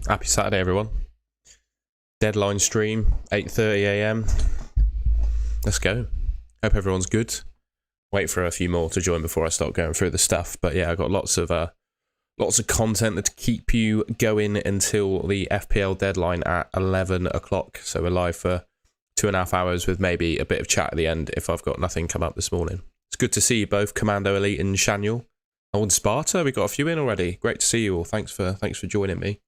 Happy Saturday, everyone. Deadline stream, 8:30 a.m. Let's go. Hope everyone's good. Wait for a few more to join before I start going through the stuff. But yeah, I got lots of content to keep you going until the FPL deadline at 11 o'clock. So we're live for 2.5 hours with maybe a bit of chat at the end if I've got nothing come up this morning. It's good to see you both, Commando Elite and Shaniel. Oh, and Sparta, we got a few in already. Great to see you all. Thanks for joining me.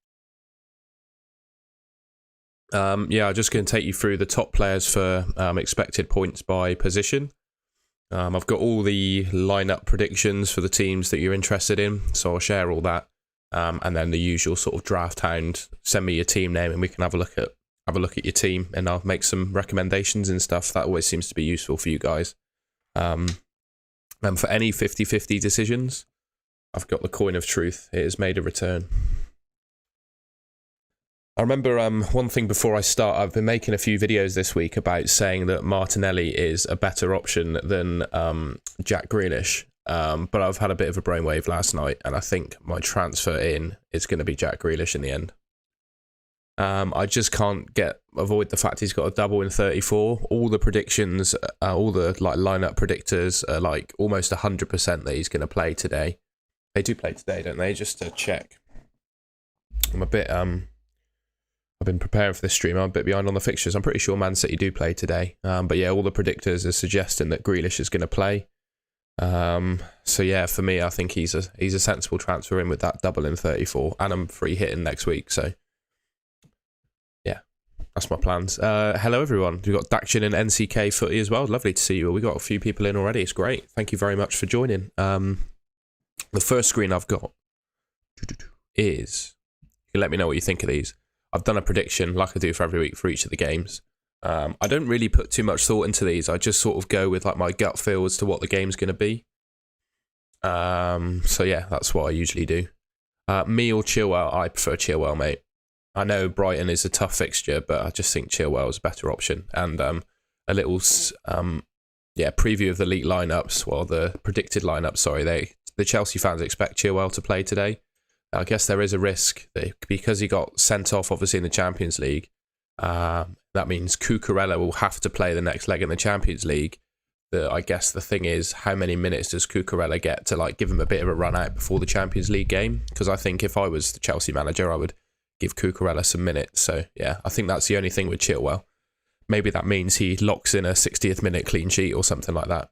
Yeah, I'm just going to take you through the top players for expected points by position. I've got all the lineup predictions for the teams that you're interested in, so I'll share all that, and then the usual sort of draft hound. Send me your team name, and we can have a look at your team, and I'll make some recommendations and stuff. That always seems to be useful for you guys. And for any 50-50 decisions, I've got the coin of truth. It has made a return. I remember one thing before I start, I've been making a few videos this week about saying that Martinelli is a better option than Jack Grealish, but I've had a bit of a brainwave last night, and I think my transfer in is going to be Jack Grealish in the end. I just can't avoid the fact he's got a double in 34. All the predictions, all the lineup predictors are like almost 100% that he's going to play today. They do play today, don't they? Just to check. I'm a bit I've been preparing for this stream. I'm a bit behind on the fixtures. I'm pretty sure Man City do play today. But yeah, all the predictors are suggesting that Grealish is going to play. So yeah, for me, I think he's a sensible transfer in with that double in 34. And I'm free hitting next week. So yeah, that's my plans. Hello, everyone. We've got Daction and NCK Footy as well. Lovely to see you all. We've got a few people in already. It's great. Thank you very much for joining. The first screen I've got is... You can let me know what you think of these. I've done a prediction, like I do for every week, for each of the games. I don't really put too much thought into these. I just sort of go with like my gut feel as to what the game's going to be. So yeah, that's what I usually do. Me or Chilwell? I prefer Chilwell, mate. I know Brighton is a tough fixture, but I just think Chilwell is a better option. And a little preview of the league lineups, well, the predicted lineups. Sorry, the Chelsea fans expect Chilwell to play today. I guess there is a risk that because he got sent off, obviously, in the Champions League, that means Cucurella will have to play the next leg in the Champions League. I guess the thing is, how many minutes does Cucurella get to give him a bit of a run out before the Champions League game? Because I think if I was the Chelsea manager, I would give Cucurella some minutes. So yeah, I think that's the only thing with Chilwell. Maybe that means he locks in a 60th minute clean sheet or something like that.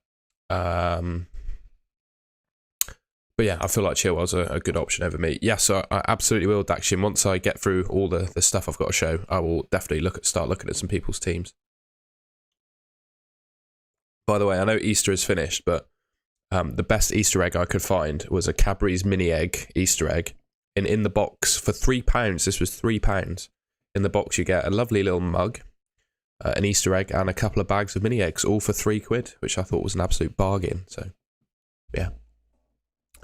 But yeah, I feel like Chilwell's a good option over me. Yeah, so I absolutely will, Daction. Once I get through all the stuff I've got to show, I will definitely start looking at some people's teams. By the way, I know Easter is finished, but the best Easter egg I could find was a Cadbury's mini egg Easter egg. In the box for £3. This was £3. In the box, you get a lovely little mug, an Easter egg, and a couple of bags of mini eggs, all for £3, which I thought was an absolute bargain. So yeah.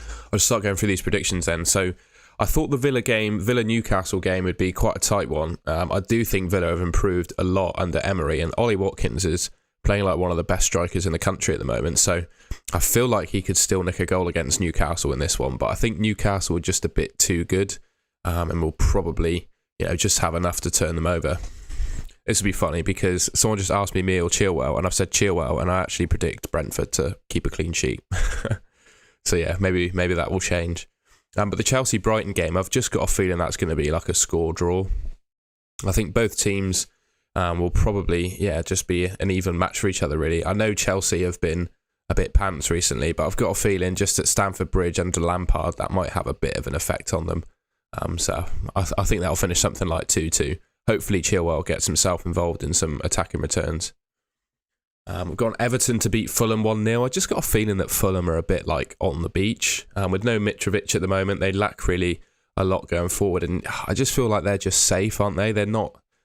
I'll just start going through these predictions then. So I thought the Villa-Newcastle game would be quite a tight one. I do think Villa have improved a lot under Emery, and Ollie Watkins is playing like one of the best strikers in the country at the moment. So I feel like he could still nick a goal against Newcastle in this one, but I think Newcastle are just a bit too good, and will probably just have enough to turn them over. This would be funny because someone just asked me or Chilwell, and I've said Chilwell, and I actually predict Brentford to keep a clean sheet. So yeah, maybe that will change. But the Chelsea-Brighton game, I've just got a feeling that's going to be like a score draw. I think both teams will probably, just be an even match for each other, really. I know Chelsea have been a bit pants recently, but I've got a feeling just at Stamford Bridge under Lampard, that might have a bit of an effect on them. So I think that'll finish something like 2-2. Hopefully Chilwell gets himself involved in some attacking returns. We've got Everton to beat Fulham 1-0. I just got a feeling that Fulham are a bit like on the beach. With no Mitrovic at the moment, they lack really a lot going forward. And I just feel like they're just safe, aren't they?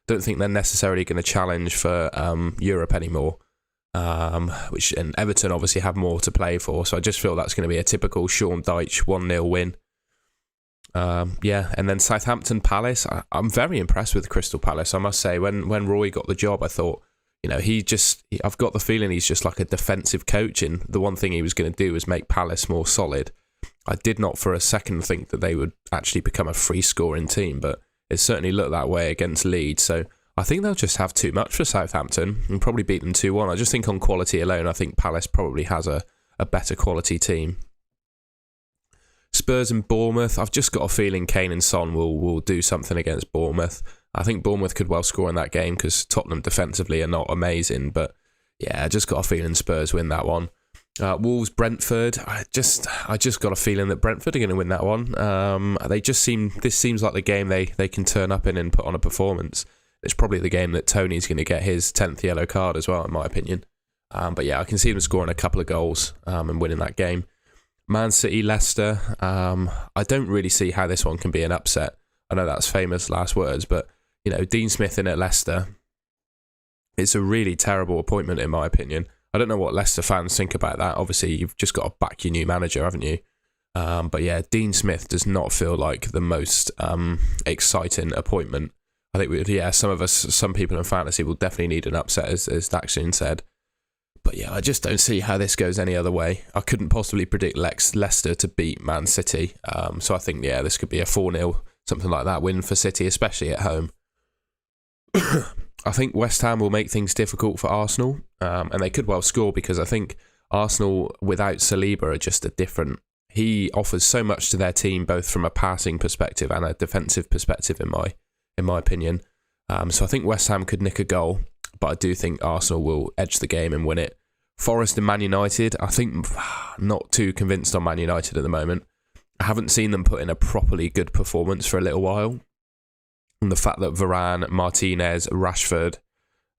Don't think they're necessarily going to challenge for Europe anymore. And Everton obviously have more to play for. So I just feel that's going to be a typical Sean Dyche 1-0 win. And then Southampton Palace. I'm very impressed with Crystal Palace, I must say. When Roy got the job, I thought, I've got the feeling he's just like a defensive coach, and the one thing he was going to do was make Palace more solid. I did not for a second think that they would actually become a free scoring team, but It certainly looked that way against Leeds. So I think they'll just have too much for Southampton and probably beat them 2-1. I just think on quality alone, I think Palace probably has a better quality team. Spurs and Bournemouth, I've just got a feeling Kane and Son will do something against Bournemouth. I think Bournemouth could well score in that game because Tottenham defensively are not amazing. But yeah, I just got a feeling Spurs win that one. Wolves, Brentford, I just got a feeling that Brentford are going to win that one. This seems like the game they can turn up in and put on a performance. It's probably the game that Tony's going to get his 10th yellow card as well, in my opinion. But yeah, I can see them scoring a couple of goals and winning that game. Man City, Leicester, I don't really see how this one can be an upset. I know that's famous last words, but you know, Dean Smith in at Leicester, it's a really terrible appointment in my opinion. I don't know what Leicester fans think about that. Obviously, you've just got to back your new manager, haven't you? But yeah, Dean Smith does not feel like the most exciting appointment. I think, some people in fantasy will definitely need an upset, as Daxian said. But yeah, I just don't see how this goes any other way. I couldn't possibly predict Leicester to beat Man City. So I think, yeah, this could be a 4-0, something like that, win for City, especially at home. I think West Ham will make things difficult for Arsenal. And they could well score because I think Arsenal without Saliba are just a different... He offers so much to their team, both from a passing perspective and a defensive perspective, in my opinion. So I think West Ham could nick a goal. But I do think Arsenal will edge the game and win it. Forest and Man United, I think not too convinced on Man United at the moment. I haven't seen them put in a properly good performance for a little while. And the fact that Varane, Martinez, Rashford,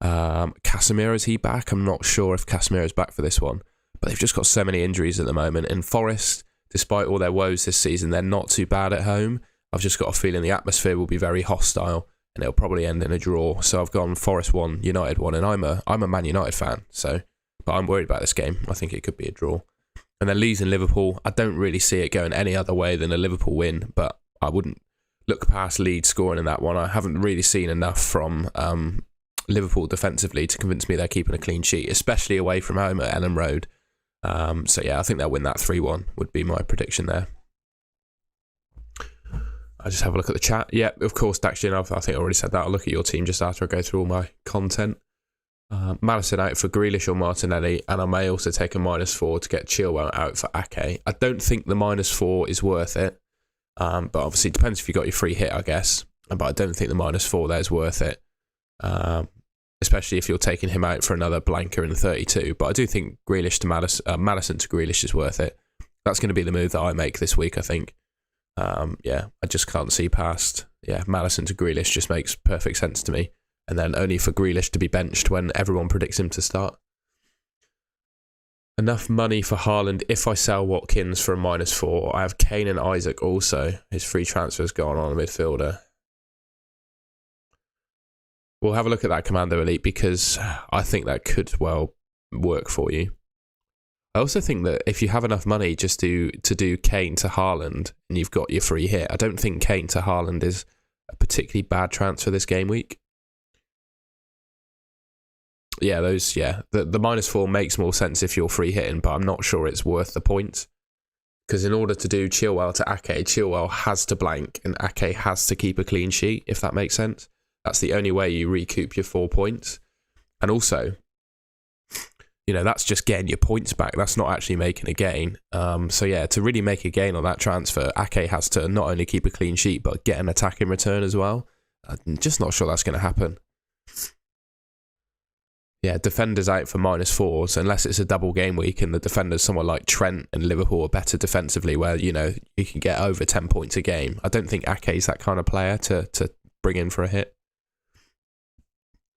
Casemiro, is he back? I'm not sure if Casemiro's back for this one. But they've just got so many injuries at the moment. And Forest, despite all their woes this season, they're not too bad at home. I've just got a feeling the atmosphere will be very hostile. And it'll probably end in a draw. So I've gone Forest 1, United 1, and I'm a Man United fan. But I'm worried about this game. I think it could be a draw. And then Leeds and Liverpool, I don't really see it going any other way than a Liverpool win, but I wouldn't look past Leeds scoring in that one. I haven't really seen enough from Liverpool defensively to convince me they're keeping a clean sheet, especially away from home at Elland Road. So yeah, I think they'll win that 3-1 would be my prediction there. I just have a look at the chat. Yeah, of course, Daxian, I think I already said that. I'll look at your team just after I go through all my content. Maddison out for Grealish or Martinelli, and I may also take a -4 to get Chilwell out for Ake. I don't think the -4 is worth it, but obviously it depends if you got your free hit, I guess. But I don't think the -4 there is worth it, especially if you're taking him out for another blanker in 32. But I do think Grealish to Maddison to Grealish is worth it. That's going to be the move that I make this week, I think. Yeah, I just can't see past. Yeah, Maddison to Grealish just makes perfect sense to me. And then only for Grealish to be benched when everyone predicts him to start. Enough money for Haaland if I sell Watkins for a -4. I have Kane and Isaac also. His free transfer's gone on a midfielder. We'll have a look at that Commando Elite because I think that could well work for you. I also think that if you have enough money just to do Kane to Haaland and you've got your free hit, I don't think Kane to Haaland is a particularly bad transfer this game week. Yeah, the -4 makes more sense if you're free hitting, but I'm not sure it's worth the points. Because in order to do Chilwell to Ake, Chilwell has to blank and Ake has to keep a clean sheet, if that makes sense. That's the only way you recoup your 4 points. And also, that's just getting your points back. That's not actually making a gain. So yeah, to really make a gain on that transfer, Ake has to not only keep a clean sheet, but get an attack in return as well. I'm just not sure that's going to happen. Yeah, defenders out for -4s, unless it's a double game week and the defenders, someone like Trent and Liverpool, are better defensively where, you can get over 10 points a game. I don't think Ake's that kind of player to bring in for a hit.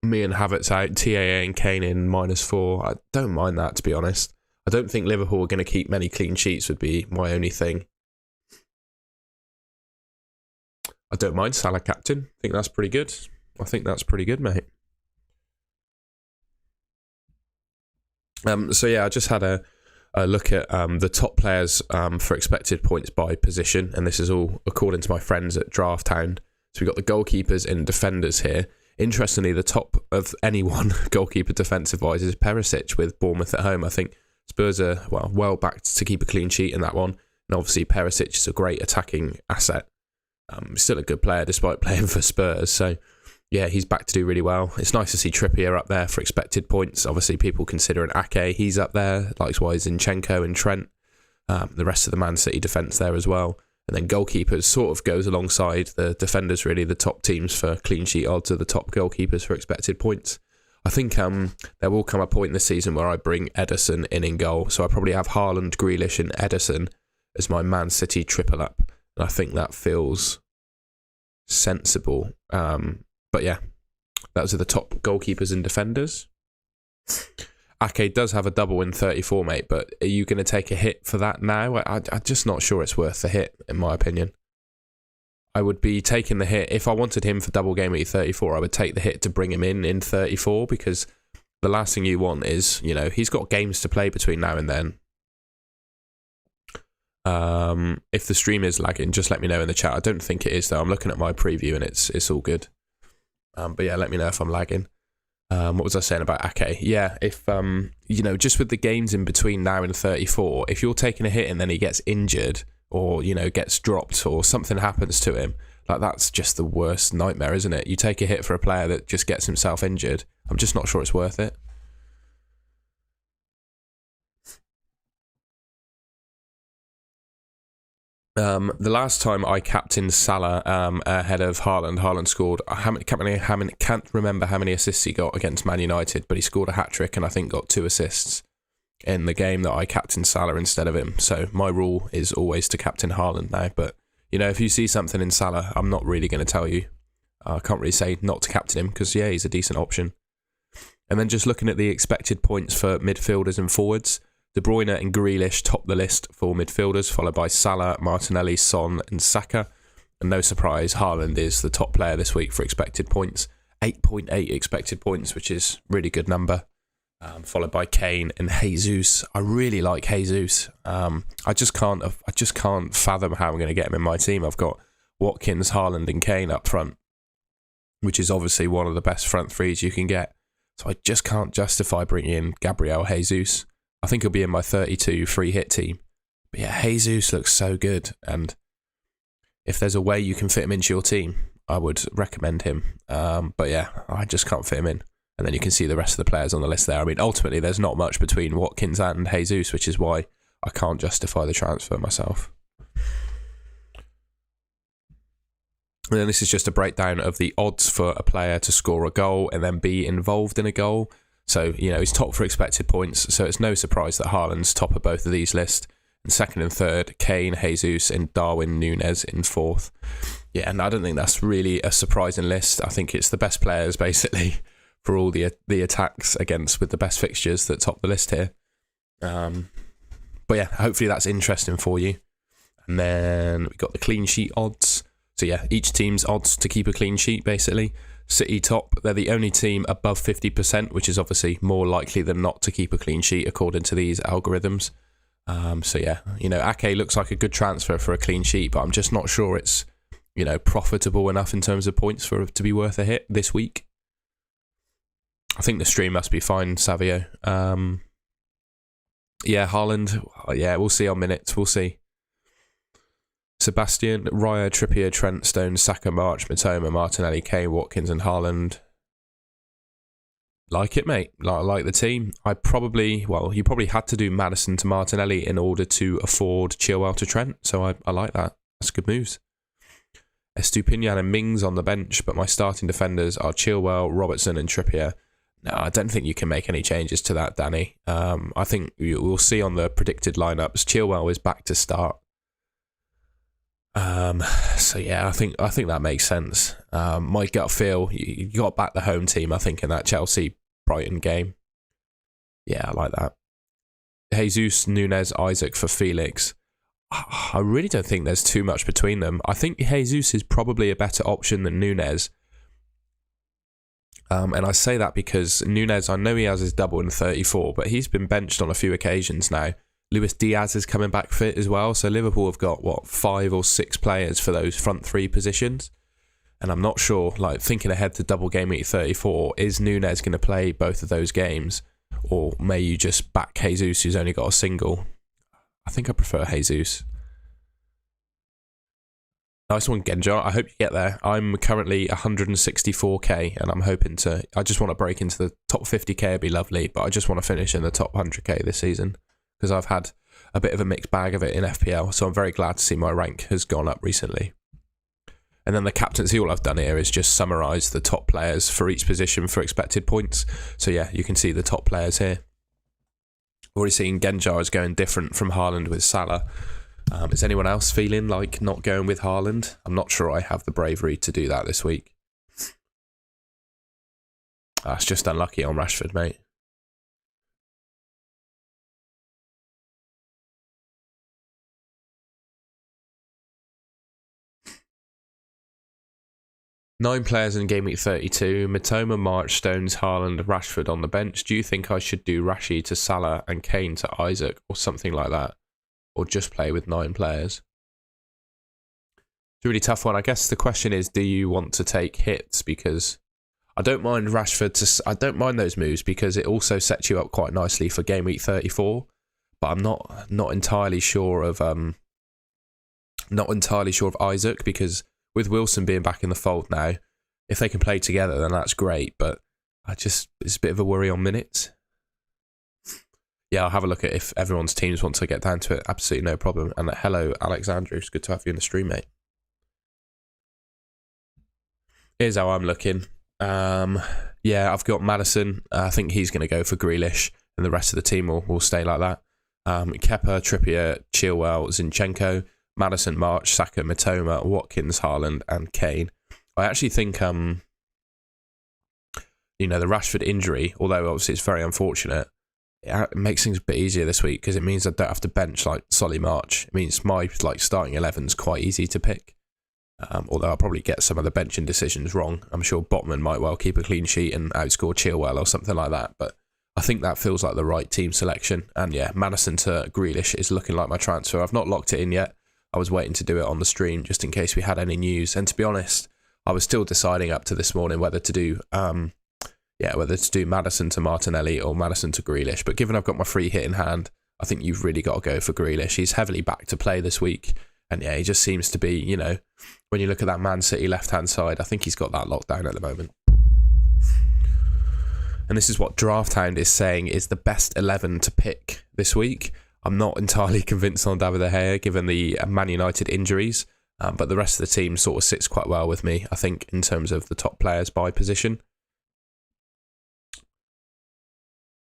Me and Havertz out, TAA and Kane in -4. I don't mind that, to be honest. I don't think Liverpool are going to keep many clean sheets would be my only thing. I don't mind Salah captain. I think that's pretty good. Mate. So yeah, I just had a look at the top players for expected points by position, and this is all according to my friends at Draft Hound. So we've got the goalkeepers and defenders here. Interestingly, the top of any one goalkeeper defensive-wise is Perisic with Bournemouth at home. I think Spurs are well backed to keep a clean sheet in that one, and obviously Perisic is a great attacking asset. Still a good player despite playing for Spurs. So, yeah, he's back to do really well. It's nice to see Trippier up there for expected points. Obviously, people considering Ake, he's up there. Likewise, Zinchenko and Trent. The rest of the Man City defence there as well. And then goalkeepers sort of goes alongside the defenders, really. The top teams for clean sheet odds are the top goalkeepers for expected points. I think there will come a point this season where I bring Ederson in goal. So I probably have Haaland, Grealish and Ederson as my Man City triple up. And I think that feels sensible. But yeah, those are the top goalkeepers and defenders. Ake does have a double in 34, mate, but are you going to take a hit for that now? I'm just not sure it's worth the hit, in my opinion. I would be taking the hit. If I wanted him for double game week 34, I would take the hit to bring him in 34, because the last thing you want is, he's got games to play between now and then. If the stream is lagging, just let me know in the chat. I don't think it is, though. I'm looking at my preview and it's all good. But yeah, let me know if I'm lagging. What was I saying about Ake? Yeah, if, just with the games in between now and 34, if you're taking a hit and then he gets injured or, gets dropped or something happens to him, like that's just the worst nightmare, isn't it? You take a hit for a player that just gets himself injured. I'm just not sure it's worth it. The last time I captained Salah ahead of Haaland scored, can't remember how many assists he got against Man United, but he scored a hat-trick and I think got 2 assists in the game that I captained Salah instead of him. So my rule is always to captain Haaland now, but if you see something in Salah, I'm not really going to tell you. I can't really say not to captain him because, yeah, he's a decent option. And then just looking at the expected points for midfielders and forwards, De Bruyne and Grealish top the list for midfielders, followed by Salah, Martinelli, Son and Saka. And no surprise, Haaland is the top player this week for expected points. 8.8 expected points, which is a really good number. Followed by Kane and Jesus. I really like Jesus. I just can't fathom how I'm going to get him in my team. I've got Watkins, Haaland and Kane up front, which is obviously one of the best front threes you can get. So I just can't justify bringing in Gabriel Jesus. I think he'll be in my 32 free hit team. But yeah, Jesus looks so good. And if there's a way you can fit him into your team, I would recommend him. But yeah, I just can't fit him in. And then you can see the rest of the players on the list there. I mean, ultimately, there's not much between Watkins and Jesus, which is why I can't justify the transfer myself. And then this is just a breakdown of the odds for a player to score a goal and then be involved in a goal. So, he's top for expected points, so it's no surprise that Haaland's top of both of these lists. And second and third, Kane, Jesus, and Darwin Núñez in fourth. Yeah, and I don't think that's really a surprising list. I think it's the best players, basically, for all the attacks against with the best fixtures that top the list here. But yeah, hopefully that's interesting for you. And then we got the clean sheet odds. So yeah, each team's odds to keep a clean sheet, basically. City top, they're the only team above 50%, which is obviously more likely than not to keep a clean sheet according to these algorithms. So yeah, Ake looks like a good transfer for a clean sheet, but I'm just not sure it's, profitable enough in terms of points for it to be worth a hit this week. I think the stream must be fine, Savio. Yeah, Haaland, yeah, we'll see on minutes, we'll see. Sebastian, Raya, Trippier, Trent, Stones, Saka, March, Matoma, Martinelli, Kane, Watkins and Haaland. Like it, mate. Like the team. You probably had to do Maddison to Martinelli in order to afford Chilwell to Trent, so I like that. That's good moves. Estupinian and Mings on the bench, but my starting defenders are Chilwell, Robertson and Trippier. No, I don't think you can make any changes to that, Danny. I think we'll see on the predicted lineups. Chilwell is back to start. So yeah, I think that makes sense. My gut feel, you got back the home team, I think, in that Chelsea-Brighton game. Yeah, I like that. Jesus, Núñez, Isaac for Felix. I really don't think there's too much between them. I think Jesus is probably a better option than Núñez. And I say that because Núñez, I know he has his double in 34, but he's been benched on a few occasions now. Luis Diaz is coming back fit as well. So Liverpool have got, 5 or 6 players for those front 3 positions. And I'm not sure, thinking ahead to double game week 34, is Núñez going to play both of those games? Or may you just back Jesus, who's only got a single? I think I prefer Jesus. Nice one, Genjar. I hope you get there. I'm currently 164k, and I'm hoping to. I just want to break into the top 50k. It'd be lovely, but I just want to finish in the top 100k this season because I've had a bit of a mixed bag of it in FPL. So I'm very glad to see my rank has gone up recently. And then the captaincy, all I've done here is just summarise the top players for each position for expected points. So yeah, you can see the top players here. Already seeing Genjar is going different from Haaland with Salah. Is anyone else feeling like not going with Haaland? I'm not sure I have the bravery to do that this week. That's just unlucky on Rashford, mate. Nine players in game week 32. Mitoma, March, Stones, Haaland, Rashford on the bench. Do you think I should do Rashi to Salah and Kane to Isaac or something like that? Or just play with 9 players? It's a really tough one. I guess the question is, do you want to take hits? Because I don't mind Rashford I don't mind those moves because it also sets you up quite nicely for game week 34. But I'm not entirely sure of Isaac because with Wilson being back in the fold now, if they can play together, then that's great. But it's a bit of a worry on minutes. Yeah, I'll have a look at if everyone's teams want to get down to it. Absolutely no problem. And hello, Alexandru. It's good to have you in the stream, mate. Here's how I'm looking. Yeah, I've got Maddison. I think he's going to go for Grealish, and the rest of the team will stay like that. Kepa, Trippier, Chilwell, Zinchenko, Maddison, March, Saka, Mitoma, Watkins, Haaland, and Kane. I actually think, the Rashford injury, although obviously it's very unfortunate, it makes things a bit easier this week because it means I don't have to bench like Solly March. It means my starting 11's quite easy to pick. Although I'll probably get some of the benching decisions wrong. I'm sure Botman might well keep a clean sheet and outscore Chilwell or something like that. But I think that feels like the right team selection. And yeah, Maddison to Grealish is looking like my transfer. I've not locked it in yet. I was waiting to do it on the stream just in case we had any news. And to be honest, I was still deciding up to this morning whether to do Maddison to Martinelli or Maddison to Grealish. But given I've got my free hit in hand, I think you've really got to go for Grealish. He's heavily back to play this week. And yeah, he just seems to be, when you look at that Man City left-hand side, I think he's got that locked down at the moment. And this is what Draft Hound is saying is the best 11 to pick this week. I'm not entirely convinced on David De Gea, given the Man United injuries. But the rest of the team sort of sits quite well with me, I think, in terms of the top players by position.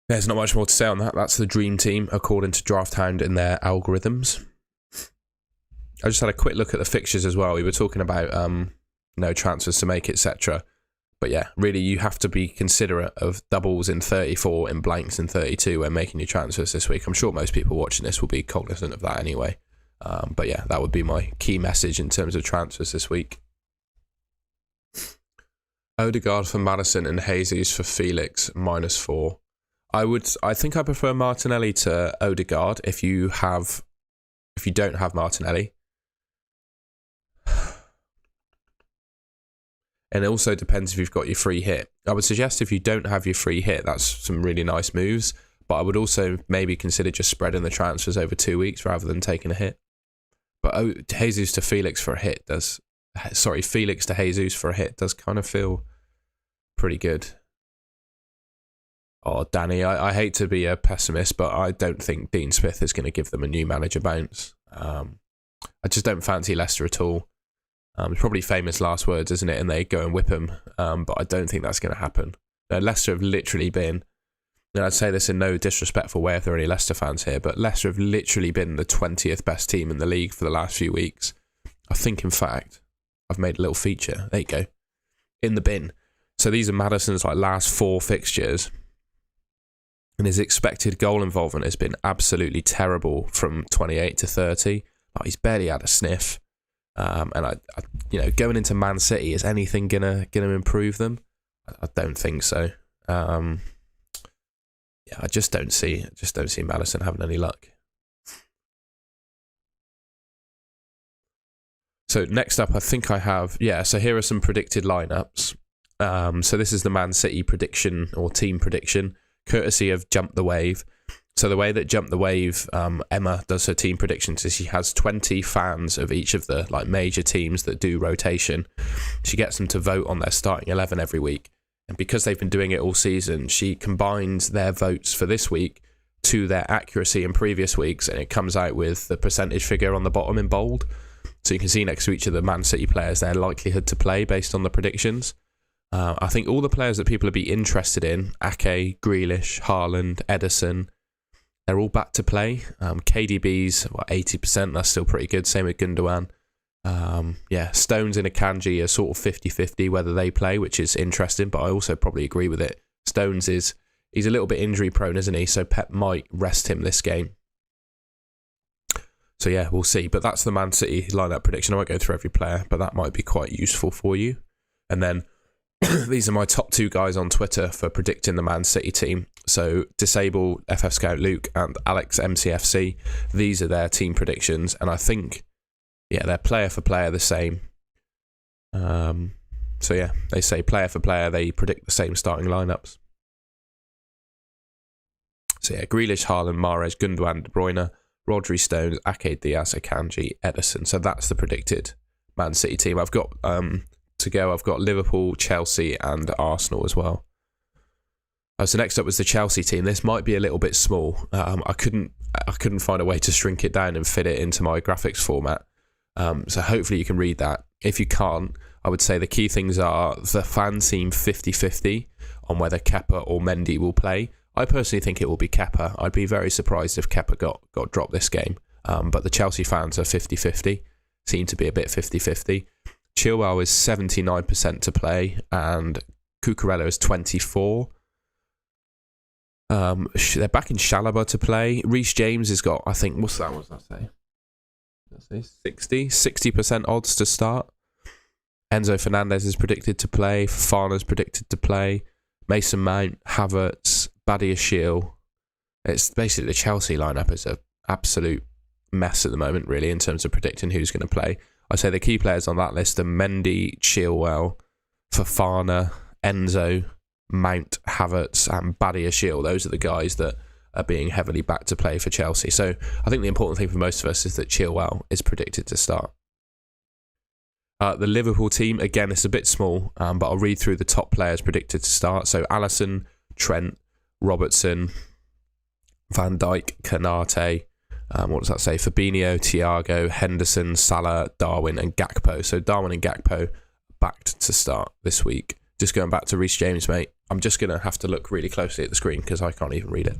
There's not much more to say on that. That's the dream team, according to Draft Hound and their algorithms. I just had a quick look at the fixtures as well. We were talking about no transfers to make, etc. But yeah, really, you have to be considerate of doubles in 34 and blanks in 32 when making your transfers this week. I'm sure most people watching this will be cognizant of that anyway. But yeah, that would be my key message in terms of transfers this week. Odegaard for Maddison and Jesus for Felix, -4. I think I prefer Martinelli to Odegaard if you don't have Martinelli. And it also depends if you've got your free hit. I would suggest if you don't have your free hit, that's some really nice moves. But I would also maybe consider just spreading the transfers over 2 weeks rather than taking a hit. But Jesus to Felix for a hit Felix to Jesus for a hit does kind of feel pretty good. Oh, Danny, I hate to be a pessimist, but I don't think Dean Smith is going to give them a new manager bounce. I just don't fancy Leicester at all. It's probably famous last words, isn't it? And they go and whip him. But I don't think that's going to happen. Leicester have literally been, and I'd say this in no disrespectful way if there are any Leicester fans here, but Leicester have literally been the 20th best team in the league for the last few weeks. I think, in fact, I've made a little feature. There you go. In the bin. So these are Maddison's last 4 fixtures. And his expected goal involvement has been absolutely terrible from 28 to 30. He's barely had a sniff. And I going into Man City, is anything gonna improve them? I don't think so. I just don't see Maddison having any luck. So next up, I think I have so here are some predicted lineups. So this is the Man City prediction or team prediction, courtesy of Jump the Wave. So the way that Jump the Wave, Emma does her team predictions is she has 20 fans of each of the like major teams that do rotation. She gets them to vote on their starting 11 every week. And because they've been doing it all season, she combines their votes for this week to their accuracy in previous weeks, and it comes out with the percentage figure on the bottom in bold. So you can see next to each of the Man City players their likelihood to play based on the predictions. I think all the players that people would be interested in, Ake, Grealish, Haaland, Ederson, they're all back to play. KDB's 80%, that's still pretty good. Same with Gundogan. Stones and Akanji are sort of 50-50 whether they play, which is interesting, but I also probably agree with it. Stones he's a little bit injury prone, isn't he? So Pep might rest him this game. So yeah, we'll see. But that's the Man City lineup prediction. I won't go through every player, but that might be quite useful for you. And then these are my top 2 guys on Twitter for predicting the Man City team. So Disable, FF Scout Luke, and Alex MCFC. These are their team predictions, and I think, they're player for player the same. They say player for player, they predict the same starting lineups. So Grealish, Haaland, Mahrez, Gundogan, De Bruyne, Rodri, Stones, Ake, Diaz, Akanji, Ederson. So that's the predicted Man City team. I've got I've got Liverpool, Chelsea, and Arsenal as well. So next up was the Chelsea team. This might be a little bit small. I couldn't find a way to shrink it down and fit it into my graphics format. So hopefully you can read that. If you can't, I would say the key things are the fans seem 50-50 on whether Kepa or Mendy will play. I personally think it will be Kepa. I'd be very surprised if Kepa got dropped this game. But the Chelsea fans are 50-50, seem to be a bit 50-50. Chilwell is 79% to play, and Cucurella is 24%. They're back in Chalobah to play. Reece James has got, I think, what's that say? 60% odds to start. Enzo Fernandez is predicted to play. Fofana's predicted to play. Mason Mount, Havertz, Badiashile. It's basically the Chelsea lineup is an absolute mess at the moment, really, in terms of predicting who's going to play. I'd say the key players on that list are Mendy, Chilwell, Fofana, Enzo, Mount, Havertz, and Badiashile. Those are the guys that are being heavily back to play for Chelsea. So I think the important thing for most of us is that Chilwell is predicted to start. The Liverpool team, again, it's a bit small, but I'll read through the top players predicted to start. So Alisson, Trent, Robertson, Van Dijk, Konate, what does that say? Fabinho, Thiago, Henderson, Salah, Darwin, and Gakpo. So Darwin and Gakpo backed to start this week. Just going back to Reece James, mate. I'm just going to have to look really closely at the screen because I can't even read it.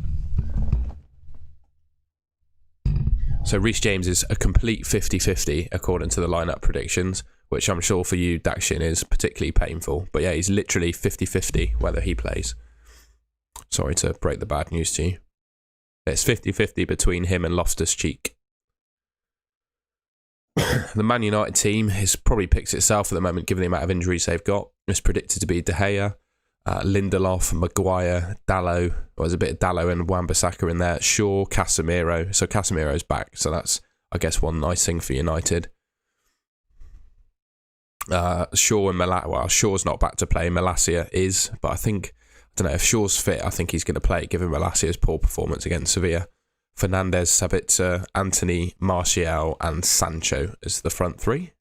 So Reece James is a complete 50-50 according to the lineup predictions, which I'm sure for you, Dakshin, is particularly painful. But yeah, he's literally 50-50 whether he plays. Sorry to break the bad news to you. It's 50-50 between him and Loftus-Cheek. The Man United team probably picks itself at the moment, given the amount of injuries they've got. It's predicted to be De Gea, Lindelof, Maguire, Dalot. Well, there's a bit of Dalot and Wan-Bissaka in there. Shaw, Casemiro. So Casemiro's back. So that's, I guess, one nice thing for United. Shaw and Malacia. Well, Shaw's not back to play. Malacia is, but I don't know if Shaw's fit. I think he's going to play, given Malacia's poor performance against Sevilla. Fernandez, Sabitzer, Anthony, Martial, and Sancho as the front three.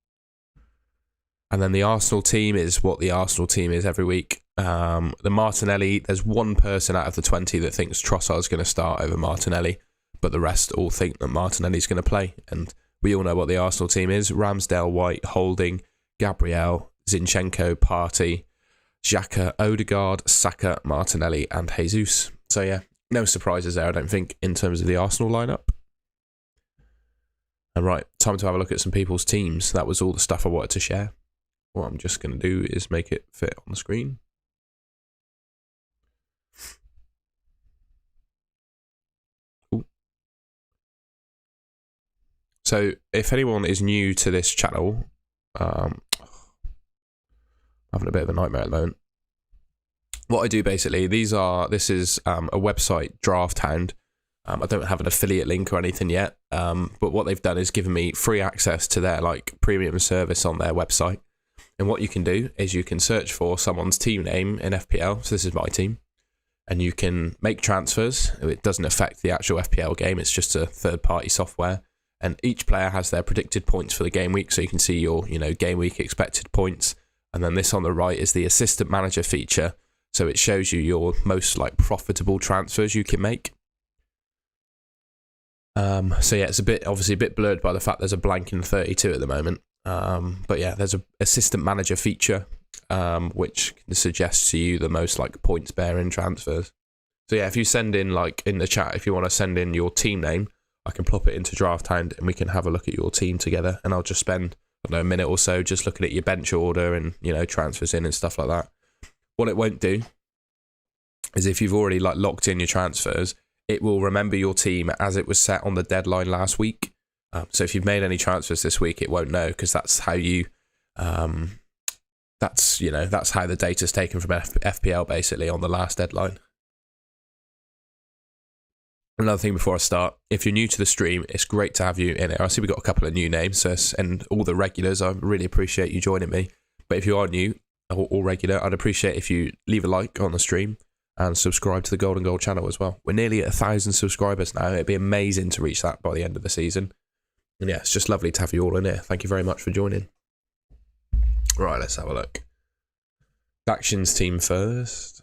And then the Arsenal team is what the Arsenal team is every week. The Martinelli, there's one person out of the 20 that thinks Trossard's going to start over Martinelli, but the rest all think that Martinelli's going to play. And we all know what the Arsenal team is. Ramsdale, White, Holding, Gabriel, Zinchenko, Partey, Xhaka, Odegaard, Saka, Martinelli, and Jesus. So yeah, no surprises there, I don't think, in terms of the Arsenal lineup. And right, time to have a look at some people's teams. That was all the stuff I wanted to share. What I'm just going to do is make it fit on the screen. Ooh. So if anyone is new to this channel, I'm having a bit of a nightmare at the moment. What I do basically, this is a website, Draft Hound. I don't have an affiliate link or anything yet, but what they've done is given me free access to their premium service on their website. And what you can do is you can search for someone's team name in FPL. So this is my team. and you can make transfers. It doesn't affect the actual FPL game. It's just a third-party software. And each player has their predicted points for the game week, so you can see your, game week expected points. And then this on the right is the assistant manager feature, so it shows you your most profitable transfers you can make. So yeah, it's obviously a bit blurred by the fact there's a blank in 32 at the moment. But yeah, there's a assistant manager feature, which suggests to you the most points bearing transfers. So yeah, if you send in in the chat, if you want to send in your team name, I can plop it into Draft Hound and we can have a look at your team together. And I'll just spend, a minute or so just looking at your bench order and, transfers in and stuff like that. What it won't do is if you've already locked in your transfers, it will remember your team as it was set on the deadline last week. So if you've made any transfers this week, it won't know, because that's how you, that's how the data's taken from FPL basically on the last deadline. Another thing before I start, if you're new to the stream, it's great to have you in it. I see we've got a couple of new names, and all the regulars, I really appreciate you joining me. But if you are new or regular, I'd appreciate if you leave a like on the stream and subscribe to the Golden Goal channel as well. We're nearly at 1,000 subscribers now. It'd be amazing to reach that by the end of the season. And yeah, it's just lovely to have you all in here. Thank you very much for joining. Right, let's have a look. Factions team first.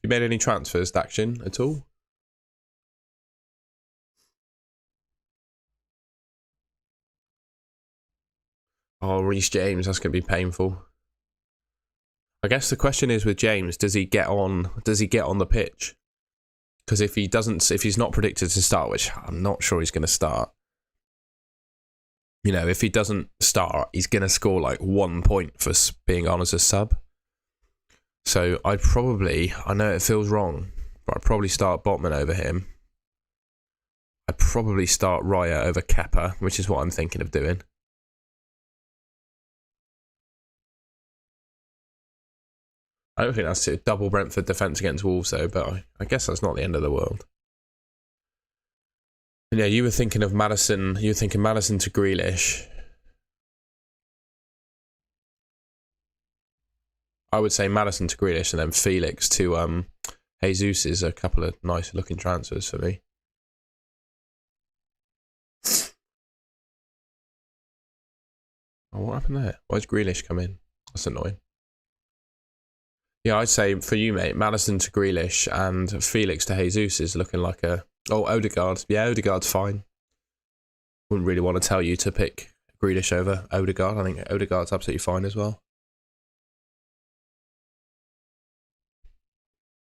You made any transfers, Daction, at all? Oh, Reece James, that's going to be painful. I guess the question is with James, does he get on the pitch? Because if he's not predicted to start, which I'm not sure he's going to start, if he doesn't start, he's going to score 1 point for being on as a sub. So I know it feels wrong, but I'd probably start Botman over him. I'd probably start Raya over Kepa, which is what I'm thinking of doing. I don't think that's a double Brentford defence against Wolves though, but I guess that's not the end of the world. And yeah, you were thinking of Maddison. You were thinking Maddison to Grealish. I would say Maddison to Grealish and then Felix to Jesus is a couple of nice looking transfers for me. Oh, what happened there? Why did Grealish come in? That's annoying. Yeah, I'd say for you, mate, Maddison to Grealish and Felix to Jesus is looking like a... Oh, Odegaard. Yeah, Odegaard's fine. Wouldn't really want to tell you to pick Grealish over Odegaard. I think Odegaard's absolutely fine as well.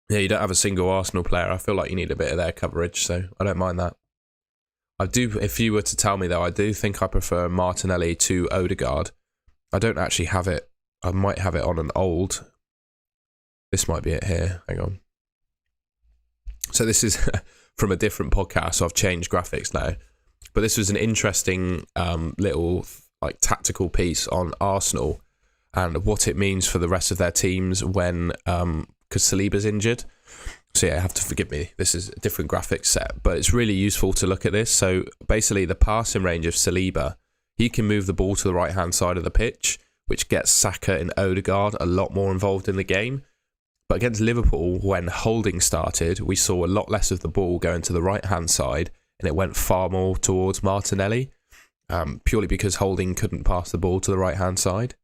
Yeah, you don't have a single Arsenal player. I feel like you need a bit of their coverage, so I don't mind that. I do, if you were to tell me though, I do think I prefer Martinelli to Odegaard. I don't actually have it. I might have it on an old. This might be it here. Hang on. So this is from a different podcast, so I've changed graphics now. But this was an interesting little tactical piece on Arsenal and what it means for the rest of their teams when because Saliba's injured. So yeah, have to forgive me. This is a different graphics set, but it's really useful to look at this. So basically the passing range of Saliba, he can move the ball to the right-hand side of the pitch, which gets Saka and Odegaard a lot more involved in the game. But against Liverpool, when Holding started, we saw a lot less of the ball going to the right-hand side, and it went far more towards Martinelli, purely because Holding couldn't pass the ball to the right-hand side.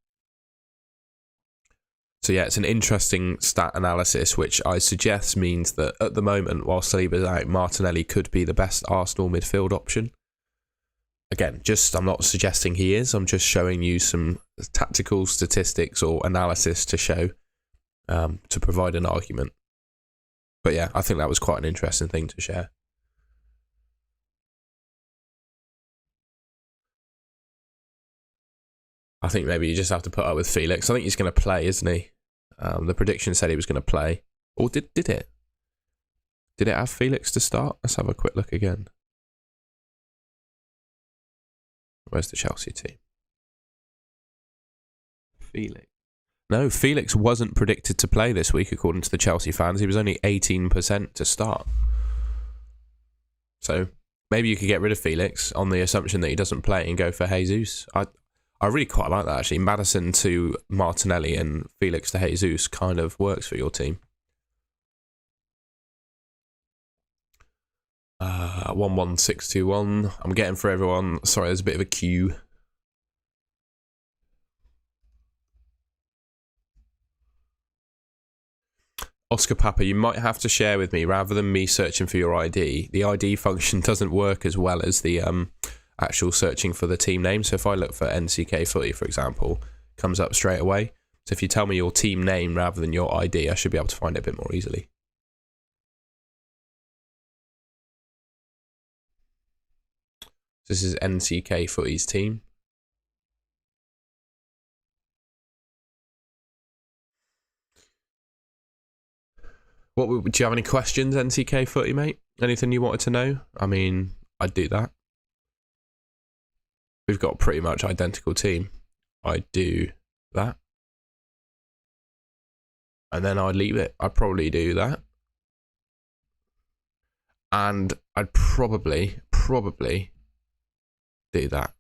So yeah, it's an interesting stat analysis, which I suggest means that at the moment, while Saliba's out, Martinelli could be the best Arsenal midfield option. Again, I'm not suggesting he is, I'm just showing you some tactical statistics or analysis to show, to provide an argument. But yeah, I think that was quite an interesting thing to share. I think maybe you just have to put up with Felix. I think he's going to play, isn't he? The prediction said he was going to play. Or did it? Did it have Felix to start? Let's have a quick look again. Where's the Chelsea team? Felix. No, Felix wasn't predicted to play this week, according to the Chelsea fans. He was only 18% to start. So maybe you could get rid of Felix on the assumption that he doesn't play and go for Jesus. I really quite like that, actually. Maddison to Martinelli and Felix to Jesus kind of works for your team. 11621. I'm getting for everyone. Sorry, there's a bit of a queue. Oscar Papa, you might have to share with me, rather than me searching for your ID, the ID function doesn't work as well as the actual searching for the team name. So if I look for NCK Footy, for example, it comes up straight away. So if you tell me your team name rather than your ID, I should be able to find it a bit more easily. This is NCK Footy's team. Do you have any questions, NCK Footy, mate? Anything you wanted to know? I mean, I'd do that. We've got a pretty much identical team. I'd do that. And then I'd leave it. I'd probably do that. And I'd probably do that.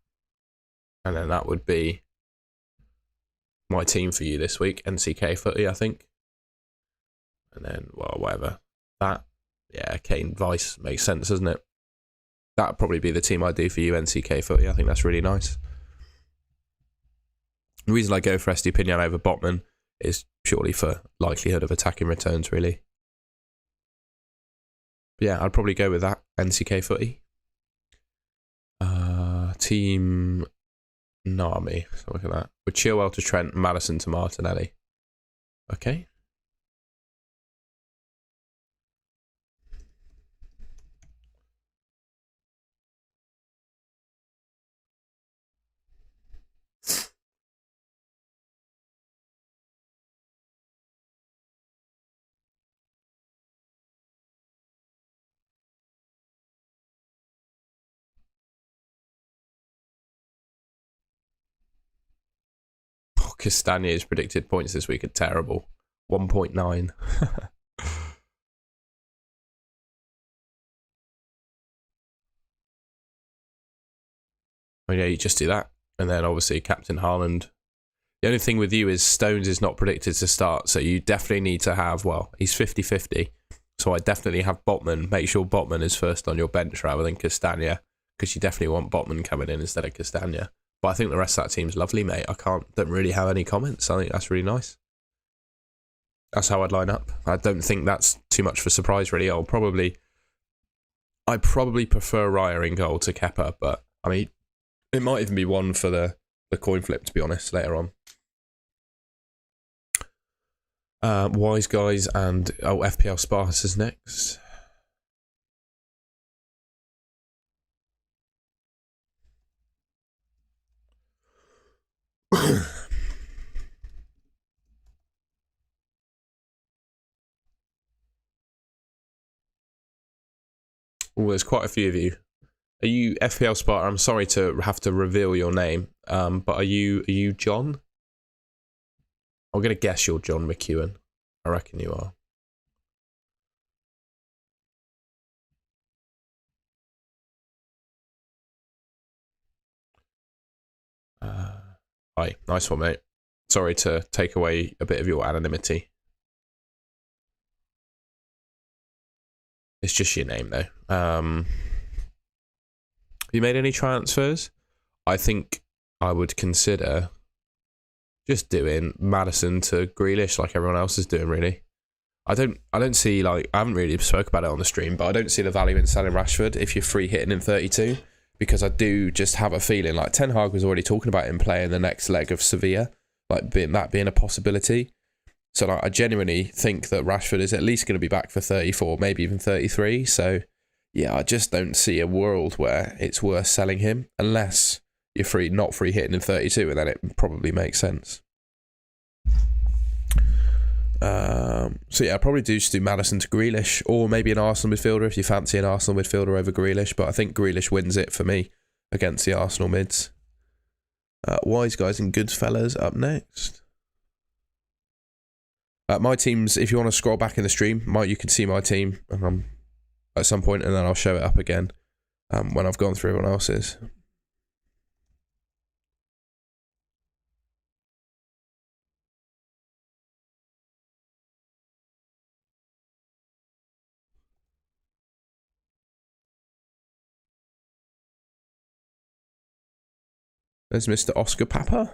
And then that would be my team for you this week, NCK Footy, I think. And then, well, whatever. That, yeah, Kane Vice makes sense, doesn't it? That'd probably be the team I'd do for you, NCK Footy. I think that's really nice. The reason I go for SD Pinion over Botman is purely for likelihood of attacking returns, really. But yeah, I'd probably go with that, NCK Footy. Team Nami, so look at that. With Chilwell to Trent, Maddison to Martinelli. Okay. Castagne's predicted points this week are terrible. 1.9. Oh yeah, you just do that. And then obviously Captain Haaland. The only thing with you is Stones is not predicted to start, so you definitely need to have, well, he's 50-50. So I definitely have Botman. Make sure Botman is first on your bench rather than Castagne, because you definitely want Botman coming in instead of Castagne. But I think the rest of that team's lovely, mate. Don't really have any comments. I think that's really nice. That's how I'd line up. I don't think that's too much of a surprise, really. I'd probably prefer Raya in goal to Kepa, but I mean, it might even be one for the coin flip, to be honest, later on. Wise Guys and FPL Spartus is next. Oh, there's quite a few of you. Are you FPL Sparta? I'm sorry to have to reveal your name, but are you John? I'm gonna guess you're John McEwen. I reckon you are. Hi, nice one, mate. Sorry to take away a bit of your anonymity. It's just your name, though. Have you made any transfers? I think I would consider just doing Maddison to Grealish like everyone else is doing, really. I don't see, like, I haven't really spoke about it on the stream, but I don't see the value in selling Rashford if you're free hitting in 32, because I do just have a feeling like Ten Hag was already talking about him playing the next leg of Sevilla, like that being a possibility. So like, I genuinely think that Rashford is at least going to be back for 34, maybe even 33. So yeah, I just don't see a world where it's worth selling him unless you're not free hitting in 32, and then it probably makes sense. So yeah, I probably just do Maddison to Grealish, or maybe an Arsenal midfielder if you fancy an Arsenal midfielder over Grealish. But I think Grealish wins it for me against the Arsenal mids. Wise Guys and Good Fellas up next. My teams, if you want to scroll back in the stream, you can see my team at some point, and then I'll show it up again when I've gone through everyone else's. There's Mr. Oscar Papa.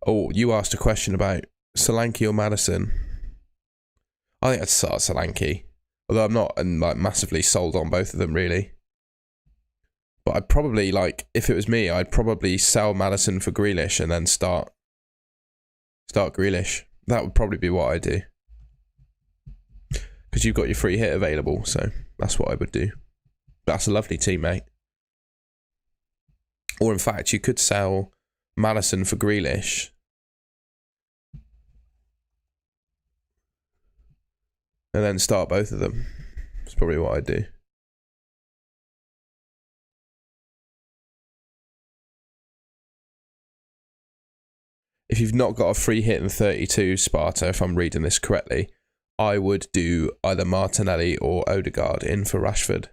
Oh, you asked a question about Solanke or Madison. I think I'd start Solanke, although I'm not like massively sold on both of them really. But I'd probably, like, if it was me, I'd probably sell Madison for Grealish and then start Grealish. That would probably be what I'd do. Because you've got your free hit available, so that's what I would do. That's a lovely team, mate. Or in fact, you could sell Madison for Grealish. And then start both of them. That's probably what I'd do. If you've not got a free hit in 32, Sparta, if I'm reading this correctly, I would do either Martinelli or Odegaard in for Rashford.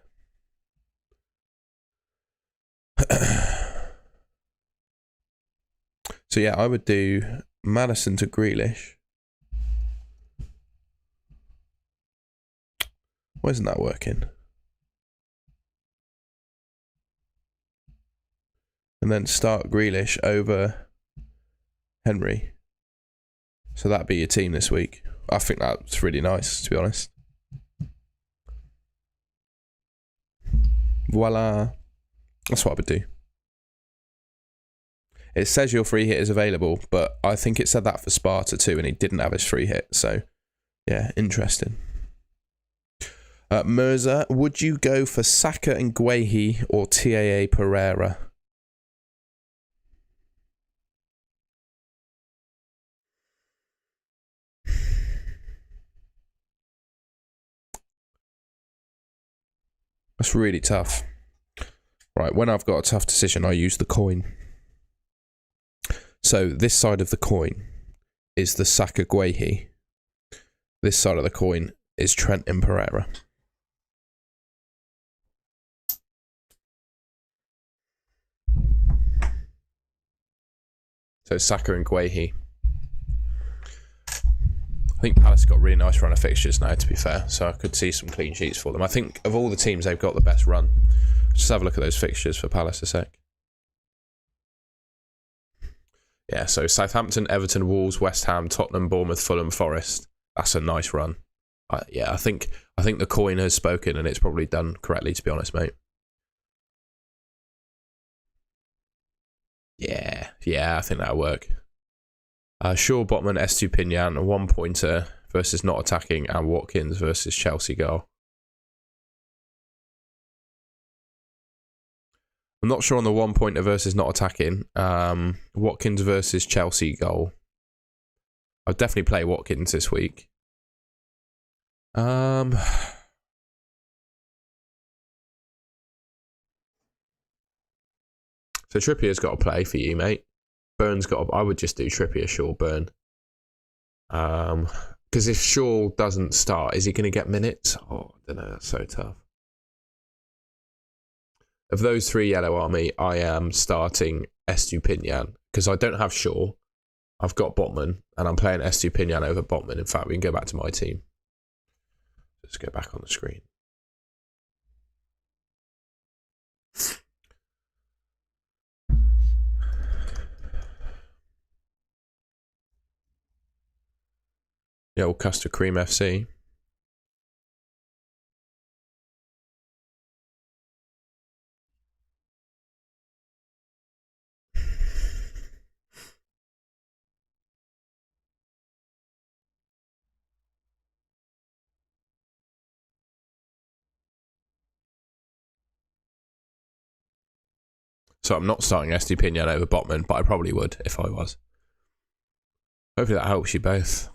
So yeah, I would do Madison to Grealish. Why isn't that working? And then start Grealish over Henry. So that'd be your team this week. I think that's really nice, to be honest. Voila. That's what I would do. It says your free hit is available, but I think it said that for Sparta too, and he didn't have his free hit. So, yeah, interesting. Mirza, would you go for Saka and Guehi or TAA Pereira? That's really tough. Right, when I've got a tough decision, I use the coin. So this side of the coin is the Saka Guehi. This side of the coin is Trent and Pereira. So Saka and Guehi. I think Palace got a really nice run of fixtures now, to be fair, so I could see some clean sheets for them. I think of all the teams, they've got the best run. Just have a look at those fixtures for Palace a sec. Yeah, so Southampton, Everton, Wolves, West Ham, Tottenham, Bournemouth, Fulham, Forest. That's a nice run. Yeah, I think the coin has spoken, and it's probably done correctly, to be honest, mate. Yeah, I think that'll work. Shaw, Botman, Estupinian, a 1-pointer versus not attacking, and Watkins versus Chelsea goal. I'm not sure on the 1-pointer versus not attacking. Watkins versus Chelsea goal. I'll definitely play Watkins this week. So Trippier's got to play for you, mate. Burn's got. I would just do Trippier, Shaw, Burn. Because if Shaw doesn't start, is he going to get minutes? Oh, I don't know. That's so tough. Of those three yellow army, I am starting Estupinian because I don't have Shaw. I've got Botman, and I'm playing Estupinian over Botman. In fact, we can go back to my team. Let's go back on the screen. Yeah, old Custard Cream FC. So I'm not starting Estupinian over Botman, but I probably would if I was. Hopefully that helps you both.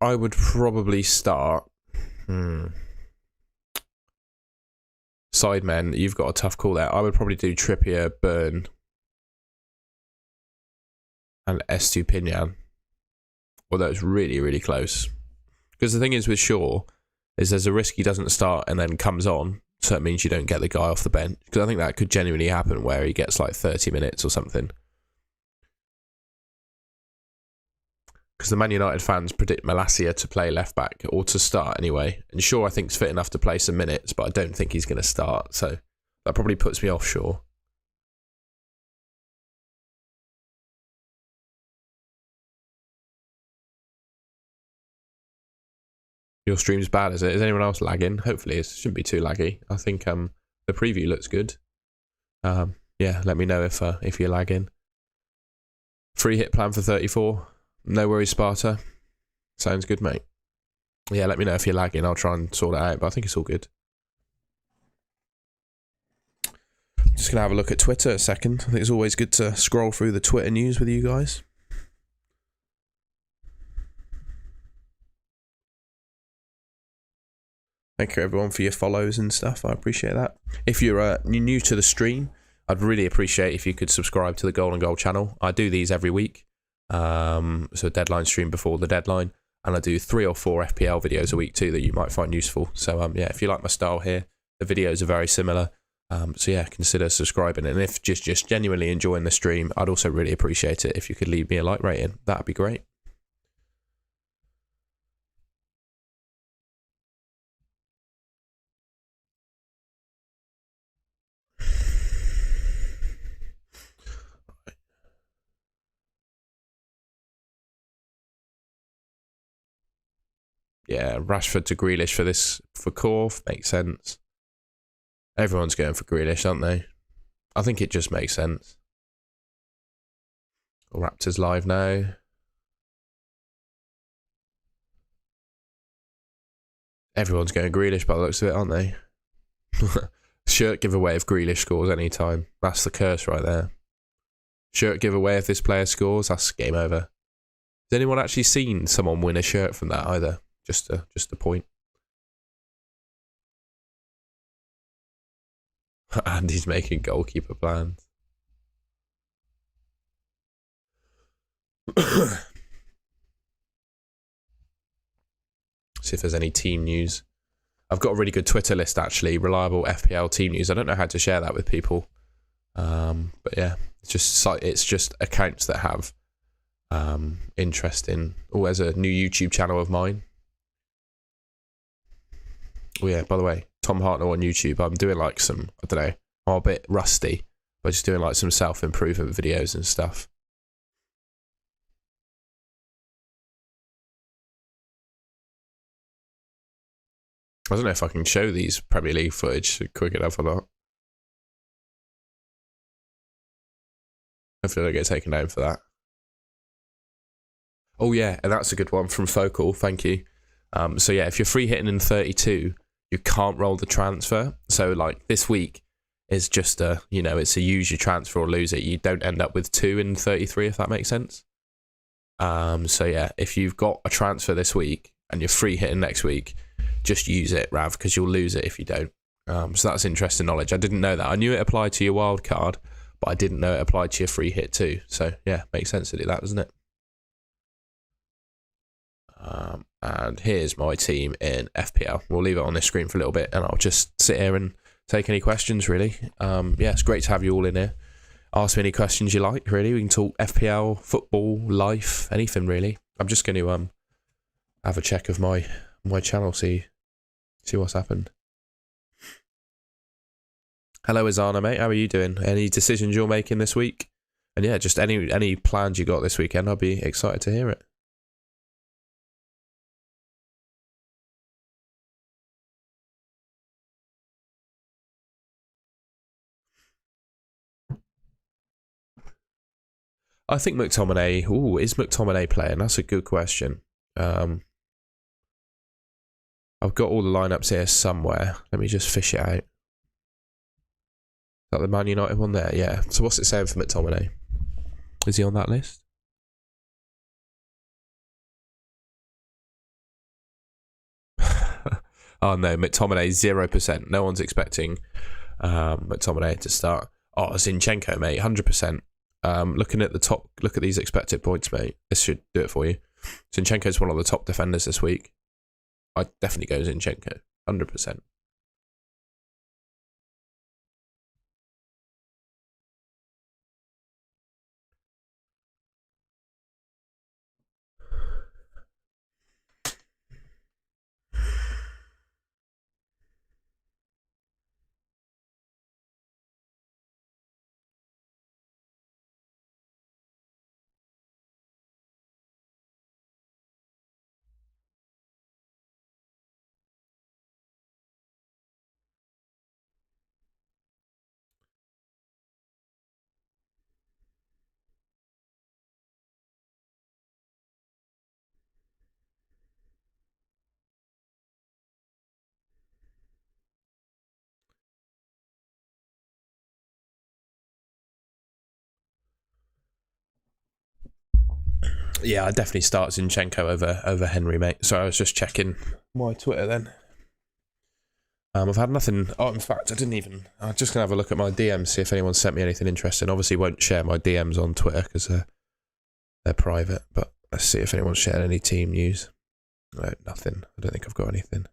I would probably start. Sidemen, you've got a tough call there. I would probably do Trippier, Burn, and Estupinian. Although it's really, really close. Because the thing is with Shaw, is there's a risk he doesn't start and then comes on, so it means you don't get the guy off the bench. Because I think that could genuinely happen where he gets like 30 minutes or something. Because the Man United fans predict Malacia to play left back, or to start anyway. And Shaw I think is fit enough to play some minutes, but I don't think he's going to start. So that probably puts me off Shaw. Your stream's bad, is it? Is anyone else lagging? Hopefully it shouldn't be too laggy. I think the preview looks good. Yeah, let me know if you're lagging. Free hit plan for 34. No worries, Sparta. Sounds good, mate. Yeah, let me know if you're lagging. I'll try and sort it out, but I think it's all good. Just going to have a look at Twitter a second. I think it's always good to scroll through the Twitter news with you guys. Thank you, everyone, for your follows and stuff. I appreciate that. If you're new to the stream, I'd really appreciate if you could subscribe to the Golden Goal channel. I do these every week. So deadline stream before the deadline, and I do 3 or 4 FPL videos a week too that you might find useful. So yeah, if you like my style here, the videos are very similar. So yeah, consider subscribing. And if just genuinely enjoying the stream, I'd also really appreciate it if you could leave me a like rating. That'd be great. Yeah, Rashford to Grealish for Corf makes sense. Everyone's going for Grealish, aren't they? I think it just makes sense. Raptors live now. Everyone's going Grealish by the looks of it, aren't they? Shirt giveaway if Grealish scores any time. That's the curse right there. Shirt giveaway if this player scores, that's game over. Has anyone actually seen someone win a shirt from that either? Just a point. Andy's making goalkeeper plans. See if there's any team news. I've got a really good Twitter list actually, reliable FPL team news. I don't know how to share that with people, but yeah, it's just accounts that have interest in. Oh, there's a new YouTube channel of mine. Oh yeah, by the way, Tom Hartnell on YouTube. I'm doing like some, I don't know, I'm a bit rusty, but just doing like some self-improvement videos and stuff. I don't know if I can show these Premier League footage quick enough or not. Hopefully I don't get taken down for that. Oh yeah, and that's a good one from Focal, thank you. So yeah, if you're free hitting in 32, you can't roll the transfer. So like this week is just a, you know, it's a use your transfer or lose it. You don't end up with 2 in 33, if that makes sense. So yeah, if you've got a transfer this week and you're free hitting next week, just use it, Rav, because you'll lose it if you don't. So that's interesting knowledge. I didn't know that. I knew it applied to your wild card, but I didn't know it applied to your free hit too. So yeah, makes sense to do that, doesn't it? And here's my team in FPL. We'll leave it on this screen for a little bit, and I'll just sit here and take any questions, really. Yeah, it's great to have you all in here. Ask me any questions you like, really. We can talk FPL, football, life, anything, really. I'm just going to have a check of my channel, see what's happened. Hello, Izana, mate. How are you doing? Any decisions you're making this week? And yeah, just any plans you got this weekend, I'll be excited to hear it. I think McTominay. Ooh, is McTominay playing? That's a good question. I've got all the lineups here somewhere. Let me just fish it out. Is that the Man United one there? Yeah. So what's it saying for McTominay? Is he on that list? Oh no, McTominay 0%. No one's expecting McTominay to start. Oh, Zinchenko, mate, 100%. Looking at the top, look at these expected points, mate. This should do it for you. Zinchenko's one of the top defenders this week. I'd definitely go Zinchenko, 100%. Yeah, I definitely start Zinchenko over Henry, mate. So I was just checking my Twitter then. I've had nothing. Oh, in fact, I'm just gonna have a look at my DMs, see if anyone sent me anything interesting. Obviously, won't share my DMs on Twitter because they're private. But let's see if anyone's shared any team news. No, nothing. I don't think I've got anything.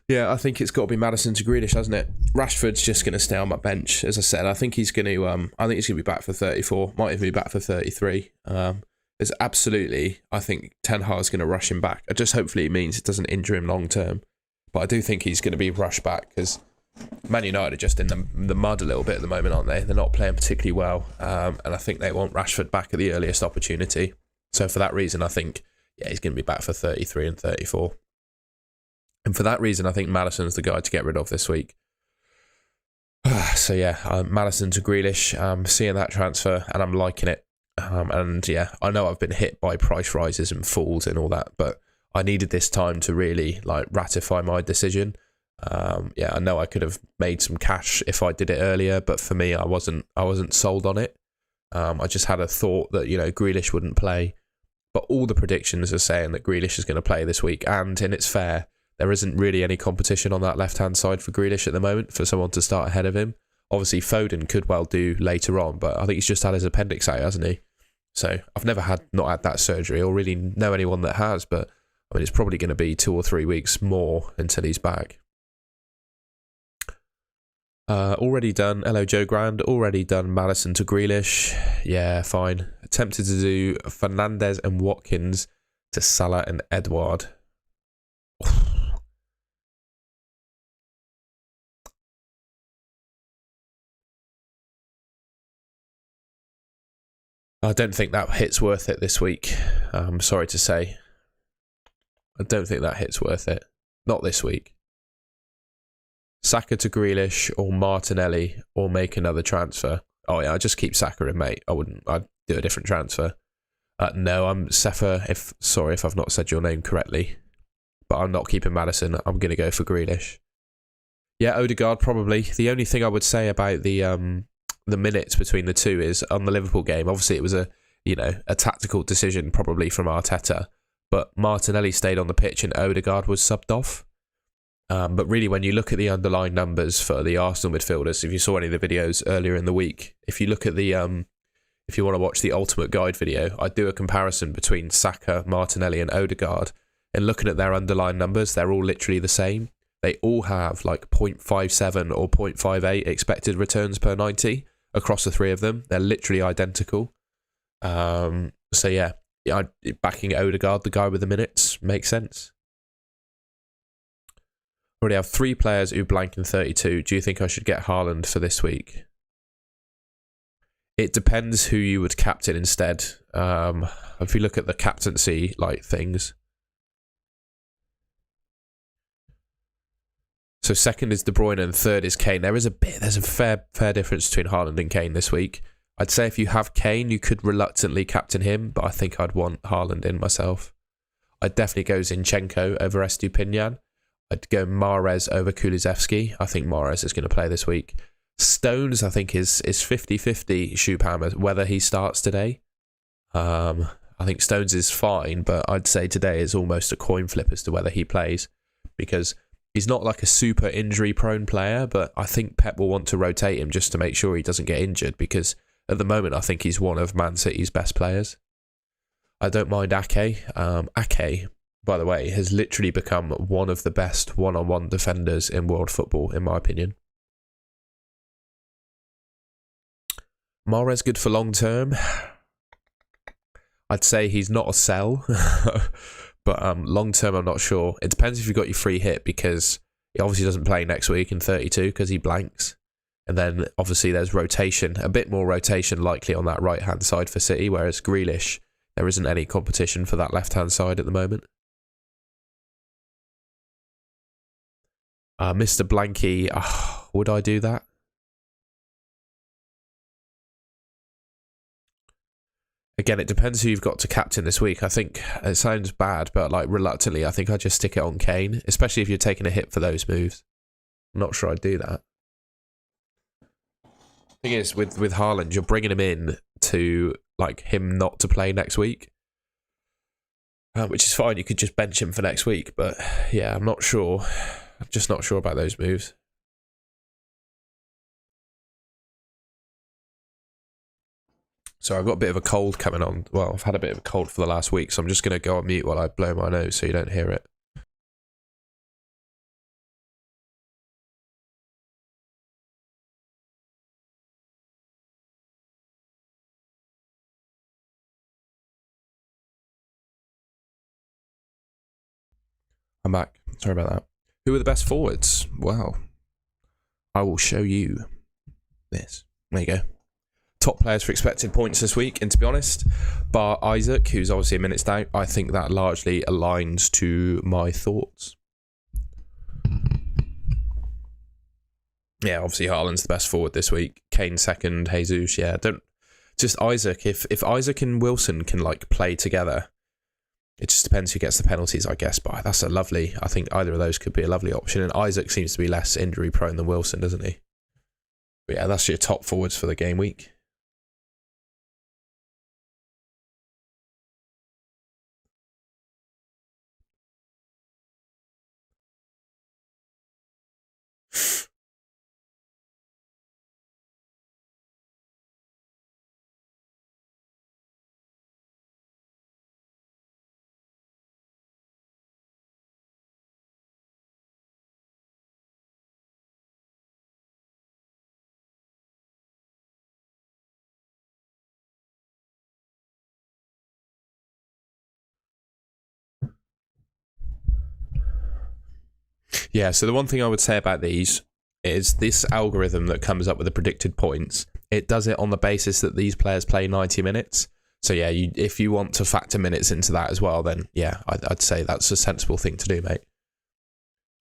Yeah, I think it's got to be Maddison to Grealish, hasn't it? Rashford's just going to stay on my bench, as I said. I think he's going to. I think he's going to be back for 34. Might even be back for 33. There's absolutely. I think Ten Hag's going to rush him back. Just hopefully it means it doesn't injure him long term. But I do think he's going to be rushed back because Man United are just in the mud a little bit at the moment, aren't they? They're not playing particularly well, and I think they want Rashford back at the earliest opportunity. So for that reason, I think he's going to be back for 33 and 34. And for that reason, I think Maddison's the guy to get rid of this week. So yeah, Maddison to Grealish. Seeing that transfer and I'm liking it. And yeah, I know I've been hit by price rises and falls and all that, but I needed this time to really ratify my decision. Yeah, I know I could have made some cash if I did it earlier, but for me, I wasn't sold on it. I just had a thought that Grealish wouldn't play, but all the predictions are saying that Grealish is going to play this week, and it's fair. There isn't really any competition on that left-hand side for Grealish at the moment for someone to start ahead of him. Obviously, Foden could well do later on, but I think he's just had his appendix out, hasn't he? So I've never not had that surgery or really know anyone that has, but I mean, it's probably going to be 2 or 3 weeks more until he's back. Already done. Hello, Joe Grand. Already done Maddison to Grealish. Yeah, fine. Attempted to do Fernandes and Watkins to Salah and Edouard. I don't think that hit's worth it this week. I'm sorry to say. I don't think that hit's worth it. Not this week. Saka to Grealish or Martinelli or make another transfer. Oh yeah, I'd just keep Saka in, mate. I'd do a different transfer. No, I'm Sefa. Sorry if I've not said your name correctly. But I'm not keeping Maddison. I'm going to go for Grealish. Yeah, Odegaard probably. The only thing I would say about the minutes between the two is on the Liverpool game. Obviously, it was a tactical decision probably from Arteta, but Martinelli stayed on the pitch and Odegaard was subbed off. But really, when you look at the underlying numbers for the Arsenal midfielders, if you saw any of the videos earlier in the week, if you look at the if you want to watch the Ultimate Guide video, I do a comparison between Saka, Martinelli, and Odegaard, and looking at their underlying numbers, they're all literally the same. They all have 0.57 or 0.58 expected returns per 90 across the three of them. They're literally identical. So yeah, backing Odegaard, the guy with the minutes, makes sense. Already have 3 players who blank in 32. Do you think I should get Haaland for this week? It depends who you would captain instead. If you look at the captaincy like things. So second is De Bruyne and third is Kane. There's a fair difference between Haaland and Kane this week. I'd say if you have Kane, you could reluctantly captain him, but I think I'd want Haaland in myself. I'd definitely go Zinchenko over Estupinian. I'd go Mahrez over Kulusevski. I think Mahrez is going to play this week. Stones, I think, is 50-50 Shoephammer, whether he starts today. I think Stones is fine, but I'd say today is almost a coin flip as to whether he plays, because he's not like a super injury-prone player, but I think Pep will want to rotate him just to make sure he doesn't get injured, because at the moment I think he's one of Man City's best players. I don't mind Ake. Ake, by the way, has literally become one of the best one-on-one defenders in world football, in my opinion. Mahrez good for long term. I'd say he's not a sell, but long term I'm not sure. It depends if you've got your free hit, because he obviously doesn't play next week in 32 because he blanks. And then obviously there's rotation, a bit more rotation likely on that right hand side for City, whereas Grealish, there isn't any competition for that left hand side at the moment. Mr. Blanky, would I do that? Again, it depends who you've got to captain this week. I think it sounds bad, but like reluctantly, I think I'd just stick it on Kane, especially if you're taking a hit for those moves. I'm not sure I'd do that. Thing is, with Haaland, you're bringing him in to like him not to play next week, which is fine. You could just bench him for next week, but yeah, I'm not sure. I'm just not sure about those moves. So I've got a bit of a cold coming on. Well, I've had a bit of a cold for the last week, so I'm just going to go on mute while I blow my nose so you don't hear it. I'm back. Sorry about that. Who are the best forwards? Well, I will show you this. There you go. Top players for expected points this week, and to be honest, bar Isaac, who's obviously a minutes down, I think that largely aligns to my thoughts. Yeah, obviously Haaland's the best forward this week. Kane second, Jesus, yeah. Just Isaac. If Isaac and Wilson can like play together, it just depends who gets the penalties, I guess. But that's I think either of those could be a lovely option. And Isaac seems to be less injury prone than Wilson, doesn't he? But yeah, that's your top forwards for the game week. Yeah, so the one thing I would say about these is this algorithm that comes up with the predicted points, it does it on the basis that these players play 90 minutes. So yeah, if you want to factor minutes into that as well, then yeah, I'd say that's a sensible thing to do, mate.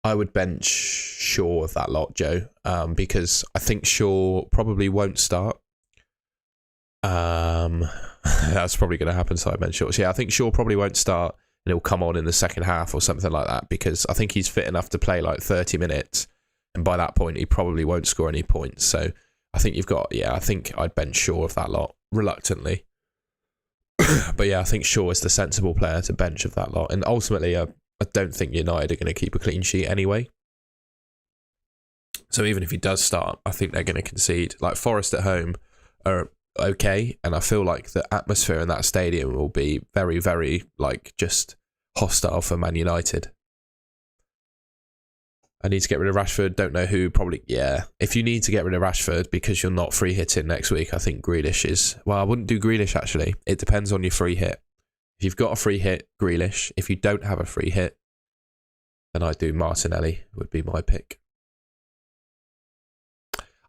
I would bench Shaw of that lot, Joe, because I think Shaw probably won't start. That's probably going to happen, so I bench Shaw. So yeah, I think Shaw probably won't start, and he'll come on in the second half or something like that, because I think he's fit enough to play like 30 minutes, and by that point he probably won't score any points. So I think I think I'd bench Shaw of that lot, reluctantly. But yeah, I think Shaw is the sensible player to bench of that lot, and ultimately I don't think United are going to keep a clean sheet anyway. So even if he does start, I think they're going to concede. Like Forest at home are okay, and I feel like the atmosphere in that stadium will be very, very like just hostile for Man United. I need to get rid of Rashford. Don't know who. Probably, yeah. If you need to get rid of Rashford because you're not free hitting next week, I think Grealish is. Well, I wouldn't do Grealish actually. It depends on your free hit. If you've got a free hit, Grealish. If you don't have a free hit, then I'd do Martinelli. Would be my pick.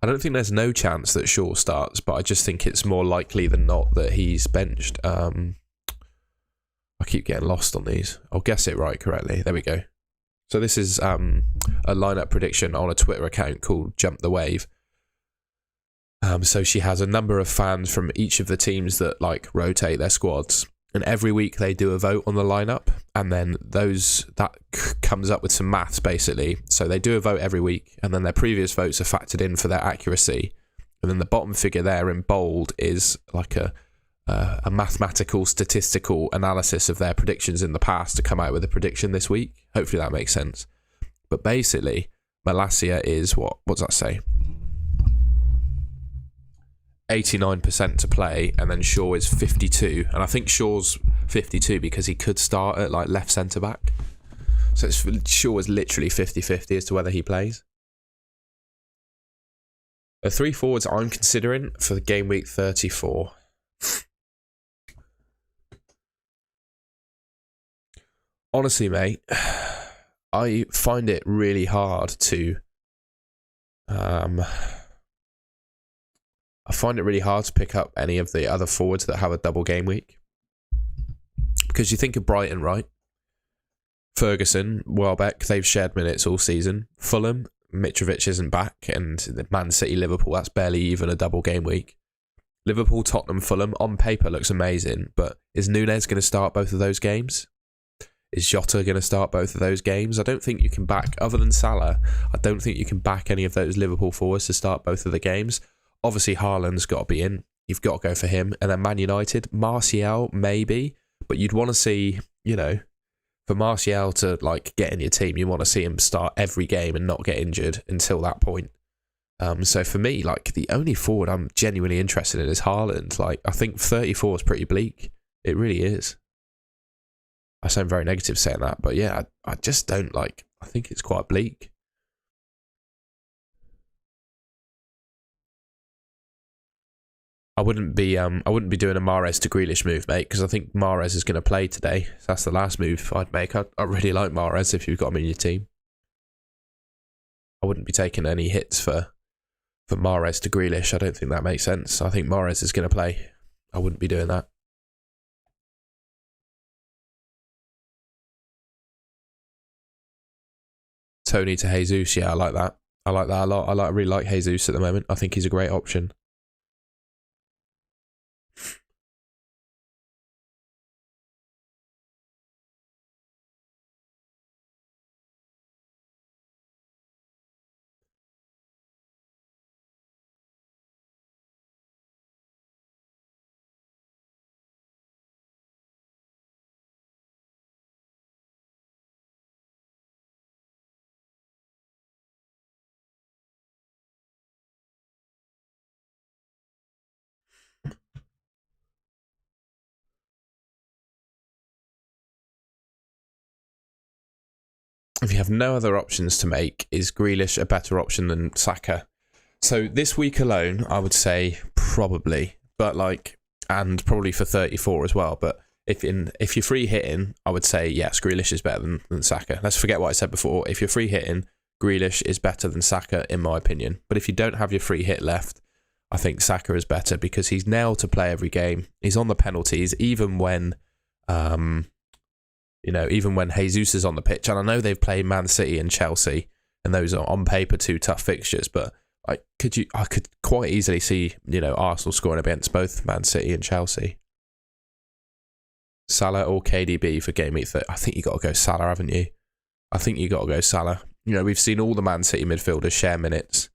I don't think there's no chance that Shaw starts, but I just think it's more likely than not that he's benched. I keep getting lost on these. I'll guess it right correctly. There we go. So this is a lineup prediction on a Twitter account called Jump the Wave. So she has a number of fans from each of the teams that like rotate their squads, and every week they do a vote on the lineup, and then that comes up with some maths basically. So they do a vote every week, and then their previous votes are factored in for their accuracy, and then the bottom figure there in bold is like a mathematical statistical analysis of their predictions in the past to come out with a prediction this week. Hopefully that makes sense. But basically, Malacia is what's that say? 89% to play, and then Shaw is 52, and I think Shaw's 52 because he could start at like left centre back. So Shaw is literally 50-50 as to whether he plays. The 3 forwards I'm considering for the game week 34. Honestly, mate, I find it really hard to pick up any of the other forwards that have a double game week. Because you think of Brighton, right? Ferguson, Welbeck, they've shared minutes all season. Fulham, Mitrovic isn't back, and Man City, Liverpool, that's barely even a double game week. Liverpool, Tottenham, Fulham, on paper looks amazing, but is Núñez going to start both of those games? Is Jota going to start both of those games? I don't think you can back, other than Salah, I don't think you can back any of those Liverpool forwards to start both of the games. Obviously, Haaland's got to be in. You've got to go for him. And then Man United, Martial, maybe. But you'd want to see, for Martial to like get in your team, you want to see him start every game and not get injured until that point. So for me, like the only forward I'm genuinely interested in is Haaland. Like I think 34 is pretty bleak. It really is. I sound very negative saying that, but yeah, I just don't like. I think it's quite bleak. I wouldn't be doing a Mahrez to Grealish move, mate, because I think Mahrez is going to play today. So that's the last move I'd make. I really like Mahrez if you've got him in your team. I wouldn't be taking any hits for Mahrez to Grealish. I don't think that makes sense. I think Mahrez is going to play. I wouldn't be doing that. Tony to Jesus, yeah, I like that. I like that a lot. I really like Jesus at the moment. I think he's a great option. If you have no other options to make, is Grealish a better option than Saka? So this week alone, I would say probably, but and probably for 34 as well. But if you're free hitting, I would say yes, Grealish is better than Saka. Let's forget what I said before. If you're free hitting, Grealish is better than Saka in my opinion. But if you don't have your free hit left, I think Saka is better because he's nailed to play every game. He's on the penalties, even when Jesus is on the pitch. And I know they've played Man City and Chelsea, and those are on paper 2 tough fixtures, but I could quite easily see, Arsenal scoring against both Man City and Chelsea. Salah or KDB for game week 30? I think you got to go Salah, haven't you? I think you got to go Salah. We've seen all the Man City midfielders share minutes.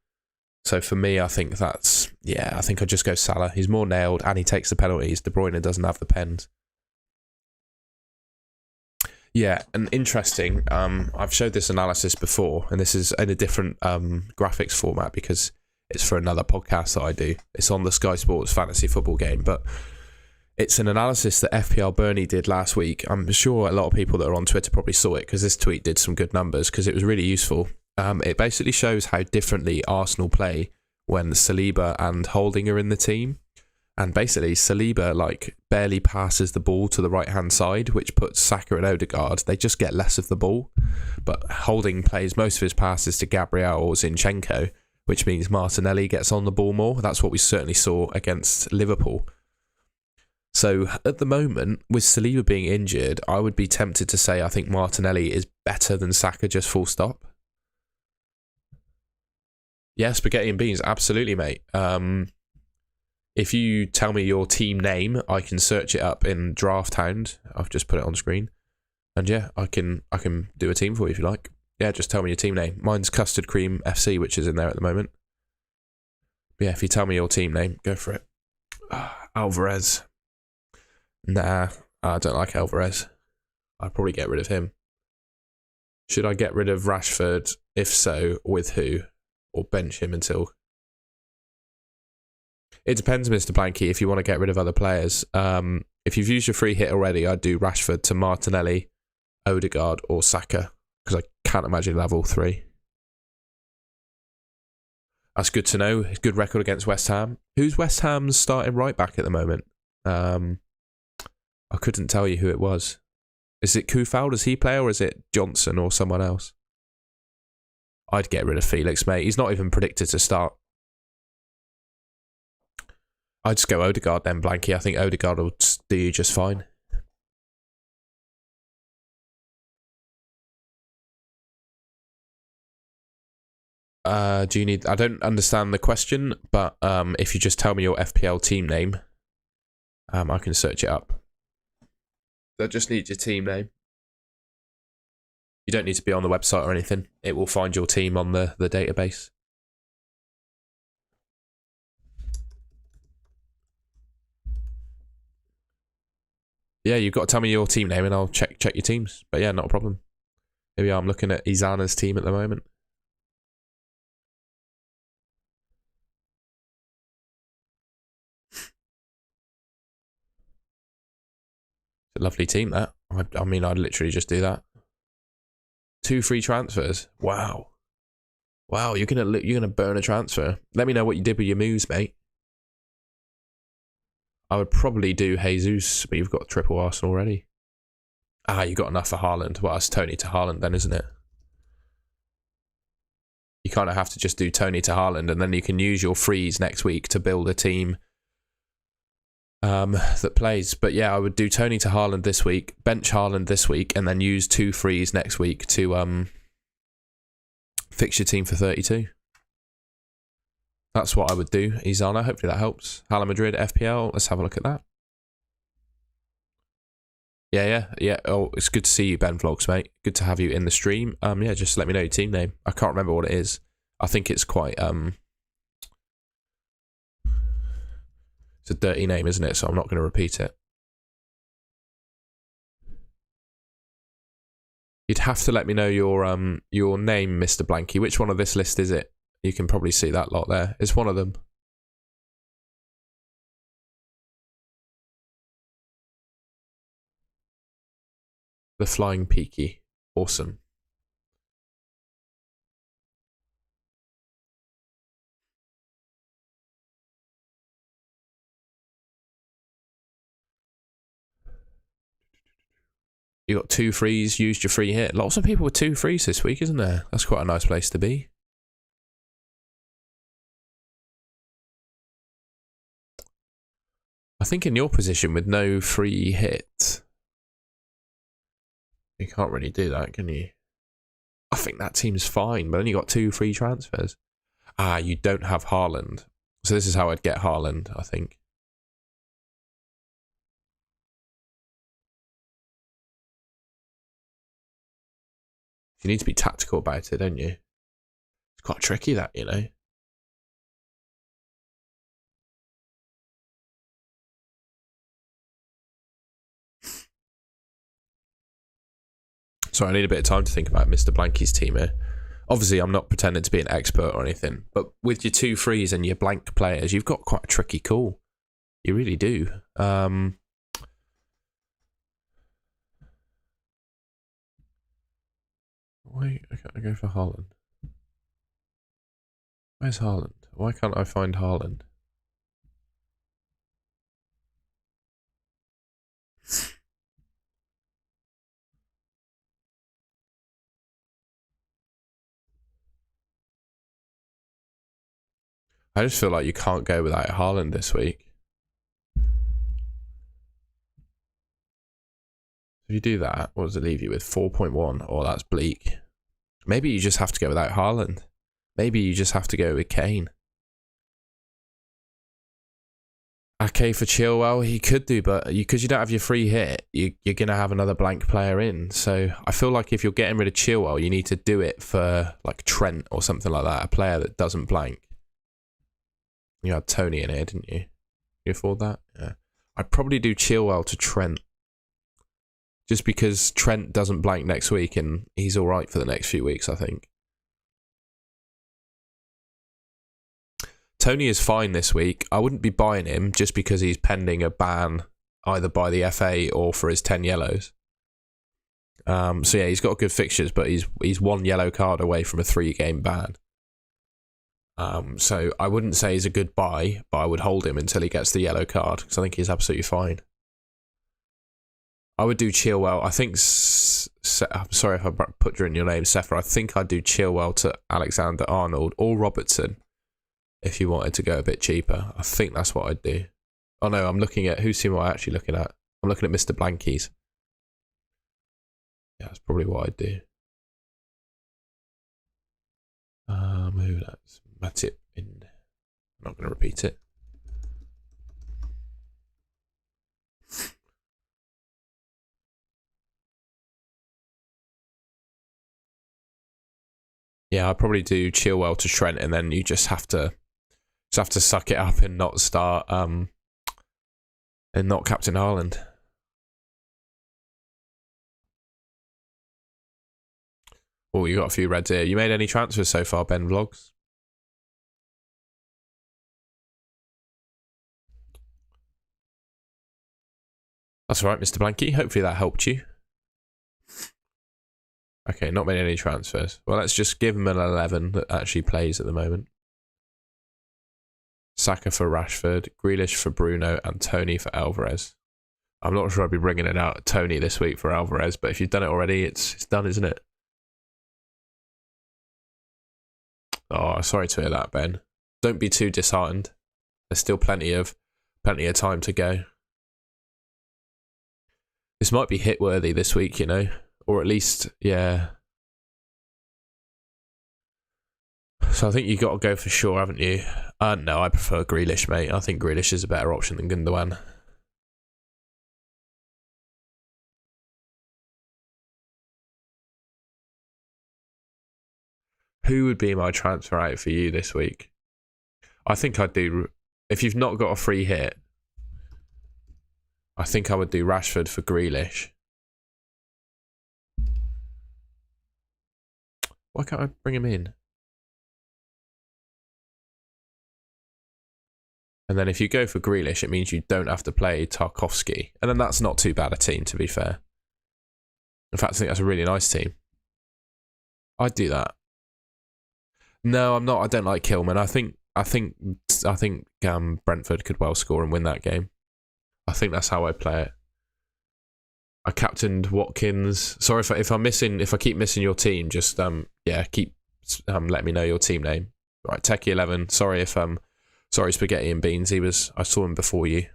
So for me, I think I think I'd just go Salah. He's more nailed and he takes the penalties. De Bruyne doesn't have the pens. Yeah, and interesting. I've showed this analysis before, and this is in a different graphics format because it's for another podcast that I do. It's on the Sky Sports fantasy football game, but it's an analysis that FPL Bernie did last week. I'm sure a lot of people that are on Twitter probably saw it because this tweet did some good numbers because it was really useful. It basically shows how differently Arsenal play when Saliba and Holding are in the team. And basically, Saliba barely passes the ball to the right-hand side, which puts Saka and Odegaard. They just get less of the ball. But Holding plays most of his passes to Gabriel or Zinchenko, which means Martinelli gets on the ball more. That's what we certainly saw against Liverpool. So at the moment, with Saliba being injured, I would be tempted to say I think Martinelli is better than Saka, just full stop. Yeah, spaghetti and beans, absolutely, mate. If you tell me your team name, I can search it up in Draft Hound. I've just put it on screen. And yeah, I can do a team for you if you like. Yeah, just tell me your team name. Mine's Custard Cream FC, which is in there at the moment. But yeah, if you tell me your team name, go for it. Alvarez. Nah, I don't like Alvarez. I'd probably get rid of him. Should I get rid of Rashford? If so, with who? Or bench him until... It depends, Mr. Blanky, if you want to get rid of other players. If you've used your free hit already, I'd do Rashford to Martinelli, Odegaard or Saka, because I can't imagine level 3. That's good to know. Good record against West Ham. Who's West Ham's starting right back at the moment? I couldn't tell you who it was. Is it Kufal? Does he play, or is it Johnson or someone else? I'd get rid of Felix, mate. He's not even predicted to start. I'd just go Odegaard then, Blanky. I think Odegaard will do you just fine. Do you need... I don't understand the question, but if you just tell me your FPL team name, I can search it up. I just need your team name. You don't need to be on the website or anything. It will find your team on the database. Yeah, you've got to tell me your team name and I'll check your teams. But yeah, not a problem. Maybe I'm looking at Izana's team at the moment. It's a lovely team, that. I mean, I'd literally just do that. 2 free transfers. Wow. Wow, you're gonna burn a transfer. Let me know what you did with your moves, mate. I would probably do Jesus, but you've got triple Arsenal already. You got enough for Haaland. Well, it's Tony to Haaland then, isn't it? You kind of have to just do Tony to Haaland, and then you can use your frees next week to build a team that plays. But yeah, I would do Tony to Haaland this week, bench Haaland this week, and then use 2 frees next week to fix your team for 32. That's what I would do, Izana. Hopefully that helps. Hala Madrid, FPL. Let's have a look at that. Yeah. Oh, it's good to see you, Ben Vlogs, mate. Good to have you in the stream. Yeah, just let me know your team name. I can't remember what it is. I think it's quite it's a dirty name, isn't it? So I'm not going to repeat it. You'd have to let me know your name, Mr. Blanky. Which one of this list is it? You can probably see that lot there. It's one of them. The Flying Peaky. Awesome. You got 2 frees, used your free hit. Lots of people with 2 frees this week, isn't there? That's quite a nice place to be. I think in your position with no free hit, you can't really do that, can you? I think that team's fine, but then you got 2 free transfers. You don't have Haaland. So this is how I'd get Haaland, I think. You need to be tactical about it, don't you? It's quite tricky, that, you know. Sorry, I need a bit of time to think about Mr. Blanky's team here. Obviously, I'm not pretending to be an expert or anything, but with your 2 frees and your blank players, you've got quite a tricky call. You really do. Why can't I go for Haaland? Where's Haaland? Why can't I find Haaland? I just feel like you can't go without Haaland this week. If you do that, what does it leave you with? 4.1. Oh, that's bleak. Maybe you just have to go without Haaland. Maybe you just have to go with Kane. Okay, for Chilwell, he could do, but because you don't have your free hit, you're going to have another blank player in. So I feel like if you're getting rid of Chilwell, you need to do it for like Trent or something like that, a player that doesn't blank. You had Tony in here, didn't you? You afford that? Yeah. I'd probably do Chilwell to Trent. Just because Trent doesn't blank next week and he's all right for the next few weeks, I think. Tony is fine this week. I wouldn't be buying him just because he's pending a ban either by the FA or for his 10 yellows. So yeah, he's got good fixtures, but he's 1 yellow card away from a 3-game ban. So I wouldn't say he's a good buy, but I would hold him until he gets the yellow card because I think he's absolutely fine. I would do Chilwell. I think, I'm sorry if I butchered your name, Sefer. I think I'd do Chilwell to Alexander-Arnold or Robertson if you wanted to go a bit cheaper. I think that's what I'd do. Oh no, I'm looking at, whose team am I actually looking at? I'm looking at Mr. Blankies. Yeah, that's probably what I'd do. That's Matip in. I'm not going to repeat it. Yeah, I'd probably do Chilwell to Trent, and then you just have to suck it up and not start and not captain Haaland. Oh, you got a few reds here. You made any transfers so far, Ben Vlogs? That's all right, Mr. Blanky. Hopefully that helped you. Okay, not made any transfers. Well, let's just give him an 11 that actually plays at the moment. Saka for Rashford, Grealish for Bruno, and Tony for Alvarez. I'm not sure I'd be bringing it out Tony this week for Alvarez, but if you've done it already, it's done, isn't it? Oh, sorry to hear that, Ben. Don't be too disheartened. There's still plenty of time to go. This might be hit worthy this week, you know, or at least, yeah. So I think you got to go for sure, haven't you? No, I prefer Grealish, mate. I think Grealish is a better option than Gundogan. Who would be my transfer out for you this week? I think I'd do, if you've not got a free hit, I think I would do Rashford for Grealish. Why can't I bring him in? And then if you go for Grealish, it means you don't have to play Tarkowski. And then that's not too bad a team, to be fair. In fact, I think that's a really nice team. I'd do that. No, I'm not. I don't like Kilman. I think Brentford could well score and win that game. I think that's how I play it. I captained Watkins. Sorry if I keep missing your team, just keep let me know your team name. Right, Techie11. Sorry Spaghetti and Beans. I saw him before you.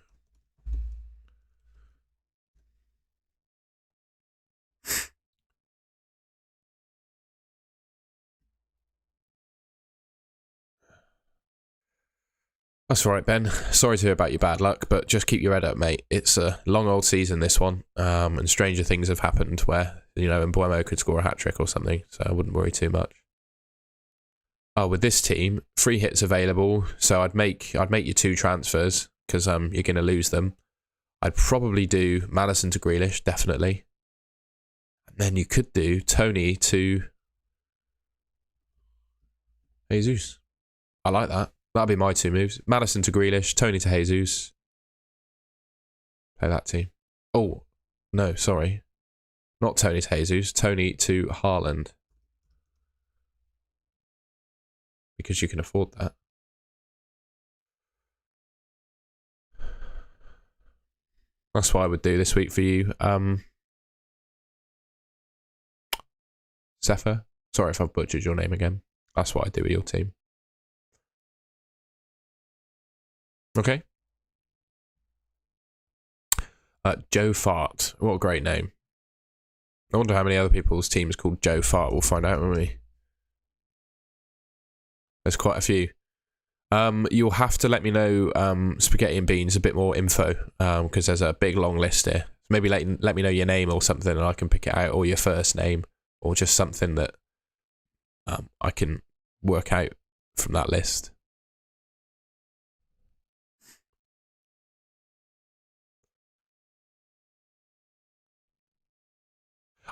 That's all right, Ben. Sorry to hear about your bad luck, but just keep your head up, mate. It's a long old season, this one, and stranger things have happened where, Mbuemo could score a hat-trick or something, so I wouldn't worry too much. Oh, with this team, free hits available, so I'd make you 2 transfers, because you're going to lose them. I'd probably do Maddison to Grealish, definitely. And then you could do Tony to Jesus. I like that. That'll be my 2 moves. Maddison to Grealish, Tony to Jesus. Play that team. Oh, no, sorry. Not Tony to Jesus. Tony to Haaland. Because you can afford that. That's what I would do this week for you. Sefer. Sorry if I've butchered your name again. That's what I do with your team. Okay. Joe Fart. What a great name. I wonder how many other people's teams called Joe Fart. We'll find out, won't we? There's quite a few. You'll have to let me know, Spaghetti and Beans, a bit more info, because there's a big long list here. Maybe let me know your name or something and I can pick it out, or your first name, or just something that I can work out from that list.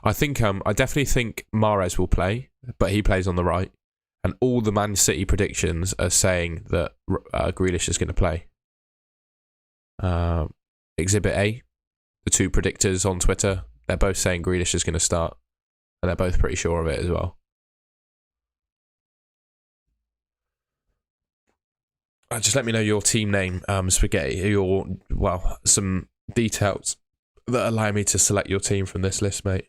I definitely think Mahrez will play, but he plays on the right. And all the Man City predictions are saying that Grealish is going to play. Exhibit A, the two predictors on Twitter, they're both saying Grealish is going to start. And they're both pretty sure of it as well. Just let me know your team name, Spaghetti, some details that allow me to select your team from this list, mate.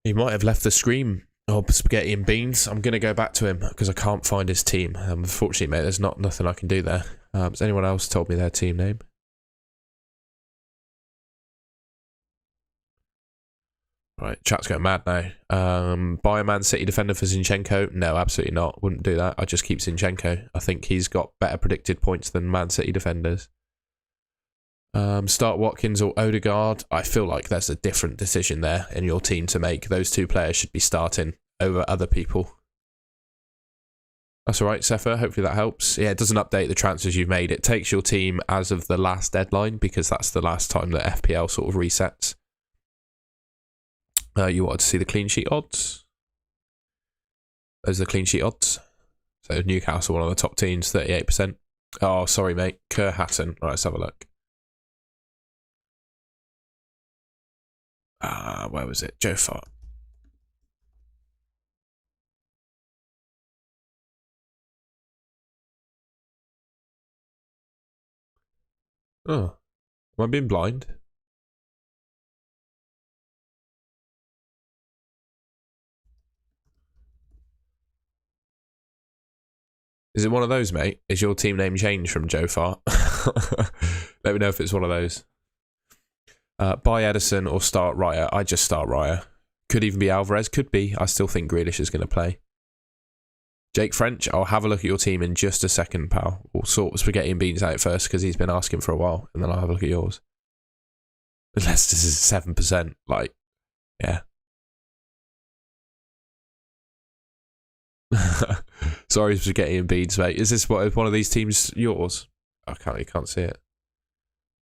He might have left the screen. Oh, Spaghetti and Beans. I'm going to go back to him because I can't find his team. Unfortunately, mate, there's nothing I can do there. Has anyone else told me their team name? Right, chat's going mad now. Buy a Man City defender for Zinchenko? No, absolutely not. Wouldn't do that. I'd just keep Zinchenko. I think he's got better predicted points than Man City defenders. Start Watkins or Odegaard. I feel like there's a different decision there in your team to make. Those two players should be starting over other people. That's all right, Sefa. Hopefully that helps. Yeah, it doesn't update the transfers you've made. It takes your team as of the last deadline because that's the last time that FPL sort of resets. You wanted to see the clean sheet odds? Those are the clean sheet odds. So Newcastle, one of the top teams, 38%. Oh, sorry, mate. Kerr Hatton. All right, let's have a look. Where was it? Joe Fart. Oh, am I being blind? Is it one of those, mate? Is your team name changed from Joe Fart? Let me know if it's one of those. Buy Edison or start Raya. I just start Raya. Could even be Alvarez. Could be. I still think Grealish is going to play. Jake French, I'll have a look at your team in just a second, pal. We'll sort Spaghetti and Beans out first because he's been asking for a while, and then I'll have a look at yours. Unless this is 7%. Like, yeah. Sorry, Spaghetti and Beans, mate. Is this one of these teams yours? I can't see it.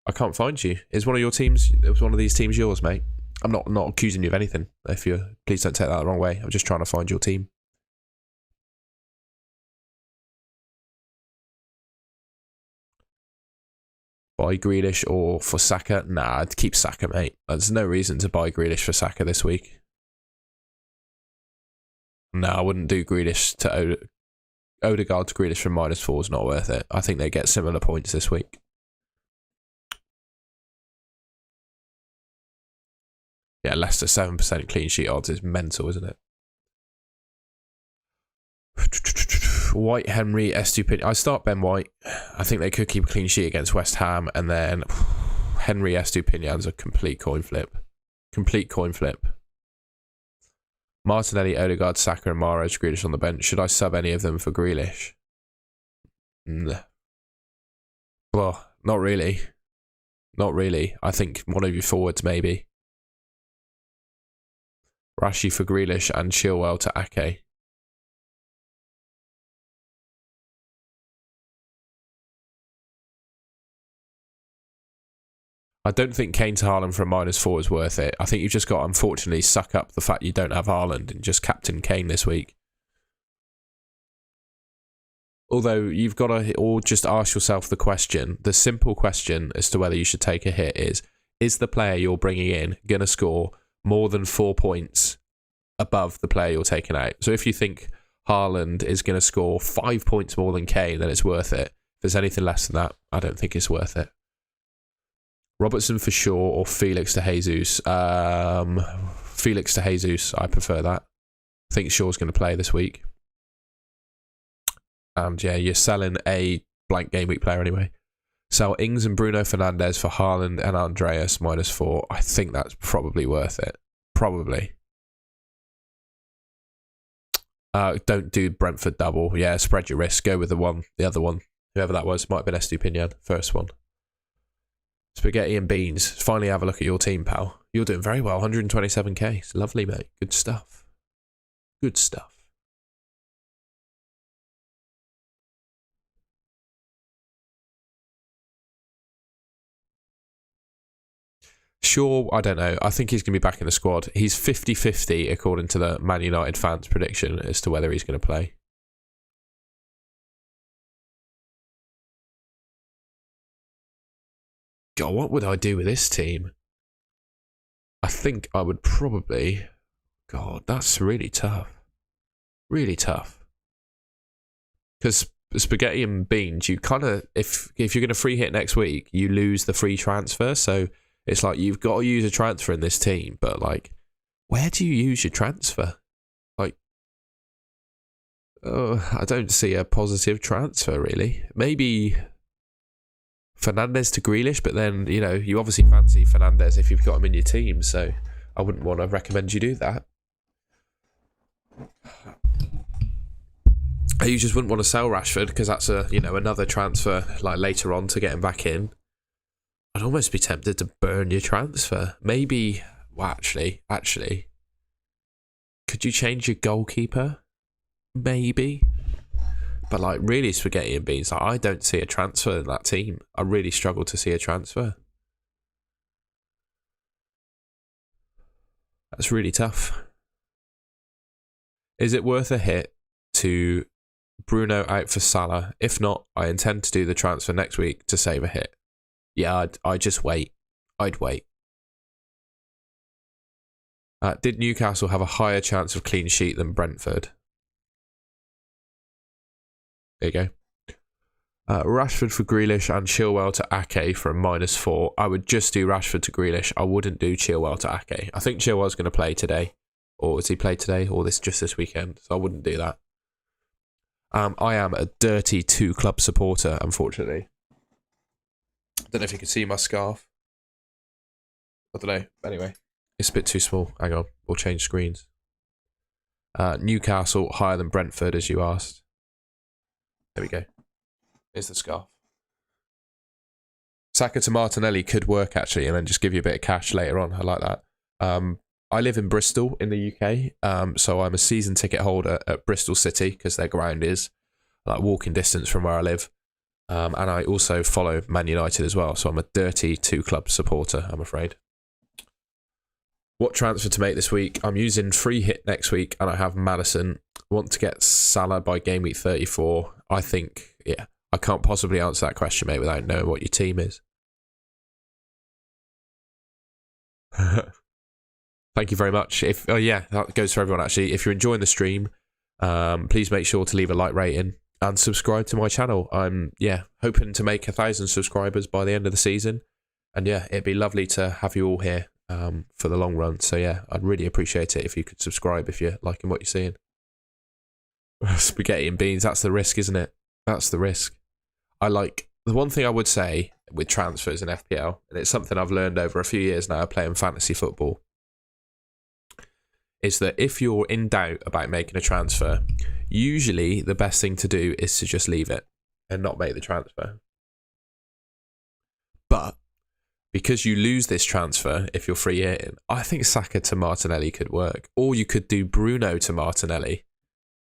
I can't find you. Is one of your teams? It was one of these teams yours, mate. I'm not accusing you of anything. Please don't take that the wrong way. I'm just trying to find your team. Buy Grealish or for Saka? Nah, I'd keep Saka, mate. There's no reason to buy Grealish for Saka this week. No, I wouldn't do Grealish to Odegaard to Grealish from -4 is not worth it. I think they get similar points this week. Yeah, Leicester 7% clean sheet odds is mental, isn't it? White, Henry, Estupinian. I start Ben White. I think they could keep a clean sheet against West Ham, and then Henry, Estupinian's a complete coin flip. Complete coin flip. Martinelli, Odegaard, Saka, and Mahrez, Grealish on the bench. Should I sub any of them for Grealish? Nah. Well, not really. Not really. I think one of your forwards, maybe. Rashi for Grealish and Chilwell to Ake. I don't think Kane to Haaland for a -4 is worth it. I think you've just got to, unfortunately, suck up the fact you don't have Haaland and just captain Kane this week. Although you've got to or just ask yourself the question, the simple question as to whether you should take a hit is the player you're bringing in going to score more than 4 points above the player you're taking out. So if you think Haaland is going to score 5 points more than Kane, then it's worth it. If there's anything less than that, I don't think it's worth it. Robertson for Shaw or Felix to Jesus? Felix to Jesus, I prefer that. I think Shaw's going to play this week. And yeah, you're selling a blank game week player anyway. Sell Ings and Bruno Fernandes for Haaland and Andreas -4. I think that's probably worth it. Probably. Don't do Brentford double. Yeah, spread your risk. Go with the other one. Whoever that was. Might have been Estupinian. First one. Spaghetti and Beans. Finally have a look at your team, pal. You're doing very well. 127k. It's lovely, mate. Good stuff. Good stuff. Sure, I don't know. I think he's going to be back in the squad. He's 50-50 according to the Man United fans' prediction as to whether he's going to play. God, what would I do with this team? I think I would probably... God, that's really tough. Really tough. Because Spaghetti and Beans, you kind of... If you're going to free hit next week, you lose the free transfer, so... It's like you've got to use a transfer in this team, but like, where do you use your transfer? Like, I don't see a positive transfer really. Maybe Fernandes to Grealish, but then, you know, you obviously fancy Fernandes if you've got him in your team, so I wouldn't want to recommend you do that. You just wouldn't want to sell Rashford because that's another transfer like later on to get him back in. I'd almost be tempted to burn your transfer. Maybe, well, actually, could you change your goalkeeper? Maybe. But like, really, Spaghetti and Beans, like, I don't see a transfer in that team. I really struggle to see a transfer. That's really tough. Is it worth a hit to Bruno out for Salah? If not, I intend to do the transfer next week to save a hit. Yeah, I'd just wait. I'd wait. Did Newcastle have a higher chance of clean sheet than Brentford? There you go. Rashford for Grealish and Chilwell to Ake for a -4. I would just do Rashford to Grealish. I wouldn't do Chilwell to Ake. I think Chilwell's going to play today. Or has he played today? Or just this weekend? So I wouldn't do that. I am a dirty 2-club supporter, unfortunately. Don't know if you can see my scarf. I don't know. Anyway, it's a bit too small. Hang on. We'll change screens. Newcastle higher than Brentford, as you asked. There we go. Here's the scarf. Saka to Martinelli could work, actually, and then just give you a bit of cash later on. I like that. I live in Bristol in the UK, so I'm a season ticket holder at Bristol City because their ground is like walking distance from where I live. And I also follow Man United as well, so I'm a dirty 2-club supporter, I'm afraid. What transfer to make this week? I'm using free hit next week, and I have Maddison. Want to get Salah by game week 34. I think, yeah, I can't possibly answer that question, mate, without knowing what your team is. Thank you very much. Yeah, that goes for everyone, actually. If you're enjoying the stream, please make sure to leave a like rating and subscribe to my channel. I'm, hoping to make 1,000 subscribers by the end of the season. And yeah, it'd be lovely to have you all here for the long run. So yeah, I'd really appreciate it if you could subscribe if you're liking what you're seeing. Spaghetti and Beans, that's the risk, isn't it? That's the risk. The one thing I would say with transfers in FPL, and it's something I've learned over a few years now playing fantasy football, is that if you're in doubt about making a transfer, usually the best thing to do is to just leave it and not make the transfer. But because you lose this transfer if you're free hitting, I think Saka to Martinelli could work. Or you could do Bruno to Martinelli.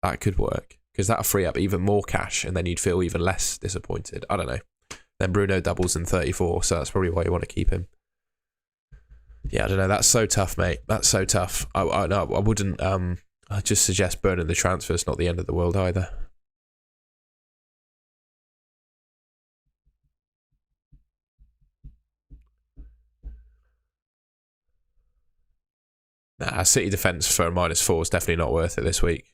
That could work because that'll free up even more cash and then you'd feel even less disappointed. I don't know. Then Bruno doubles in 34, so that's probably why you want to keep him. Yeah, I don't know. That's so tough, mate. That's so tough. I wouldn't. I just suggest burning the transfer. It's not the end of the world either. Nah, City defense for a -4 is definitely not worth it this week.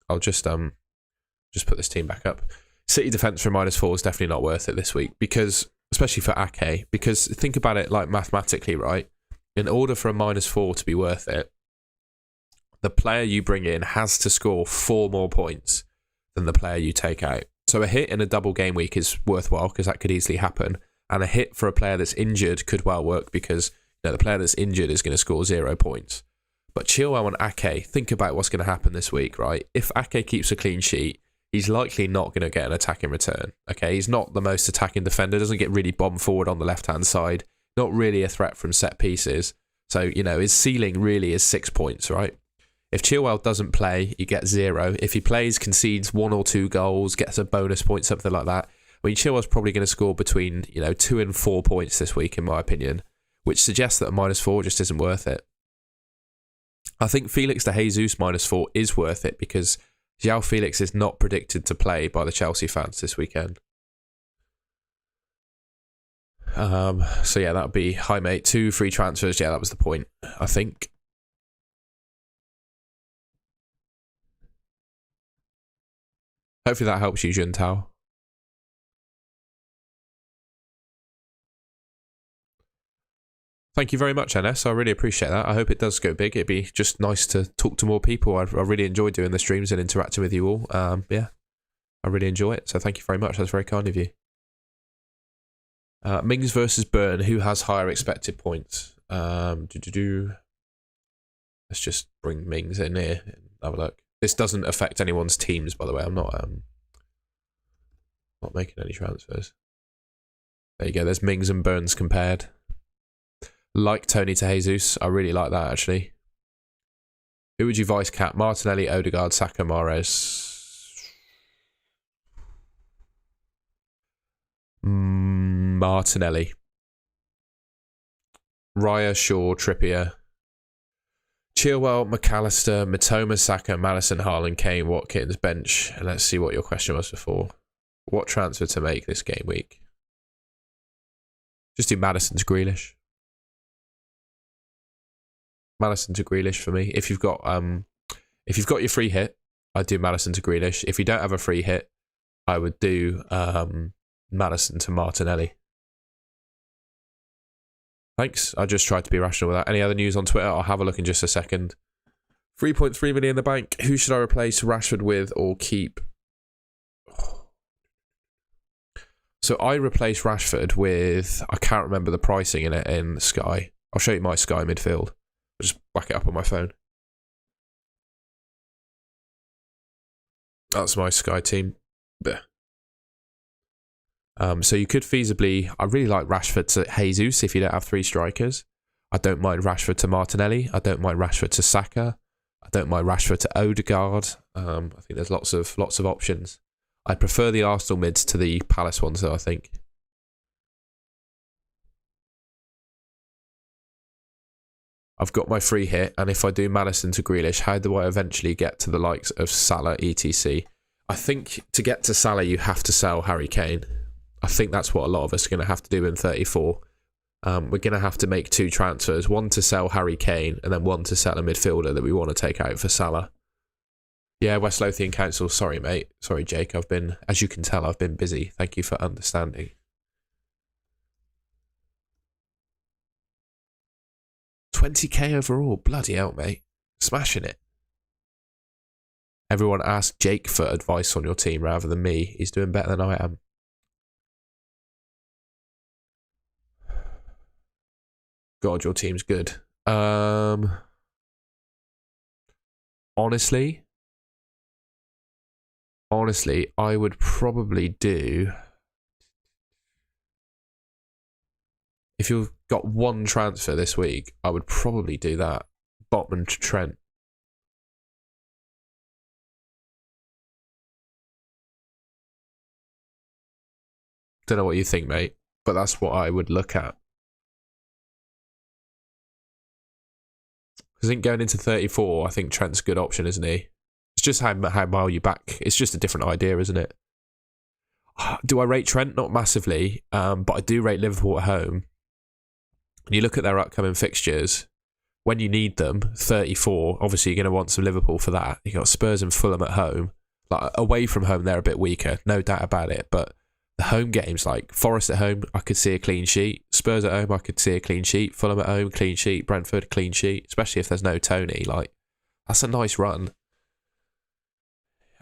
I'll just put this team back up. City defense for a -4 is definitely not worth it this week, because especially for Ake, because think about it like mathematically, right? In order for a -4 to be worth it, the player you bring in has to score 4 more points than the player you take out. So a hit in a double game week is worthwhile because that could easily happen, and a hit for a player that's injured could well work because the player that's injured is going to score 0 points. But Chilwell and Ake, think about what's going to happen this week, right? If Ake keeps a clean sheet, he's likely not going to get an attack in return. Okay, he's not the most attacking defender, doesn't get really bombed forward on the left-hand side, not really a threat from set pieces. So, his ceiling really is 6 points, right? If Chilwell doesn't play, you get 0. If he plays, concedes 1 or 2 goals, gets a bonus point, something like that. I mean, Chilwell's probably going to score between 2 and 4 points this week, in my opinion, which suggests that a -4 just isn't worth it. I think Felix de Jesus -4 is worth it because João Felix is not predicted to play by the Chelsea fans this weekend. So yeah, that would be hi mate. 2 free transfers. Yeah, that was the point, I think. Hopefully that helps you, Juntao. Thank you very much, NS. I really appreciate that. I hope it does go big. It'd be just nice to talk to more people. I really enjoy doing the streams and interacting with you all. Yeah, I really enjoy it. So thank you very much. That's very kind of you. Mings versus Burn. Who has higher expected points? Let's just bring Mings in here and have a look. This doesn't affect anyone's teams, by the way. I'm not making any transfers. There you go. There's Mings and Burns compared. Like Tony to Jesus. I really like that, actually. Who would you vice cap? Martinelli, Odegaard, Saka, Mahrez. Martinelli. Raya, Shaw, Trippier. Chilwell, McAllister, Mitoma, Saka, Maddison, Haaland, Kane, Watkins, bench. And let's see what your question was before. What transfer to make this game week? Just do Maddison to Grealish. Maddison to Grealish for me. If you've got your free hit, I'd do Maddison to Grealish. If you don't have a free hit, I would do Maddison to Martinelli. Thanks. I just tried to be rational with that. Any other news on Twitter? I'll have a look in just a second. 3.3 million in the bank. Who should I replace Rashford with or keep? So I replaced Rashford with, I can't remember the pricing in it in Sky. I'll show you my Sky midfield. I'll just whack it up on my phone. That's my Sky team. There. So you could feasibly, I really like Rashford to Jesus if you don't have 3 strikers. I don't mind Rashford to Martinelli. I don't mind Rashford to Saka. I don't mind Rashford to Odegaard. I think there's lots of options. I prefer the Arsenal mids to the Palace ones though, I think. I've got my free hit, and if I do Maddison to Grealish, how do I eventually get to the likes of Salah, etc? I think to get to Salah, you have to sell Harry Kane. I think that's what a lot of us are going to have to do in 34. We're going to have to make 2 transfers, one to sell Harry Kane, and then one to sell a midfielder that we want to take out for Salah. Yeah, West Lothian Council, sorry mate. Sorry Jake, as you can tell, I've been busy. Thank you for understanding. $20k overall, bloody hell mate. Smashing it. Everyone ask Jake for advice on your team rather than me. He's doing better than I am. God, your team's good. Honestly, I would probably do, if you've got 1 transfer this week, I would probably do that. Botman to Trent. Don't know what you think, mate, but that's what I would look at. I think going into 34, I think Trent's a good option, isn't he? It's just how mile you back. It's just a different idea, isn't it? Do I rate Trent? Not massively, but I do rate Liverpool at home. When you look at their upcoming fixtures, when you need them, 34, obviously you're going to want some Liverpool for that. You got Spurs and Fulham at home. Like, away from home, they're a bit weaker, no doubt about it. But the home games, like Forest at home, I could see a clean sheet. Spurs at home, I could see a clean sheet. Fulham at home, clean sheet. Brentford, clean sheet. Especially if there's no Tony. Like, that's a nice run.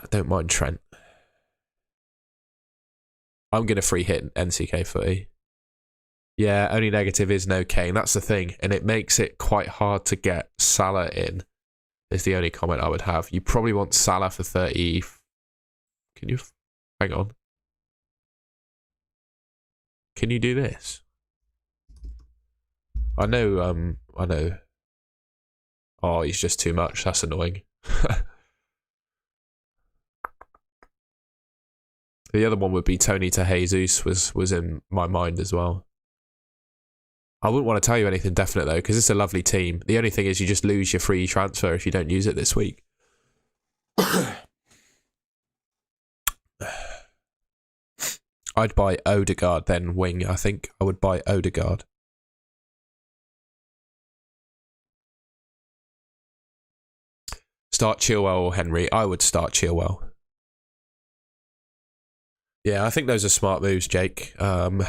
I don't mind Trent. I'm going to free hit NCK footy. Yeah, only negative is no Kane. That's the thing. And it makes it quite hard to get Salah in, is the only comment I would have. You probably want Salah for 30. Can you? Hang on. Can you do this? I know. Oh, he's just too much. That's annoying. The other one would be Tony to Jesus was in my mind as well. I wouldn't want to tell you anything definite though, because it's a lovely team. The only thing is you just lose your free transfer if you don't use it this week. I'd buy Odegaard then wing, I think. I would buy Odegaard. Start Chilwell or Henry. I would start Chilwell. Yeah, I think those are smart moves, Jake. The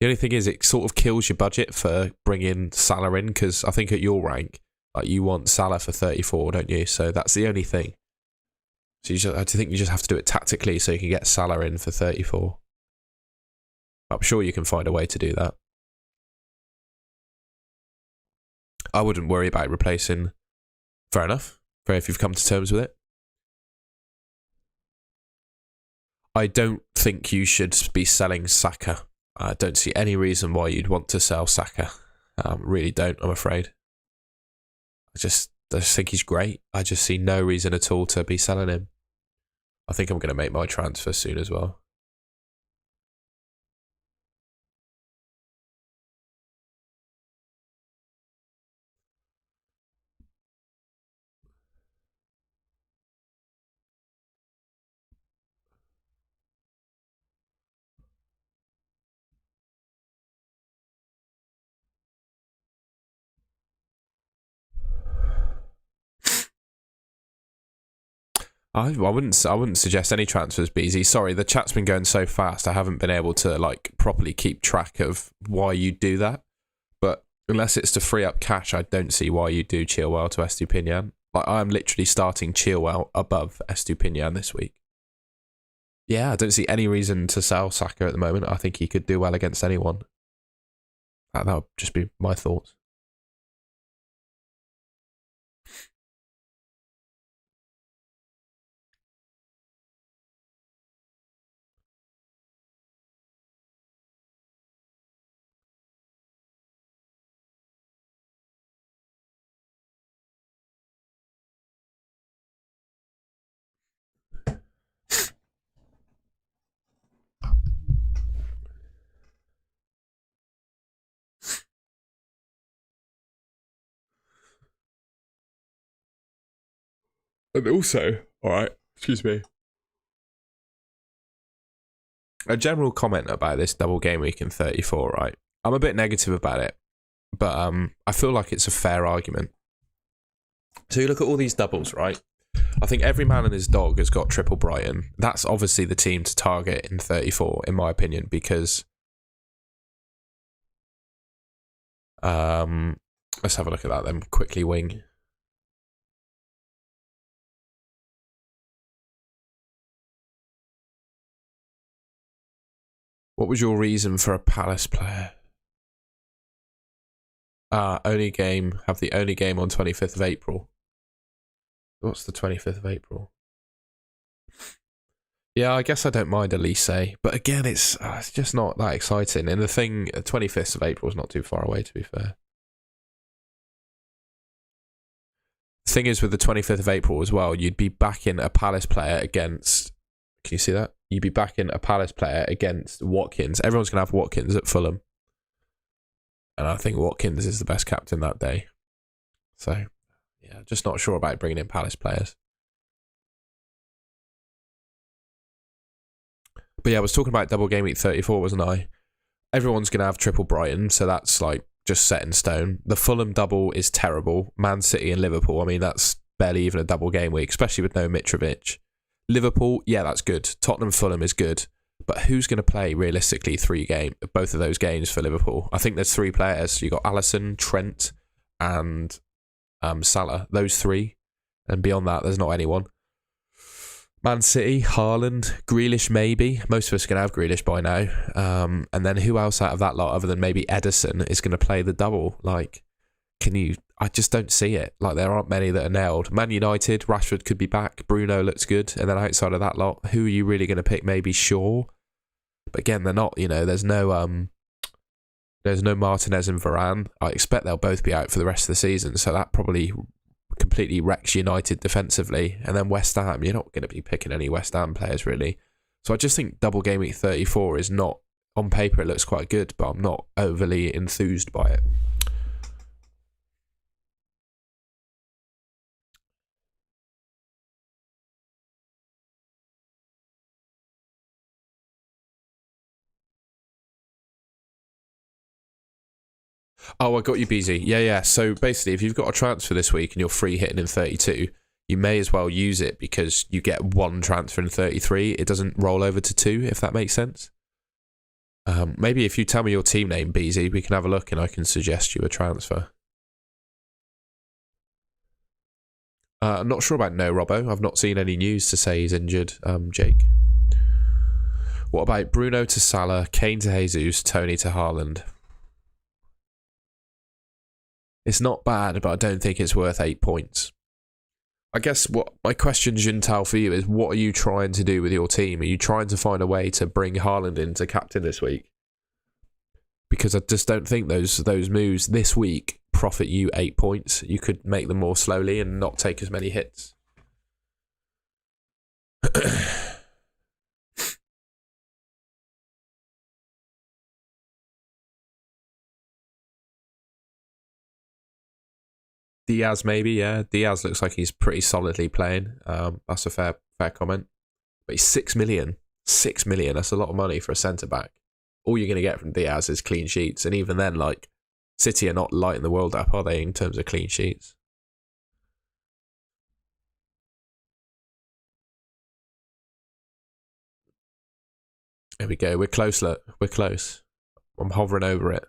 only thing is it sort of kills your budget for bringing Salah in, because I think at your rank, like, you want Salah for 34, don't you? So that's the only thing. So I think you just have to do it tactically so you can get Salah in for 34. I'm sure you can find a way to do that. I wouldn't worry about replacing. Fair enough. Fair if you've come to terms with it. I don't think you should be selling Saka. I don't see any reason why you'd want to sell Saka. Really don't, I'm afraid. I just think he's great. I just see no reason at all to be selling him. I think I'm going to make my transfer soon as well. I wouldn't suggest any transfers, Beezy. Sorry, the chat's been going so fast. I haven't been able to like properly keep track of why you do that. But unless it's to free up cash, I don't see why you do Chilwell to Estupinian. Like, I'm literally starting Chilwell above Estupinian this week. Yeah, I don't see any reason to sell Saka at the moment. I think he could do well against anyone. That would just be my thoughts. And also, alright, excuse me. A general comment about this double game week in 34, right? I'm a bit negative about it, but I feel like it's a fair argument. So you look at all these doubles, right? I think every man and his dog has got triple Brighton. That's obviously the team to target in 34, in my opinion, because let's have a look at that then. Quickly wing. What was your reason for a Palace player? Only game, have the only game on 25th of April. What's the 25th of April? Yeah, I guess I don't mind Elise, but again, it's just not that exciting. And the thing, 25th of April is not too far away, to be fair. The thing is, with the 25th of April as well, you'd be backing a Palace player against... Can you see that? You'd be backing a Palace player against Watkins. Everyone's going to have Watkins at Fulham. And I think Watkins is the best captain that day. So, yeah, just not sure about bringing in Palace players. But yeah, I was talking about double game week 34, wasn't I? Everyone's going to have triple Brighton, so that's like just set in stone. The Fulham double is terrible. Man City and Liverpool, I mean, that's barely even a double game week, especially with no Mitrovic. Liverpool, yeah, that's good. Tottenham Fulham is good. But who's going to play realistically both of those games for Liverpool? I think there's 3 players. You got Alisson, Trent, and Salah. Those 3, and beyond that, there's not anyone. Man City, Haaland, Grealish maybe. Most of us are going to have Grealish by now. And then who else out of that lot, other than maybe Ederson, is going to play the double? Like, I just don't see it. Like, there aren't many that are nailed. Man United, Rashford could be back. Bruno looks good. And then outside of that lot, who are you really going to pick? Maybe Shaw. But again, they're not, there's no Martinez and Varane. I expect they'll both be out for the rest of the season. So that probably completely wrecks United defensively. And then West Ham, you're not going to be picking any West Ham players really. So I just think double game week 34 is not, on paper it looks quite good, but I'm not overly enthused by it. Oh, I got you, BZ. Yeah. So basically, if you've got a transfer this week and you're free hitting in 32, you may as well use it because you get 1 transfer in 33. It doesn't roll over to 2, if that makes sense. Maybe if you tell me your team name, BZ, we can have a look and I can suggest you a transfer. I'm not sure about No Robbo. I've not seen any news to say he's injured, Jake. What about Bruno to Salah, Kane to Jesus, Tony to Haaland? It's not bad, but I don't think it's worth 8 points. I guess what my question, Jintal, for you is, what are you trying to do with your team? Are you trying to find a way to bring Haaland into captain this week? Because I just don't think those moves this week profit you 8 points. You could make them more slowly and not take as many hits. Diaz maybe, yeah. Diaz looks like he's pretty solidly playing. That's a fair comment. But he's 6 million. 6 million, that's a lot of money for a centre-back. All you're going to get from Diaz is clean sheets. And even then, like, City are not lighting the world up, are they, in terms of clean sheets? There we go. We're close, look. We're close. I'm hovering over it.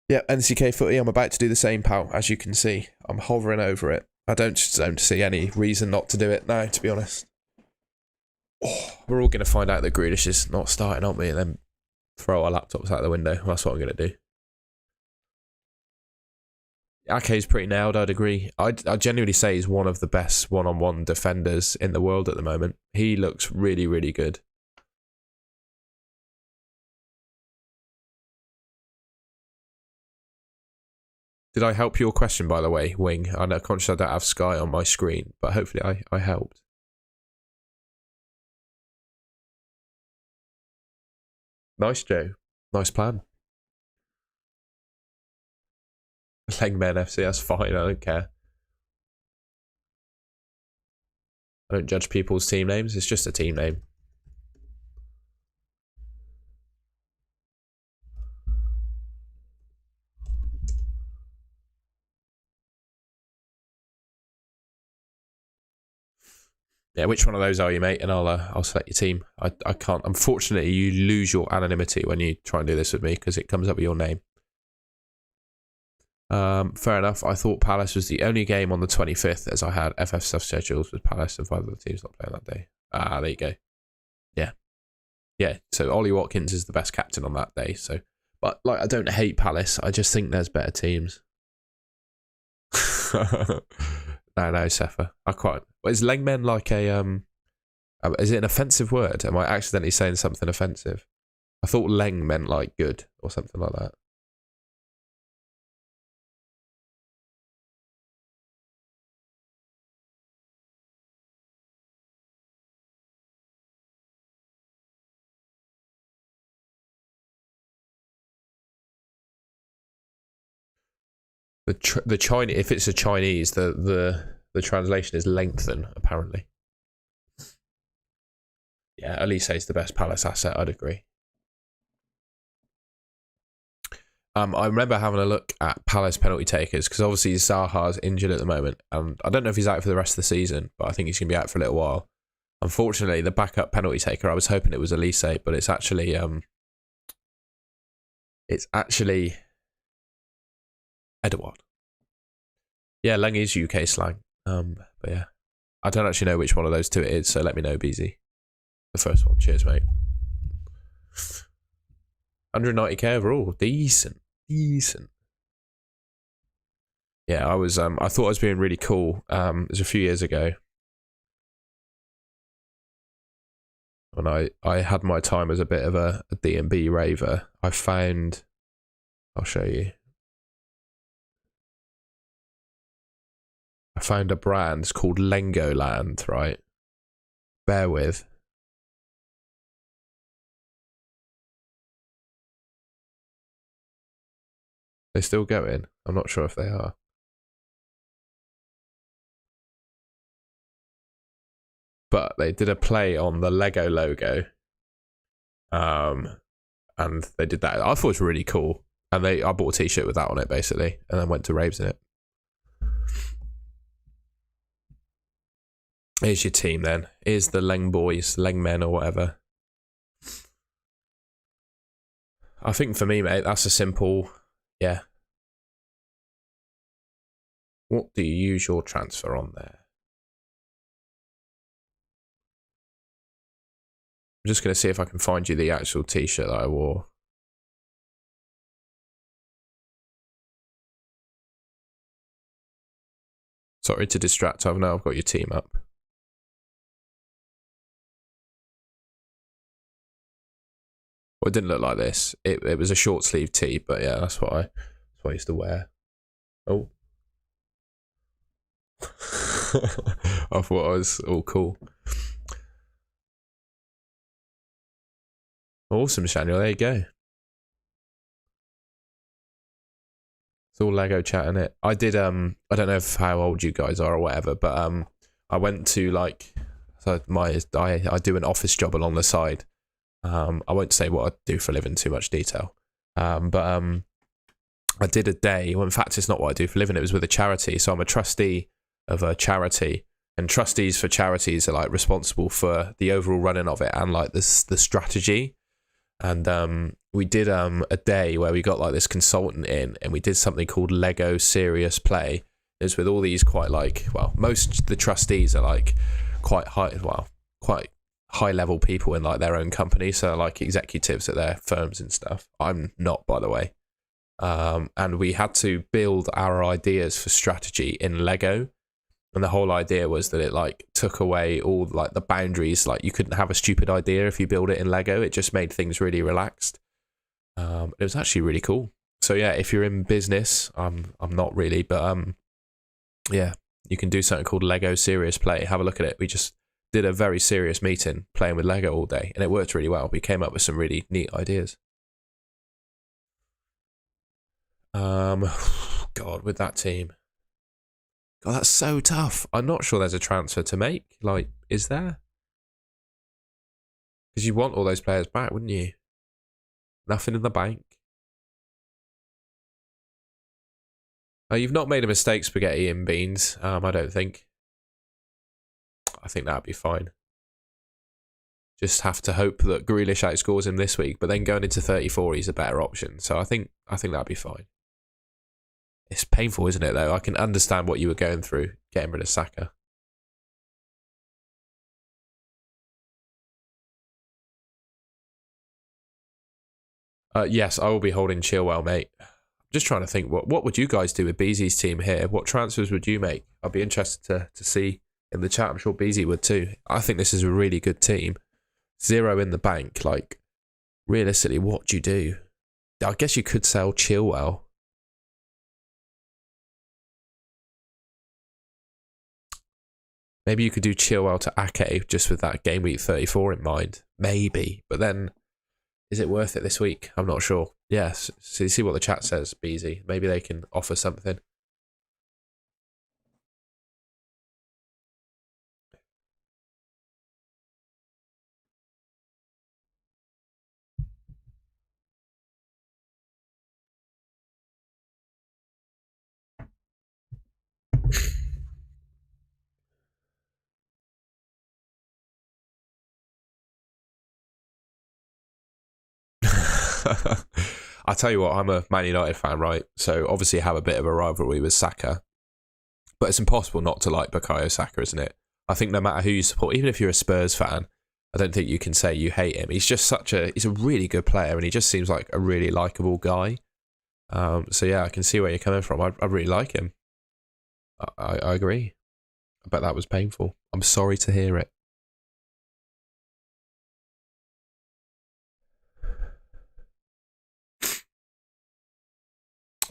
Yeah, NCK footy, I'm about to do the same, pal, as you can see. I'm hovering over it. I don't see any reason not to do it now, to be honest. Oh, we're all going to find out that Grealish is not starting, aren't we? And then throw our laptops out the window. That's what I'm going to do. Ake's pretty nailed, I'd agree. I'd genuinely say he's one of the best one-on-one defenders in the world at the moment. He looks really, really good. Did I help your question, by the way, Wing? I'm conscious I don't have Sky on my screen, but hopefully I helped. Nice, Joe. Nice plan. Legman FC, that's fine. I don't care. I don't judge people's team names. It's just a team name. Yeah, which one of those are you, mate? And I'll select your team. I can't. Unfortunately, you lose your anonymity when you try and do this with me because it comes up with your name. Fair enough. I thought Palace was the only game on the 25th, as I had FF stuff schedules with Palace and 5 other teams not playing that day. There you go. Yeah. So Ollie Watkins is the best captain on that day. So, but like, I don't hate Palace. I just think there's better teams. No, Sefa. Is Legmen like a is it an offensive word? Am I accidentally saying something offensive? I thought Leng meant like good or something like that. The Chinese, if it's a Chinese, the The translation is lengthen, apparently. Yeah, Elise is the best Palace asset, I'd agree. I remember having a look at Palace penalty takers because obviously Zaha's injured at the moment, and I don't know if he's out for the rest of the season, but I think he's going to be out for a little while. Unfortunately, the backup penalty taker, I was hoping it was Elise, but it's actually Edouard. Yeah, Leng is UK slang. But yeah, I don't actually know which one of those two it is, so let me know, BZ. The first one. Cheers, mate. 190k overall, decent. Yeah, I thought I was being really cool. It was a few years ago when I had my time as a bit of a D&B raver. I'll show you. I found a brand, it's called Lengoland, right? Bear with. They still going? I'm not sure if they are. But they did a play on the Lego logo. And they did that. I thought it was really cool. And I bought a t-shirt with that on it, basically. And then went to raves in it. Here's your team, then. Here's the Leng boys, Leng men or whatever. I think for me, mate, that's a simple... Yeah. What do you use your transfer on there? I'm just going to see if I can find you the actual t-shirt that I wore. Sorry to distract. I've got your team up. Well, it didn't look like this. It was a short sleeve tee, but yeah, that's what I used to wear. Oh. I thought I was all cool. Awesome, Shaniel. There you go. It's all Lego chat in it. I did I don't know how old you guys are or whatever, but I went to I do an office job along the side. I won't say what I do for a living in too much detail. But I did a day. Well, in fact, it's not what I do for a living. It was with a charity. So I'm a trustee of a charity, and trustees for charities are like responsible for the overall running of it and like the strategy. And we did a day where we got like this consultant in, and we did something called Lego Serious Play. It was with all these quite most of the trustees are like quite high level people in like their own company, so like executives at their firms and stuff. I'm not, by the way. And we had to build our ideas for strategy in Lego. And the whole idea was that it like took away all like the boundaries. Like you couldn't have a stupid idea if you build it in Lego. It just made things really relaxed. It was actually really cool. So yeah, if you're in business, I'm not really, but yeah, you can do something called Lego Serious Play. Have a look at it. We just did a very serious meeting playing with Lego all day, and it worked really well. We came up with some really neat ideas. God, with that team. God, that's so tough. I'm not sure there's a transfer to make. Like, is there? Because you want all those players back, wouldn't you? Nothing in the bank. You've not made a mistake, Spaghetti and Beans. I don't think. I think that'd be fine. Just have to hope that Grealish outscores him this week, but then going into 34, he's a better option. So I think that'd be fine. It's painful, isn't it, though? I can understand what you were going through, getting rid of Saka. Yes, I will be holding Chilwell, mate. I'm just trying to think, what would you guys do with Beezy's team here? What transfers would you make? I'd be interested to see in the chat. I'm sure Beezy would too. I think this is a really good team. 0 in the bank. Like, realistically, what do you do? I guess you could sell Chilwell. Maybe you could do Chilwell to Ake just with that game week 34 in mind. Maybe. But then, is it worth it this week? I'm not sure. Yes. So see what the chat says, Beezy. Maybe they can offer something. I tell you what, I'm a Man United fan, right? So obviously I have a bit of a rivalry with Saka, but it's impossible not to like Bukayo Saka, isn't it? I think no matter who you support, even if you're a Spurs fan, I don't think you can say you hate him. He's just he's a really good player, and he just seems like a really likable guy. So yeah, I can see where you're coming from. I really like him. I agree. I bet that was painful. I'm sorry to hear it.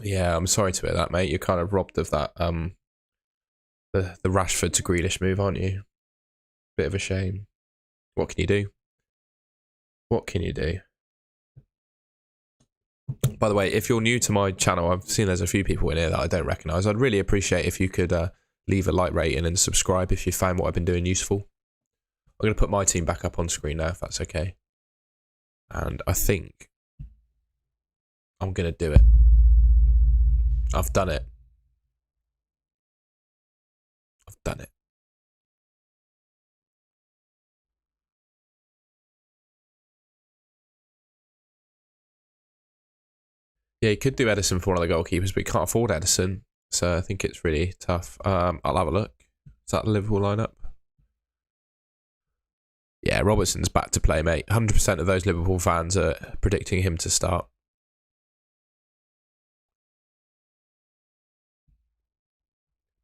Yeah, I'm sorry to hear that, mate. You're kind of robbed of that the Rashford to Grealish move, aren't you? Bit of a shame. What can you do? What can you do? By the way, if you're new to my channel, I've seen there's a few people in here that I don't recognise. I'd really appreciate if you could leave a like rating and subscribe if you found what I've been doing useful. I'm going to put my team back up on screen now, if that's okay. And I think I'm going to do it. I've done it. I've done it. Yeah, you could do Edison for one of the goalkeepers, but you can't afford Edison. So I think it's really tough. I'll have a look. Is that the Liverpool lineup? Yeah, Robertson's back to play, mate. 100% of those Liverpool fans are predicting him to start.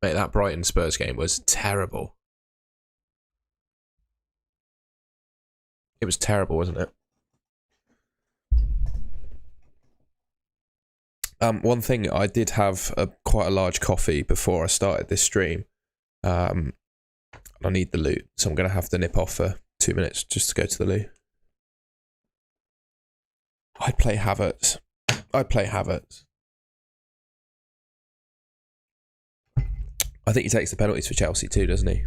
Mate, that Brighton Spurs game was terrible. It was terrible, wasn't it? One thing, I did have quite a large coffee before I started this stream. I need the loo, so I'm going to have to nip off for 2 minutes just to go to the loo. I'd play Havertz. I think he takes the penalties for Chelsea too, doesn't he?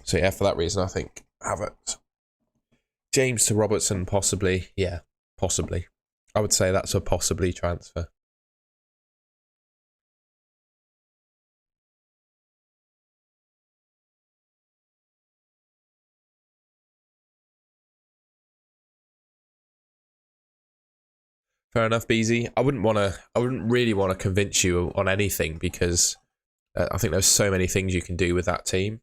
So yeah, for that reason, I think Havertz. James to Robertson, possibly. Yeah, possibly. I would say that's a possibly transfer. Fair enough, Beezy. I wouldn't really want to convince you on anything because I think there's so many things you can do with that team.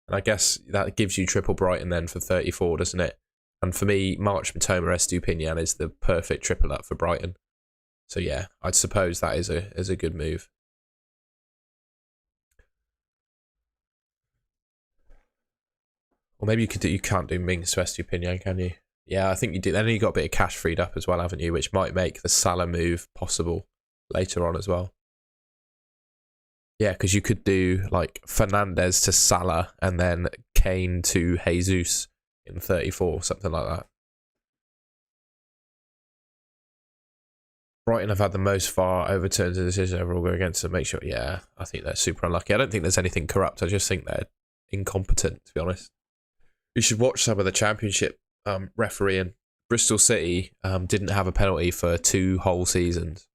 And I guess that gives you triple Brighton then for 34, doesn't it? And for me, March, Matoma, Estupinian is the perfect triple up for Brighton. So yeah, I'd suppose that is a good move. Or maybe you can't do Mings to Estupinian, can you? Yeah, I think you do. Then you got a bit of cash freed up as well, haven't you? Which might make the Salah move possible later on as well. Yeah, because you could do like Fernandez to Salah and then Kane to Jesus in 34, something like that. Brighton have had the most far overturns of decision overall go against them. Make sure, yeah, I think they're super unlucky. I don't think there's anything corrupt. I just think they're incompetent, to be honest. You should watch some of the Championship refereeing. Bristol City didn't have a penalty for 2 whole seasons.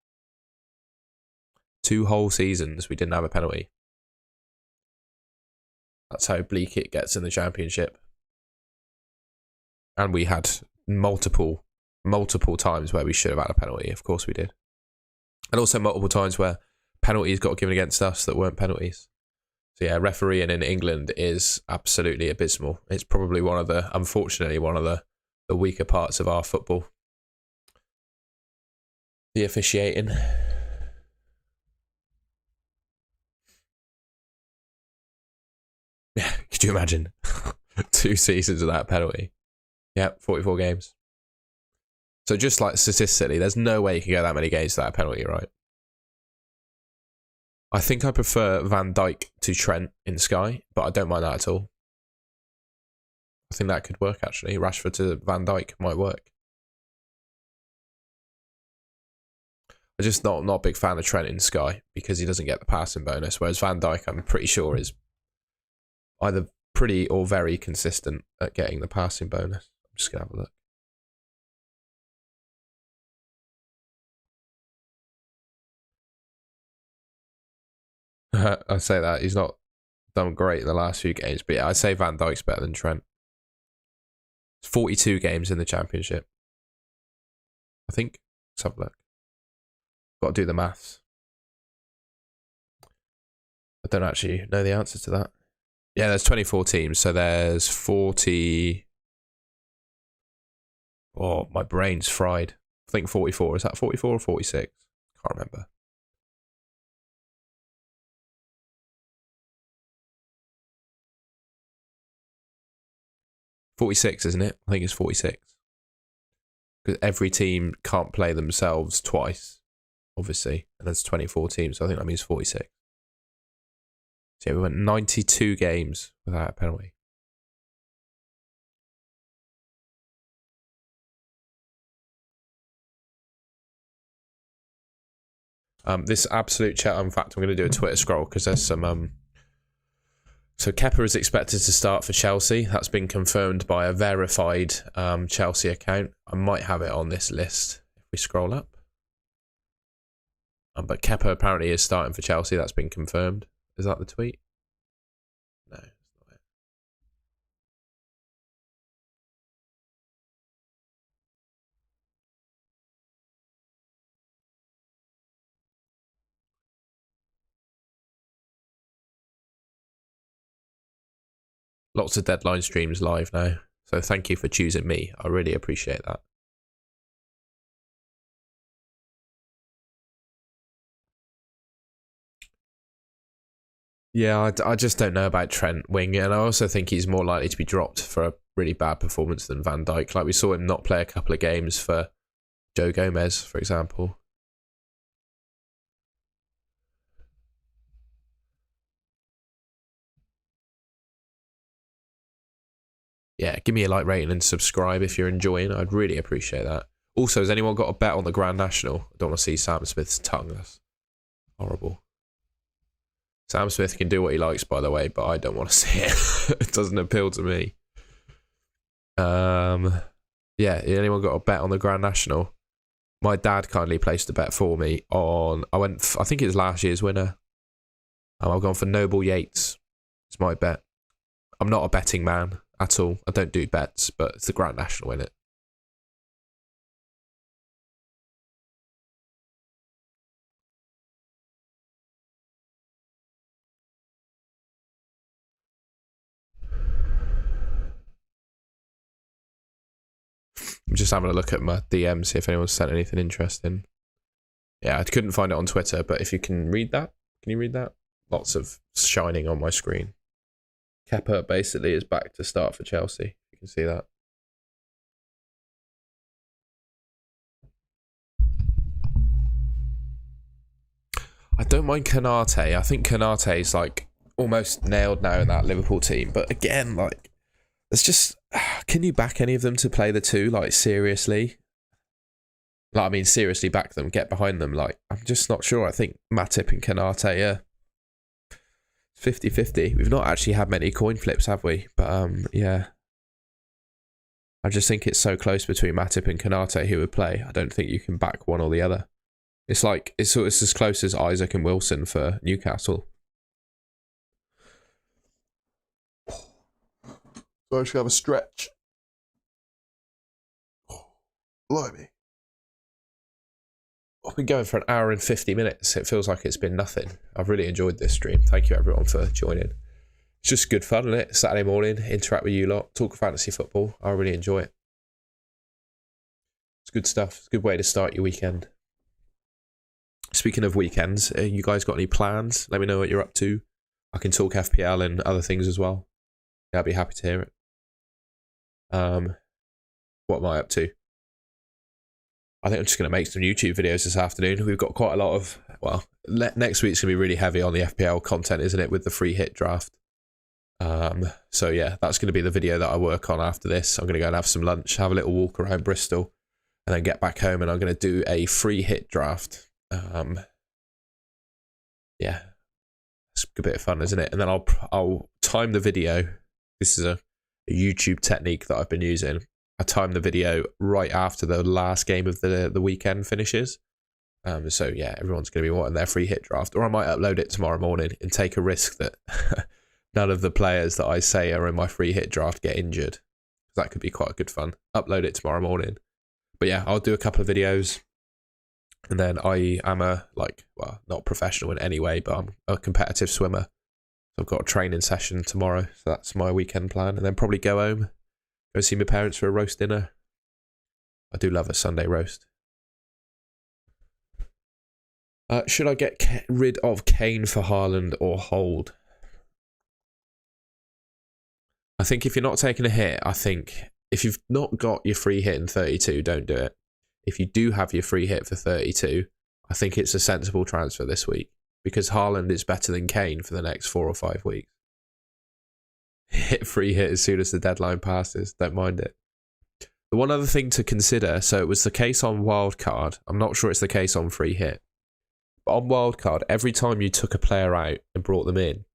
2 whole seasons we didn't have a penalty. That's how bleak it gets in the Championship. And we had multiple times where we should have had a penalty. Of course we did. And also multiple times where penalties got given against us that weren't penalties. So yeah, refereeing in England is absolutely abysmal. It's probably unfortunately one of the weaker parts of our football. The officiating. Yeah, could you imagine? 2 seasons of that penalty. Yeah, 44 games. So just like statistically, there's no way you can go that many games without a penalty, right? I think I prefer Van Dijk to Trent in Sky, but I don't mind that at all. I think that could work, actually. Rashford to Van Dijk might work. I'm just not a big fan of Trent in Sky because he doesn't get the passing bonus, whereas Van Dijk, I'm pretty sure, is either pretty or very consistent at getting the passing bonus. I'm just going to have a look. I say that he's not done great in the last few games, but yeah, I'd say Van Dijk's better than Trent. It's 42 games in the Championship. I think. Let's have a look. Got to do the maths. I don't actually know the answer to that. Yeah, there's 24 teams, so there's 40... Oh, my brain's fried. I think 44. Is that 44 or 46? Can't remember. $46, isn't it? I think it's 46. Because every team can't play themselves twice, obviously. And there's 24 teams, so I think that means 46. So yeah, we went 92 games without a penalty. This absolute chat. In fact, I'm going to do a Twitter scroll because there's some. So Kepa is expected to start for Chelsea. That's been confirmed by a verified Chelsea account. I might have it on this list if we scroll up. But Kepa apparently is starting for Chelsea. That's been confirmed. Is that the tweet? No, it's not it. Lots of deadline streams live now. So thank you for choosing me. I really appreciate that. Yeah, I just don't know about Trent Wing, and I also think he's more likely to be dropped for a really bad performance than Van Dijk. Like we saw him not play a couple of games for Joe Gomez, for example. Yeah, give me a like rating and subscribe if you're enjoying. I'd really appreciate that. Also, has anyone got a bet on the Grand National? I don't want to see Sam Smith's tongue. That's horrible. Sam Smith can do what he likes, by the way, but I don't want to see it. It doesn't appeal to me. Yeah, anyone got a bet on the Grand National? My dad kindly placed a bet for me on. I think it was last year's winner. I've gone for Noble Yates. It's my bet. I'm not a betting man at all. I don't do bets, but it's the Grand National in it. I'm just having a look at my DMs, see if anyone's sent anything interesting. Yeah, I couldn't find it on Twitter, but if you can read that, can you read that? Lots of shining on my screen. Kepa basically is back to start for Chelsea. You can see that. I don't mind Kanate. I think Kanate is like almost nailed now in that Liverpool team. But again, like, it's just, can you back any of them to play the two? Like, seriously? Like, I mean, seriously back them, get behind them. Like, I'm just not sure. I think Matip and Kanate, yeah. 50-50. We've not actually had many coin flips, have we? But, yeah. I just think it's so close between Matip and Kanate who would play. I don't think you can back one or the other. It's like, it's as close as Isaac and Wilson for Newcastle. So I should have a stretch. Blimey. I've been going for an hour and 50 minutes. It feels like it's been nothing. I've really enjoyed this stream. Thank you everyone for joining. It's just good fun, isn't it? Saturday morning, interact with you lot, talk fantasy football. I really enjoy it. It's good stuff. It's a good way to start your weekend. Speaking of weekends, you guys got any plans? Let me know what you're up to. I can talk FPL and other things as well. Yeah, I'd be happy to hear it. What am I up to? I think I'm just going to make some YouTube videos this afternoon. We've got quite a lot of, well, next week's going to be really heavy on the FPL content, isn't it, with the free hit draft. So yeah, that's going to be the video that I work on after this. I'm going to go and have some lunch, have a little walk around Bristol, and then get back home and I'm going to do a free hit draft. Yeah, it's a bit of fun, isn't it? And then I'll time the video. This is a YouTube technique that I've been using. I time the video right after the last game of the weekend finishes. So yeah, everyone's going to be wanting their free hit draft, or I might upload it tomorrow morning and take a risk that none of the players that I say are in my free hit draft get injured. That could be quite good fun. Upload it tomorrow morning. But yeah, I'll do a couple of videos. And then I am not professional in any way, but I'm a competitive swimmer. So I've got a training session tomorrow. So that's my weekend plan. And then probably go home, go see my parents for a roast dinner. I do love a Sunday roast. Should I get rid of Kane for Haaland or hold? I think if you're not taking a hit, I think if you've not got your free hit in 32, don't do it. If you do have your free hit for 32, I think it's a sensible transfer this week because Haaland is better than Kane for the next 4 or 5 weeks. Hit free hit as soon as the deadline passes. Don't mind it. The one other thing to consider, so it was the case on wildcard. I'm not sure it's the case on free hit. But on wildcard, every time you took a player out and brought them in,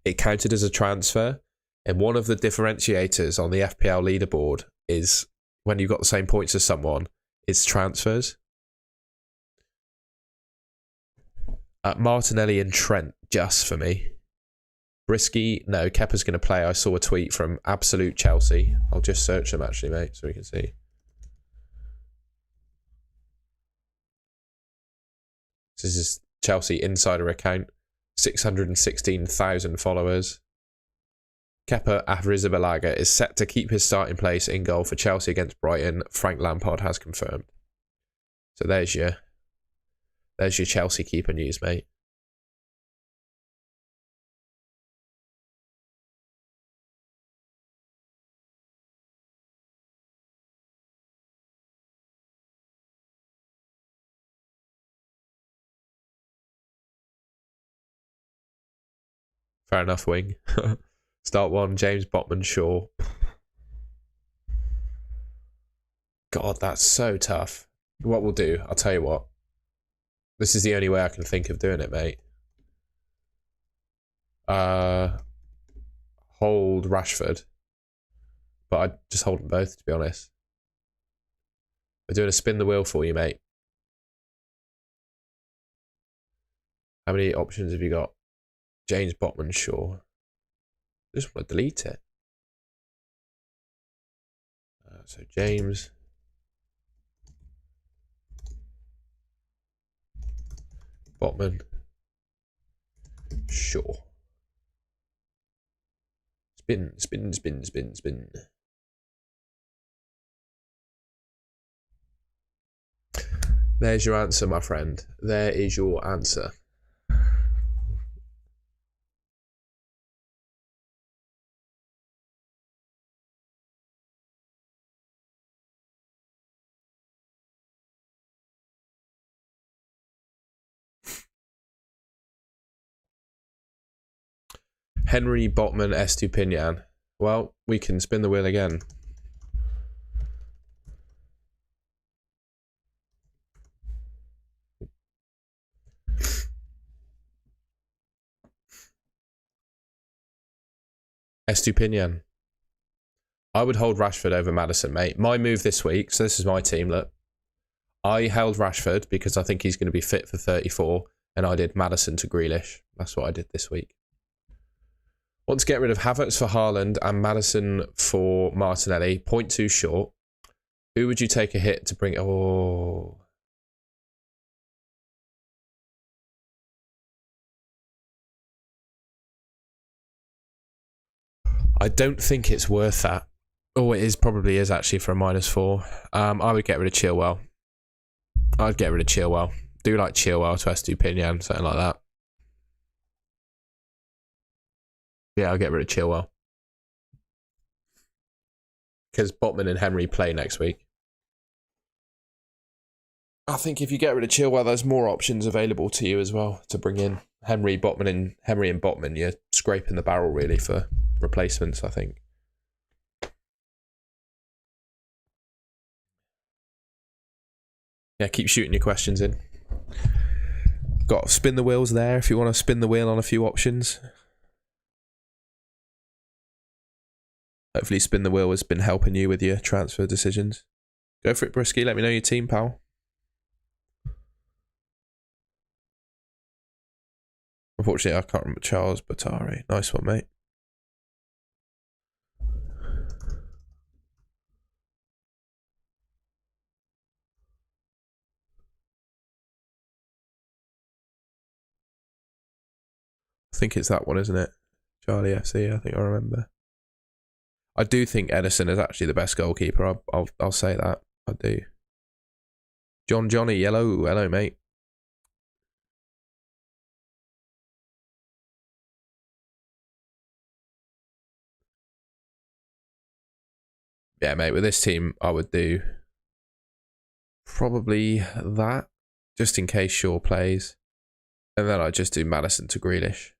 it counted as a transfer. And one of the differentiators on the FPL leaderboard is when you've got the same points as someone, it's transfers. Martinelli and Trent, just for me. Brisky, no, Kepa's going to play. I saw a tweet from Absolute Chelsea. I'll just search them actually, mate, so we can see. This is Chelsea insider account. 616,000 followers. Kepa Arrizabalaga is set to keep his starting place in goal for Chelsea against Brighton. Frank Lampard has confirmed. So there's your Chelsea keeper news, mate. Fair enough, wing. Start one, James Botman, Shaw. God, that's so tough. What we'll do, I'll tell you what. This is the only way I can think of doing it, mate. Hold Rashford. But I'd just hold them both, to be honest. We're doing a spin the wheel for you, mate. How many options have you got? James Botman, Shaw. I just want to delete it. So James. Botman. Shaw. Spin, spin, spin, spin, spin. There's your answer, my friend. There is your answer. Henry, Botman, Estupinian. Well, we can spin the wheel again. Estupinian. I would hold Rashford over Maddison, mate. My move this week, so this is my team, look. I held Rashford because I think he's going to be fit for 34, and I did Maddison to Grealish. That's what I did this week. Want to get rid of Havertz for Haaland and Maddison for Martinelli. 0.2 short. Who would you take a hit to bring... Oh... I don't think it's worth that. Oh, it is, probably is actually for a -4. I would get rid of Chilwell. I'd get rid of Chilwell. Do like Chilwell to Estupinian, something like that. Yeah, I'll get rid of Chilwell. Because Botman and Henry play next week. I think if you get rid of Chilwell, there's more options available to you as well to bring in. Henry and Botman, you're scraping the barrel really for replacements, I think. Yeah, keep shooting your questions in. Got spin the wheels there if you want to spin the wheel on a few options. Hopefully spin the wheel has been helping you with your transfer decisions. Go for it, Brisky. Let me know your team, pal. Unfortunately, I can't remember Charles Batari. Nice one, mate. think it's that one, isn't it? Charlie FC, I think I remember. I do think Edison is actually the best goalkeeper. I'll say that. I do. Johnny Yellow, hello mate. Yeah, mate, with this team, I would do probably that, just in case Shaw plays. And then I'd just do Maddison to Grealish.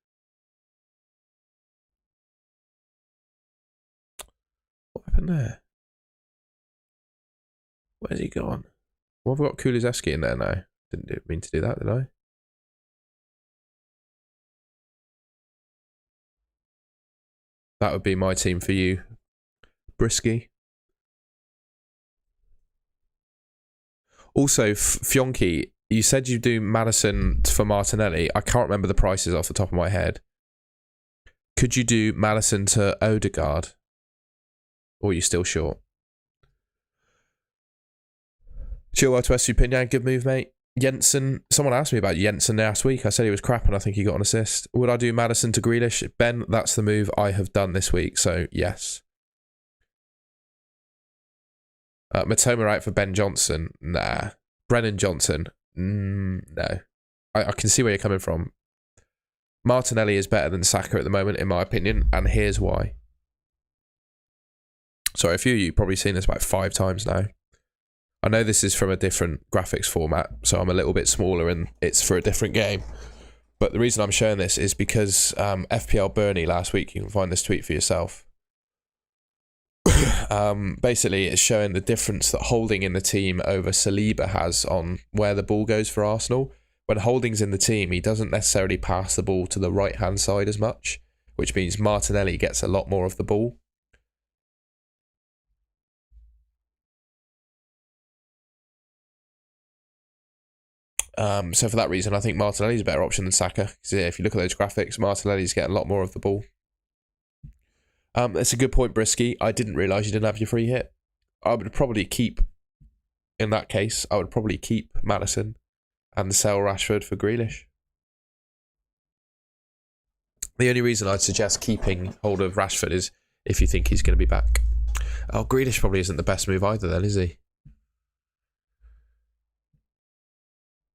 What happened there? Where's he gone? Well, I've got Kulusevski in there now. Didn't mean to do that, did I? That would be my team for you, Brisky. Also, Fionki, you said you do Maddison for Martinelli. I can't remember the prices off the top of my head. Could you do Maddison to Odegaard? Or are you still short? Chilwell to Estupinian, good move, mate. Jensen, someone asked me about Jensen last week. I said he was crap and I think he got an assist. Would I do Maddison to Grealish? Ben, that's the move I have done this week, so yes. Matoma out for Ben Johnson? Nah. Brennan Johnson? No. I can see where you're coming from. Martinelli is better than Saka at the moment, in my opinion, and here's why. Sorry, a few of you probably seen this about 5 times now. I know this is from a different graphics format, so I'm a little bit smaller and it's for a different game. But the reason I'm showing this is because FPL Bernie last week, you can find this tweet for yourself. Basically, it's showing the difference that Holding in the team over Saliba has on where the ball goes for Arsenal. When Holding's in the team, he doesn't necessarily pass the ball to the right-hand side as much, which means Martinelli gets a lot more of the ball. So for that reason, I think Martinelli's a better option than Saka. Because if you look at those graphics, Martinelli's getting a lot more of the ball. It's a good point, Brisky. I didn't realise you didn't have your free hit. I would probably keep, in that case, I would probably keep Maddison and sell Rashford for Grealish. The only reason I'd suggest keeping hold of Rashford is if you think he's going to be back. Oh, Grealish probably isn't the best move either then, is he?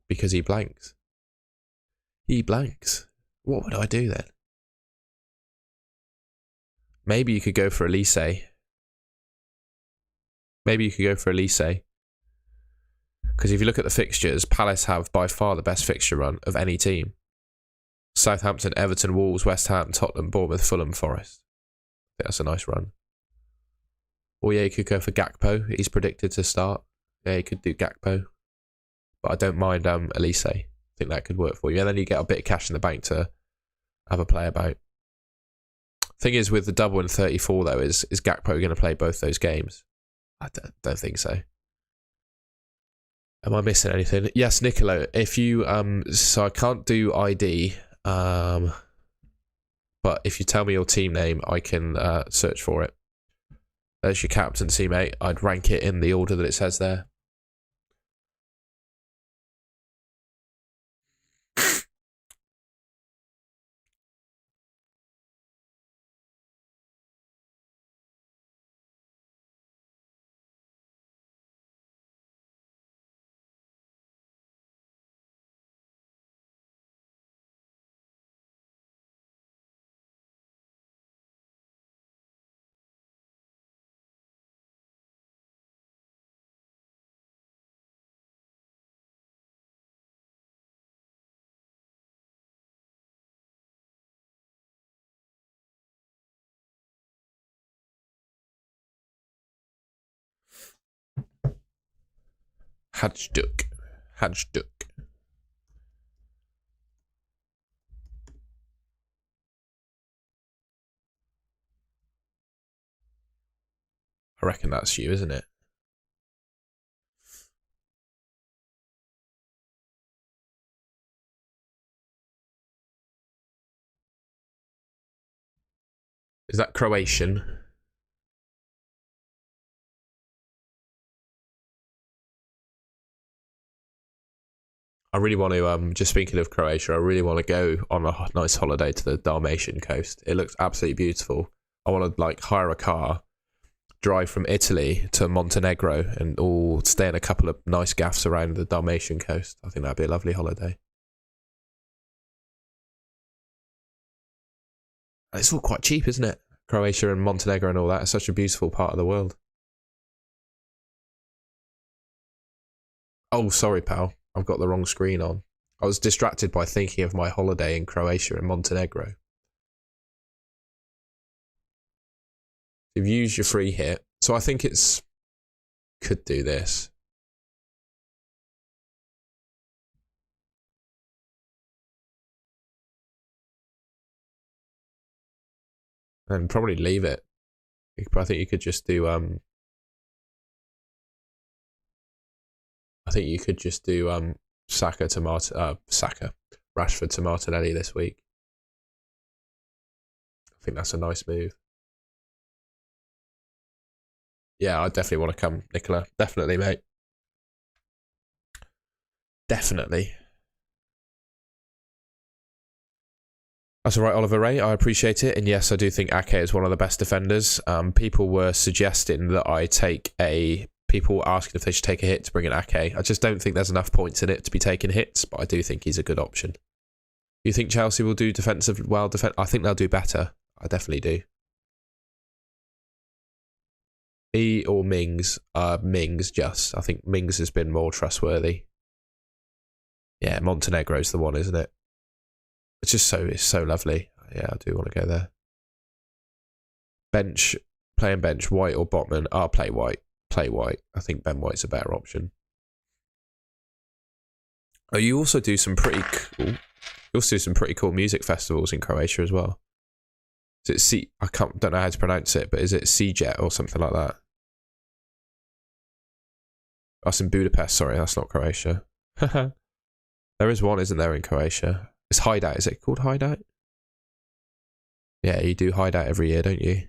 Because he blanks. He blanks. What would I do then? Maybe you could go for Elise. Maybe you could go for Elise. Because if you look at the fixtures, Palace have by far the best fixture run of any team. Southampton, Everton, Wolves, West Ham, Tottenham, Bournemouth, Fulham, Forest. I think that's a nice run. Or yeah, you could go for Gakpo. He's predicted to start. Yeah, you could do Gakpo. But I don't mind Elise. I think that could work for you. And then you get a bit of cash in the bank to have a play about. Thing is, with the double in 34, though, is Gakpo going to play both those games? I don't think so. Am I missing anything? Yes, Nicolo. If you so I can't do ID, but if you tell me your team name, I can search for it. There's your captaincy, mate. I'd rank it in the order that it says there. Hajduk. I reckon that's you, isn't it? Is that Croatian? I really want to, just speaking of Croatia, I really want to go on a nice holiday to the Dalmatian coast. It looks absolutely beautiful. I want to like hire a car, drive from Italy to Montenegro and all stay in a couple of nice gaffs around the Dalmatian coast. I think that'd be a lovely holiday. And it's all quite cheap, isn't it? Croatia and Montenegro and all that. It's such a beautiful part of the world. Oh, sorry, pal. I've got the wrong screen on. I was distracted by thinking of my holiday in Croatia and Montenegro. You've used your free hit. So I think it's... Could do this. And probably leave it. I think you could just do... I think you could just do Saka to Rashford to Martinelli this week. I think that's a nice move. Yeah, I definitely want to come, Nicola. Definitely, mate. Definitely. That's all right, Oliver Ray. I appreciate it. And yes, I do think Ake is one of the best defenders. People were suggesting that I take a... People were asking if they should take a hit to bring in Ake. I just don't think there's enough points in it to be taking hits, but I do think he's a good option. You think Chelsea will do defensive well? I think they'll do better. I definitely do. E or Mings? Mings, just. I think Mings has been more trustworthy. Yeah, Montenegro's the one, isn't it? It's just it's so lovely. Yeah, I do want to go there. Bench, playing bench, White or Botman? I'll play White. Play White. I think Ben White's a better option. Oh, you also do some pretty cool. You also do some pretty cool music festivals in Croatia as well. Is it don't know how to pronounce it, but is it CJet or something like that? That's in Budapest. Sorry, that's not Croatia. There is one, isn't there, in Croatia? It's Hideout. Is it called Hideout? Yeah, you do Hideout every year, don't you?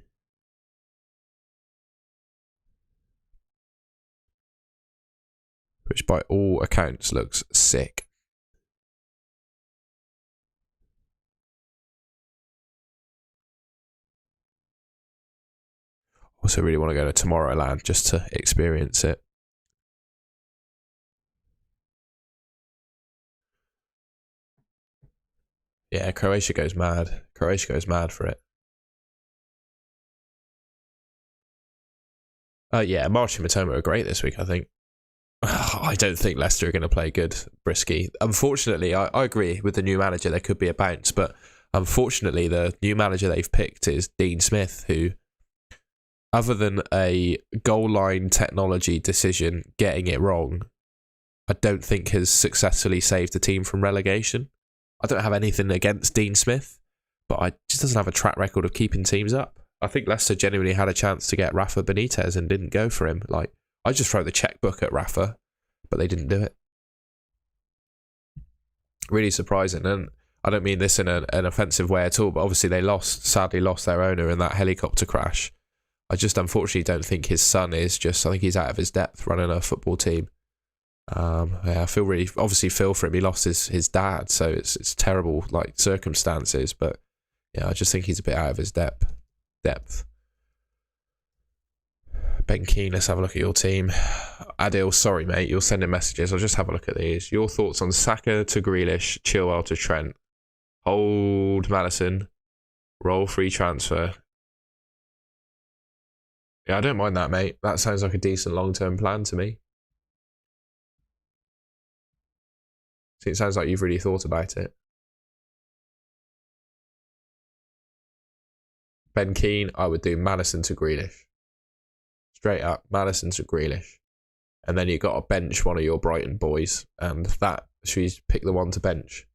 Which by all accounts looks sick. Also really want to go to Tomorrowland just to experience it. Yeah, Croatia goes mad. Croatia goes mad for it. Yeah, March and Matoma are great this week, I think. I don't think Leicester are going to play good, Brisky. Unfortunately, I agree with the new manager. There could be a bounce, but unfortunately, the new manager they've picked is Dean Smith, who, other than a goal line technology decision getting it wrong, I don't think has successfully saved the team from relegation. I don't have anything against Dean Smith, but I just doesn't have a track record of keeping teams up. I think Leicester genuinely had a chance to get Rafa Benitez and didn't go for him. Like, I just throw the checkbook at Rafa, but they didn't do it. Really surprising, and I don't mean this in an offensive way at all, but obviously they sadly lost their owner in that helicopter crash. I just unfortunately don't think his son is just, I think he's out of his depth running a football team. Yeah, I obviously feel for him. He lost his dad, so it's terrible like circumstances, but yeah, I just think he's a bit out of his depth. Ben Keane, let's have a look at your team. Adil, sorry mate, you're sending messages. I'll just have a look at these. Your thoughts on Saka to Grealish, Chilwell to Trent, hold Maddison, roll free transfer. Yeah, I don't mind that, mate. That sounds like a decent long-term plan to me. See, it sounds like you've really thought about it. Ben Keane, I would do Maddison to Grealish. Straight up, Maddison to Grealish. And then you've got to bench one of your Brighton boys. And that, should we pick the one to bench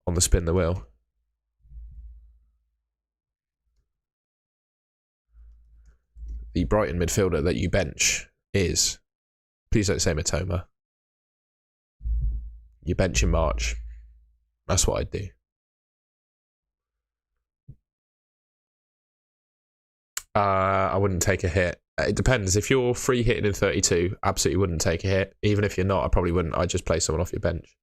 on the spin the wheel? The Brighton midfielder that you bench is, please don't say Matoma. You bench in March. That's what I'd do. I wouldn't take a hit. It depends. If you're free hitting in 32, absolutely wouldn't take a hit. Even if you're not, I probably wouldn't. I'd just play someone off your bench.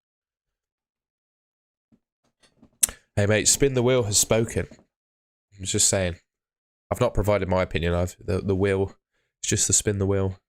Hey mate, spin the wheel has spoken. I'm just saying. I've not provided my opinion. The wheel. It's just the spin the wheel.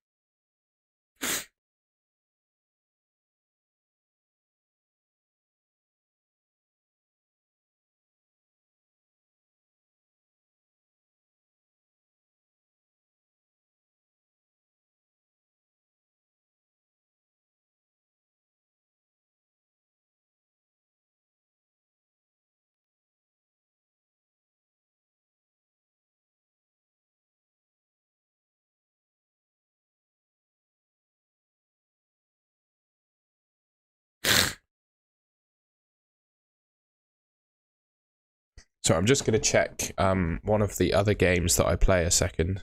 So I'm just going to check one of the other games that I play a second.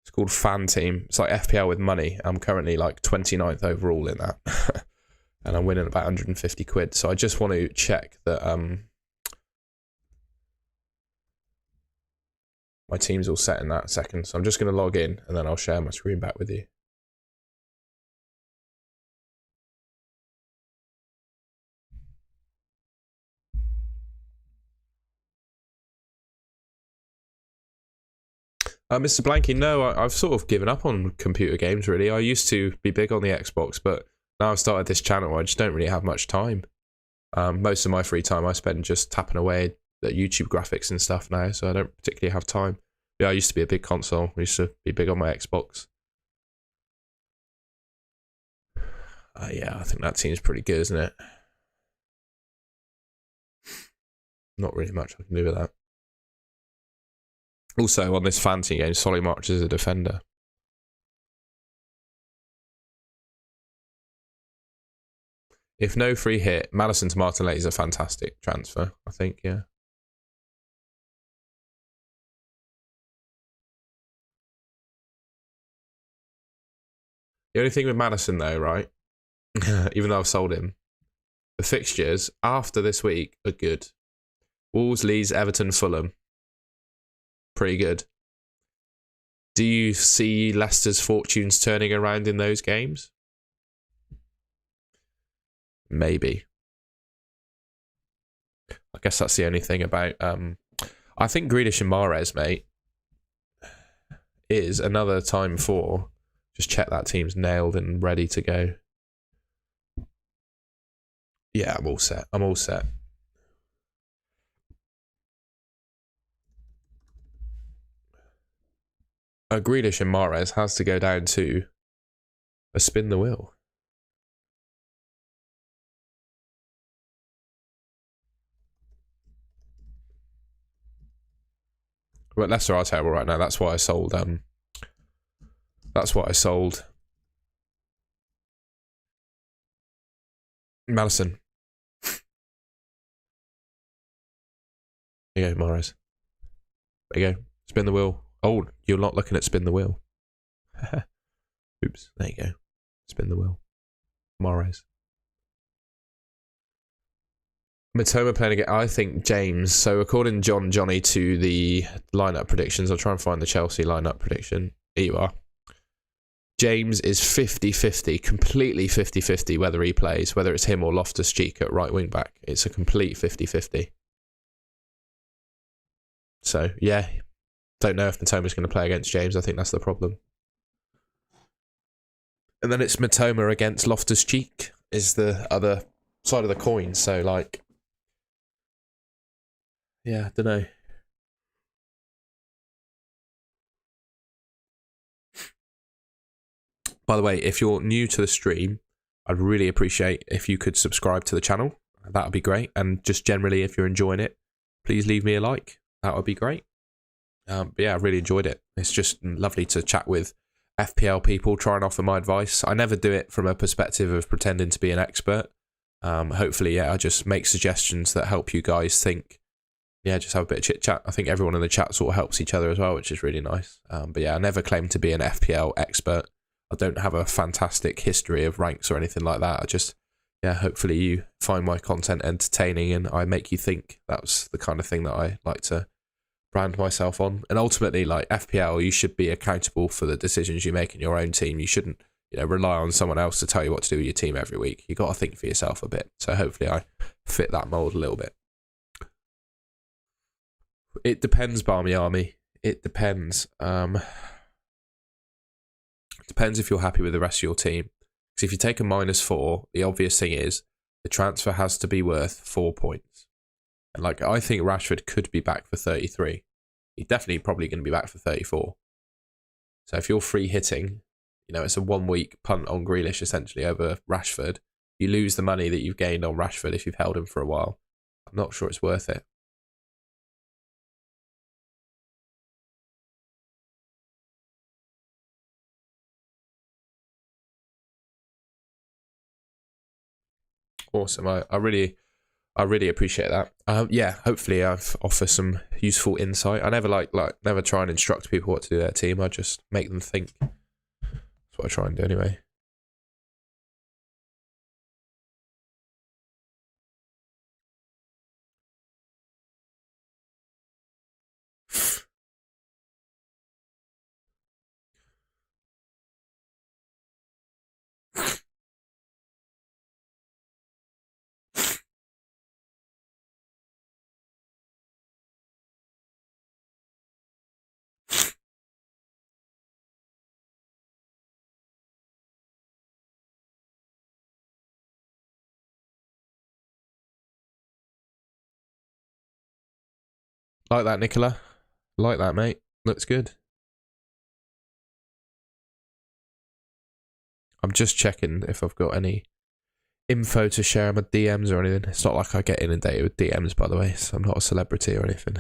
It's called Fan Team. It's like FPL with money. I'm currently like 29th overall in that. And I'm winning about 150 quid. So I just want to check that my team's all set in that second. So I'm just going to log in and then I'll share my screen back with you. Mr. Blanky, no, I've sort of given up on computer games, really. I used to be big on the Xbox, but now I've started this channel, I just don't really have much time. Most of my free time I spend just tapping away at YouTube graphics and stuff now, so I don't particularly have time. Yeah, I used to be a big console. I used to be big on my Xbox. Yeah, I think that seems pretty good, isn't it? Not really much I can do with that. Also, on this fantasy game, Solly March is a defender. If no free hit, Madison to Martinelli is a fantastic transfer, I think, yeah. The only thing with Madison, though, right, even though I've sold him, the fixtures after this week are good. Wolves, Leeds, Everton, Fulham. Pretty good. Do you see Leicester's fortunes turning around in those games? Maybe. I guess that's the only thing about... I think Grealish and Mahrez, mate, is another time for... Just check that team's nailed and ready to go. Yeah, I'm all set. I'm all set. Grealish and Mahrez has to go down to a spin the wheel. But Leicester are terrible right now. That's why I sold. That's why I sold Madison. There you go, Mahrez. There you go. Spin the wheel. Oh, you're not looking at spin the wheel. Oops. There you go. Spin the wheel. Mahrez. Matoma playing again. I think James. So according Johnny to the lineup predictions, I'll try and find the Chelsea lineup prediction. Here you are. James is 50-50, completely 50-50 whether he plays, whether it's him or Loftus-Cheek at right wing back. It's a complete 50-50. So, yeah, don't know if Matoma's going to play against James. I think that's the problem. And then it's Matoma against Loftus-Cheek is the other side of the coin. So, like, yeah, I don't know. By the way, if you're new to the stream, I'd really appreciate if you could subscribe to the channel. That would be great. And just generally, if you're enjoying it, please leave me a like. That would be great. But yeah, I really enjoyed it. It's just lovely to chat with FPL people, try and offer my advice. I never do it from a perspective of pretending to be an expert. Hopefully, yeah, I just make suggestions that help you guys think. Yeah, just have a bit of chit chat. I think everyone in the chat sort of helps each other as well, which is really nice. But yeah, I never claim to be an FPL expert. I don't have a fantastic history of ranks or anything like that. I just, yeah, hopefully you find my content entertaining and I make you think. That's the kind of thing that I like to brand myself on. And ultimately, like FPL, you should be accountable for the decisions you make in your own team. You shouldn't, rely on someone else to tell you what to do with your team every week. You got to think for yourself a bit. So hopefully I fit that mold a little bit. It depends, Barmy Army. It depends. Depends if you're happy with the rest of your team. Because if you take a -4, the obvious thing is the transfer has to be worth 4 points. And like, I think Rashford could be back for 33. He's definitely probably going to be back for 34. So if you're free hitting, you know, it's a 1 week punt on Grealish essentially over Rashford. You lose the money that you've gained on Rashford if you've held him for a while. I'm not sure it's worth it. Awesome. I really appreciate that. Yeah, hopefully I've offered some useful insight. I never never try and instruct people what to do their team. I just make them think. That's what I try and do anyway. Like that, Nicola. Like that, mate. Looks good. I'm just checking if I've got any info to share in my DMs or anything. It's not like I get inundated with DMs, by the way, so I'm not a celebrity or anything.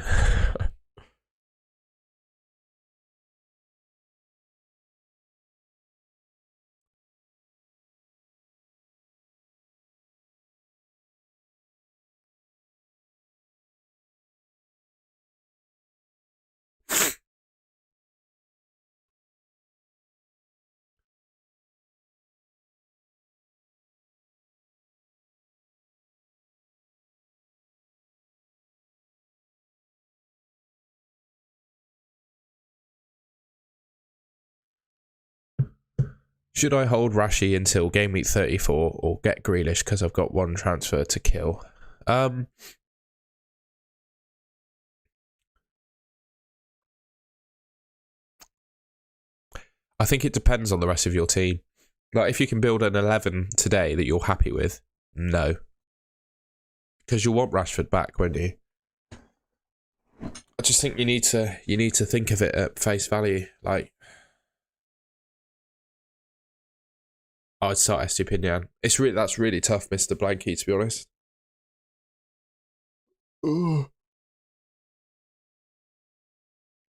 Should I hold Rashi until game week 34 or get Grealish because I've got one transfer to kill? I think it depends on the rest of your team. Like, if you can build an 11 today that you're happy with, no. Because you'll want Rashford back, won't you? I just think you need to think of it at face value. Like, I'd start Estupinian. That's really tough, Mr. Blanky, to be honest.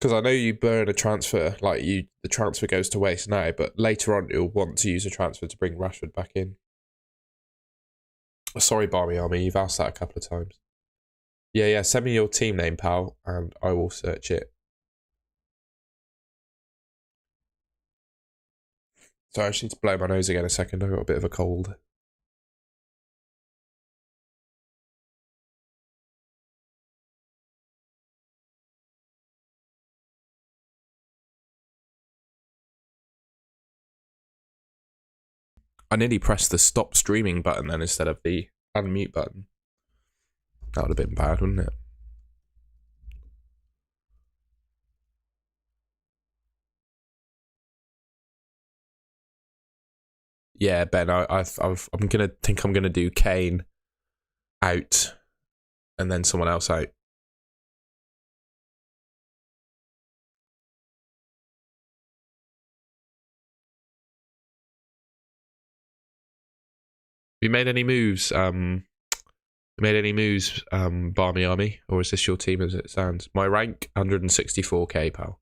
Because I know you burn a transfer, like the transfer goes to waste now, but later on you'll want to use a transfer to bring Rashford back in. Sorry, Barmy Army, you've asked that a couple of times. Yeah, send me your team name, pal, and I will search it. Sorry, I just need to blow my nose again a second. I got a bit of a cold. I nearly pressed the stop streaming button then instead of the unmute button. That would have been bad, wouldn't it? Yeah, Ben, I'm gonna do Kane out and then someone else out. Have you made any moves? Barmy Army, or is this your team as it stands? My rank 164k, pal.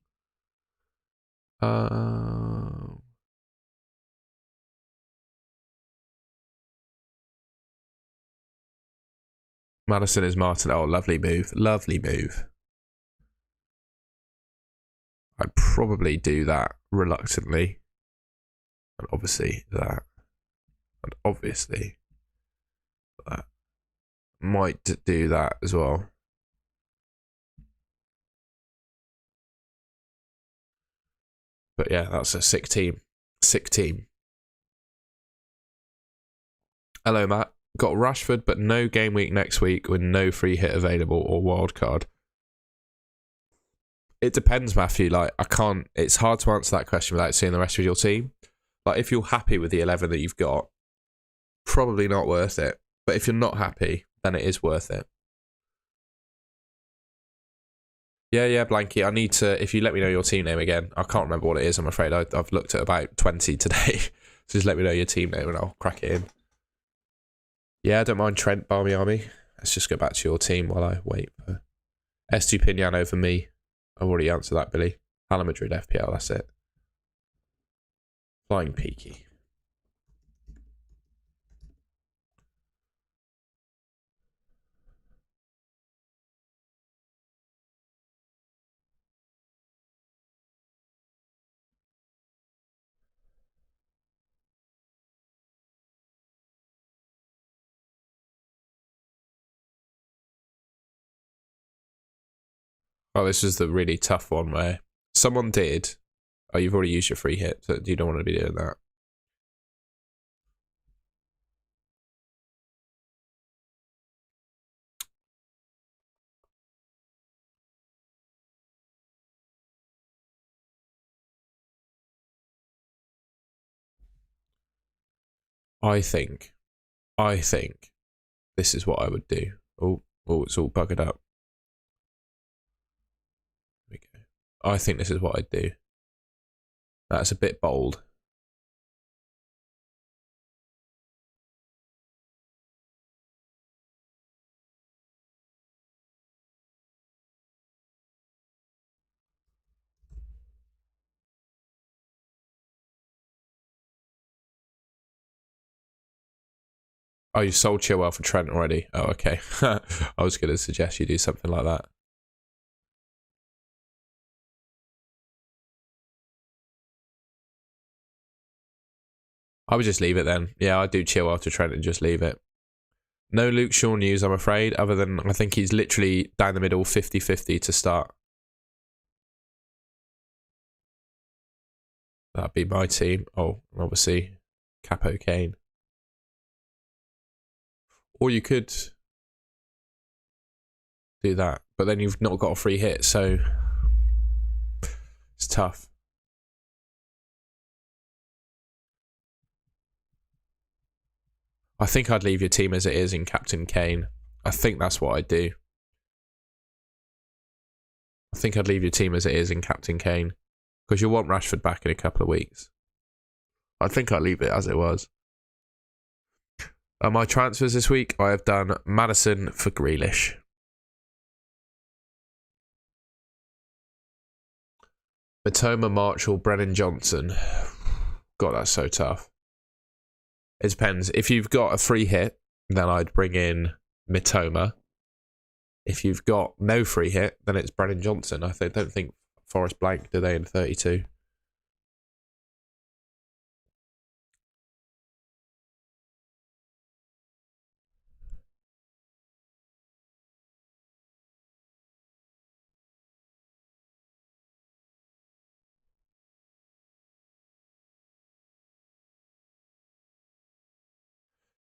Madison is Martin. Oh, lovely move. Lovely move. I'd probably do that reluctantly. And obviously that. And obviously that. Might do that as well. But yeah, that's a sick team. Sick team. Hello, Matt. Got Rashford, but no game week next week with no free hit available or wild card. It depends, Matthew. Like, I can't. It's hard to answer that question without seeing the rest of your team. Like, if you're happy with the 11 that you've got, probably not worth it. But if you're not happy, then it is worth it. Yeah, Blanky. I need to. If you let me know your team name again, I can't remember what it is. I'm afraid I've looked at about 20 today. So just let me know your team name and I'll crack it in. Yeah, I don't mind Trent, Barmy Army. Let's just go back to your team while I wait for Estupinian over me. I've already answered that, Billy. Hala Madrid FPL, that's it. Flying Peaky. Oh, this is the really tough one where someone did. Oh, you've already used your free hit, so you don't want to be doing that. I think this is what I would do. Oh, it's all buggered up. There we go. I think this is what I'd do. That's a bit bold. Oh, you sold Chilwell for Trent already? Oh, okay. I was going to suggest you do something like that. I would just leave it then. Yeah, I'd do Chilwell to Trent and just leave it. No Luke Shaw news, I'm afraid, other than I think he's literally down the middle 50-50 to start. That'd be my team. Oh, obviously, Capo Kane. Or you could do that, but then you've not got a free hit, so it's tough. I think I'd leave your team as it is in Captain Kane. I think that's what I'd do. I think I'd leave your team as it is in Captain Kane, because you'll want Rashford back in a couple of weeks. I think I'd leave it as it was. My transfers this week, I have done Maddison for Grealish. Matoma, Marshall, Brennan Johnson. God, that's so tough. It depends. If you've got a free hit, then I'd bring in Mitoma. If you've got no free hit, then it's Brennan Johnson. I don't think Forest blank, do they, in 32?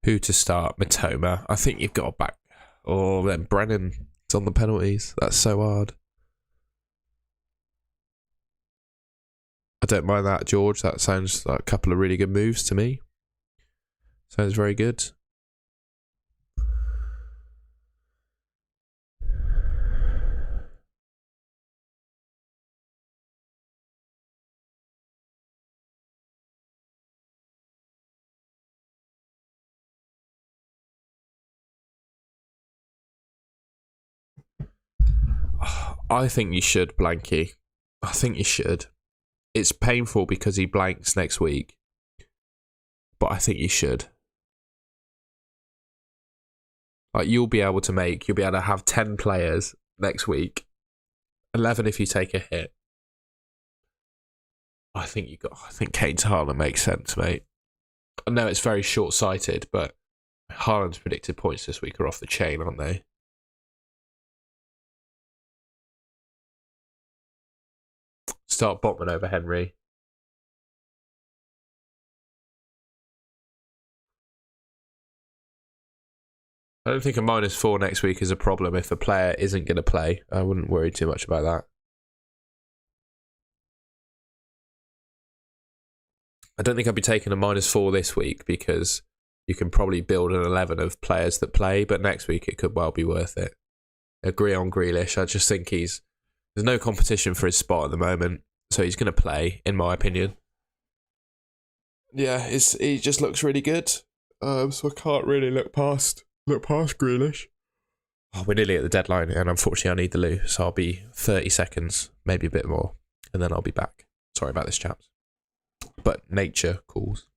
Who to start? Mitoma. I think you've got back. Oh, then Brennan. It's on the penalties. That's so hard. I don't mind that, George. That sounds like a couple of really good moves to me. Sounds very good. I think you should, Blanky. I think you should. It's painful because he blanks next week, but I think you should. Like, you'll be able to have 10 players next week, 11 if you take a hit. I think Kane to Haaland makes sense, mate. I know it's very short-sighted, but Haaland's predicted points this week are off the chain, aren't they? Start Botman over Henry. I don't think a -4 next week is a problem if a player isn't going to play. I wouldn't worry too much about that. I don't think I'd be taking a -4 this week because you can probably build an 11 of players that play, but next week it could well be worth it. Agree on Grealish. I just think there's no competition for his spot at the moment, so he's going to play, in my opinion. Yeah, he just looks really good. So I can't really look past Grealish. Oh, we're nearly at the deadline, and unfortunately I need the loo, so I'll be 30 seconds, maybe a bit more, and then I'll be back. Sorry about this, chaps. But nature calls.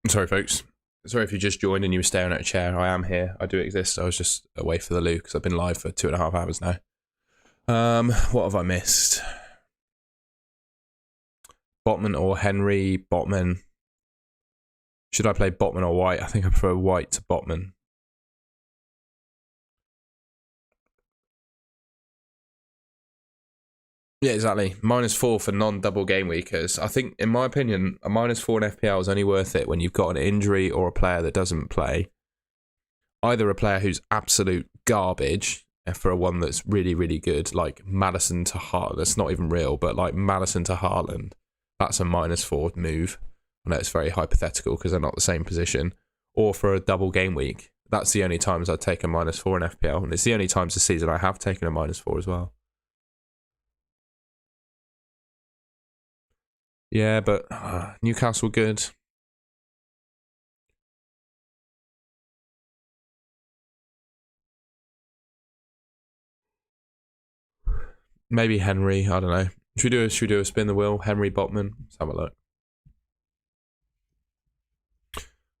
I'm sorry, folks. Sorry if you just joined and you were staring at a chair. I am here. I do exist. I was just away for the loo because I've been live for 2.5 hours now. What have I missed? Botman or Henry? Botman. Should I play Botman or White? I think I prefer White to Botman. Yeah, exactly. -4 for non-double game weekers. I think, in my opinion, a -4 in FPL is only worth it when you've got an injury or a player that doesn't play. Either a player who's absolute garbage for a one that's really, really good, like Maddison to Haaland. That's not even real, but like Maddison to Haaland. That's a -4 move. I know it's very hypothetical because they're not the same position. Or for a double game week. That's the only times I'd take a -4 in FPL. And it's the only times this season I have taken a -4 as well. Yeah, but Newcastle good. Maybe Henry. I don't know. Should we do a spin the wheel? Henry Botman. Let's have a look.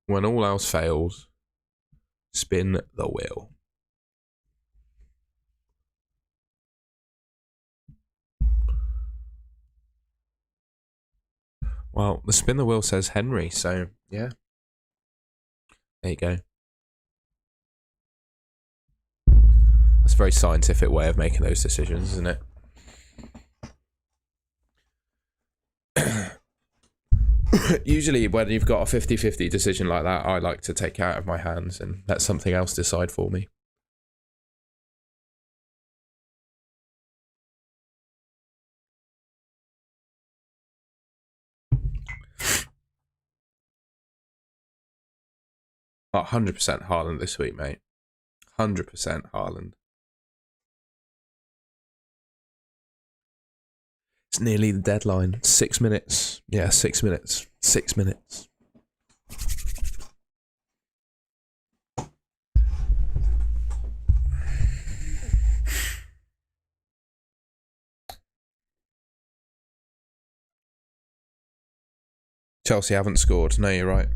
When all else fails, spin the wheel. Well, the spin the wheel says Henry, so yeah. There you go. That's a very scientific way of making those decisions, isn't it? Usually when you've got a 50-50 decision like that, I like to take it out of my hands and let something else decide for me. Oh, 100% Haaland this week, mate. 100% Haaland. It's nearly the deadline. 6 minutes. Yeah, 6 minutes. 6 minutes. Chelsea haven't scored. No, you're right.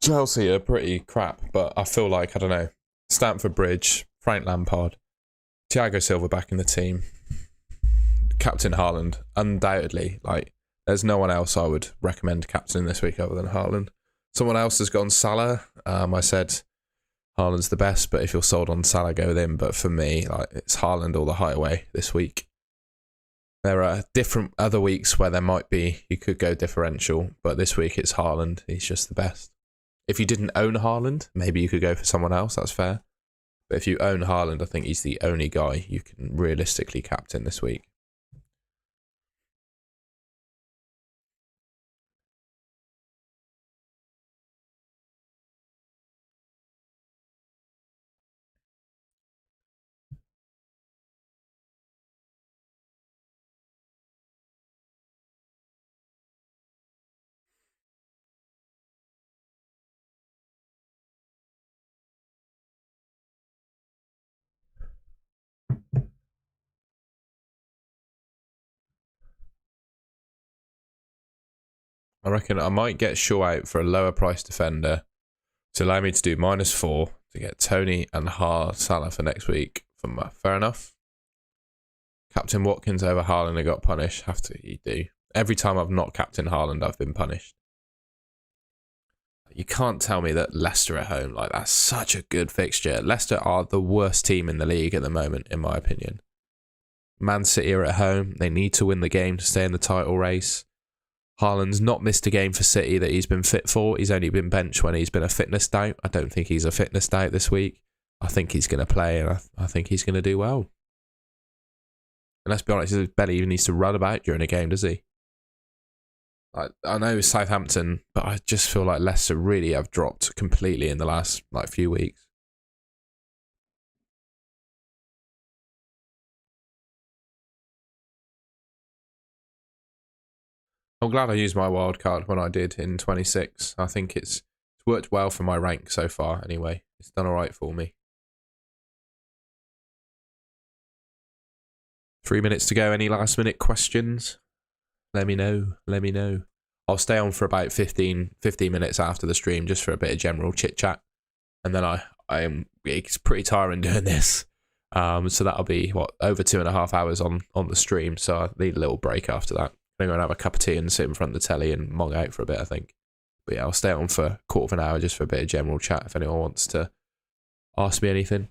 Chelsea are pretty crap, but I feel like, I don't know, Stamford Bridge, Frank Lampard, Thiago Silva back in the team, Captain Haaland, undoubtedly. Like, there's no one else I would recommend captaining this week other than Haaland. Someone else has gone Salah. I said Haaland's the best, but if you're sold on Salah, go with him. But for me, like, it's Haaland all the highway this week. There are different other weeks where there might be, you could go differential, but this week it's Haaland. He's just the best. If you didn't own Haaland, maybe you could go for someone else. That's fair. But if you own Haaland, I think he's the only guy you can realistically captain this week. I reckon I might get Shaw out for a lower price defender to allow me to do -4 to get Tony and Salah for next week. Fair enough. Captain Watkins over Haaland and got punished. Have to, you do. Every time I've not captained Haaland, I've been punished. You can't tell me that Leicester at home, like, that's such a good fixture. Leicester are the worst team in the league at the moment, in my opinion. Man City are at home. They need to win the game to stay in the title race. Haaland's not missed a game for City that he's been fit for. He's only been benched when he's been a fitness doubt. I don't think he's a fitness doubt this week. I think he's going to play, and I think he's going to do well. And let's be honest, he barely even needs to run about during a game, does he? I know Southampton, but I just feel like Leicester really have dropped completely in the last few weeks. I'm glad I used my wild card when I did in 26. I think it's worked well for my rank so far anyway. It's done alright for me. 3 minutes to go. Any last minute questions? Let me know. Let me know. I'll stay on for about 15 minutes after the stream just for a bit of general chit chat. And then it's pretty tiring doing this. So that'll be, over 2.5 hours on the stream. So I need a little break after that. I'm going to have a cup of tea and sit in front of the telly and mong out for a bit, I think. But yeah, I'll stay on for a quarter of an hour just for a bit of general chat if anyone wants to ask me anything.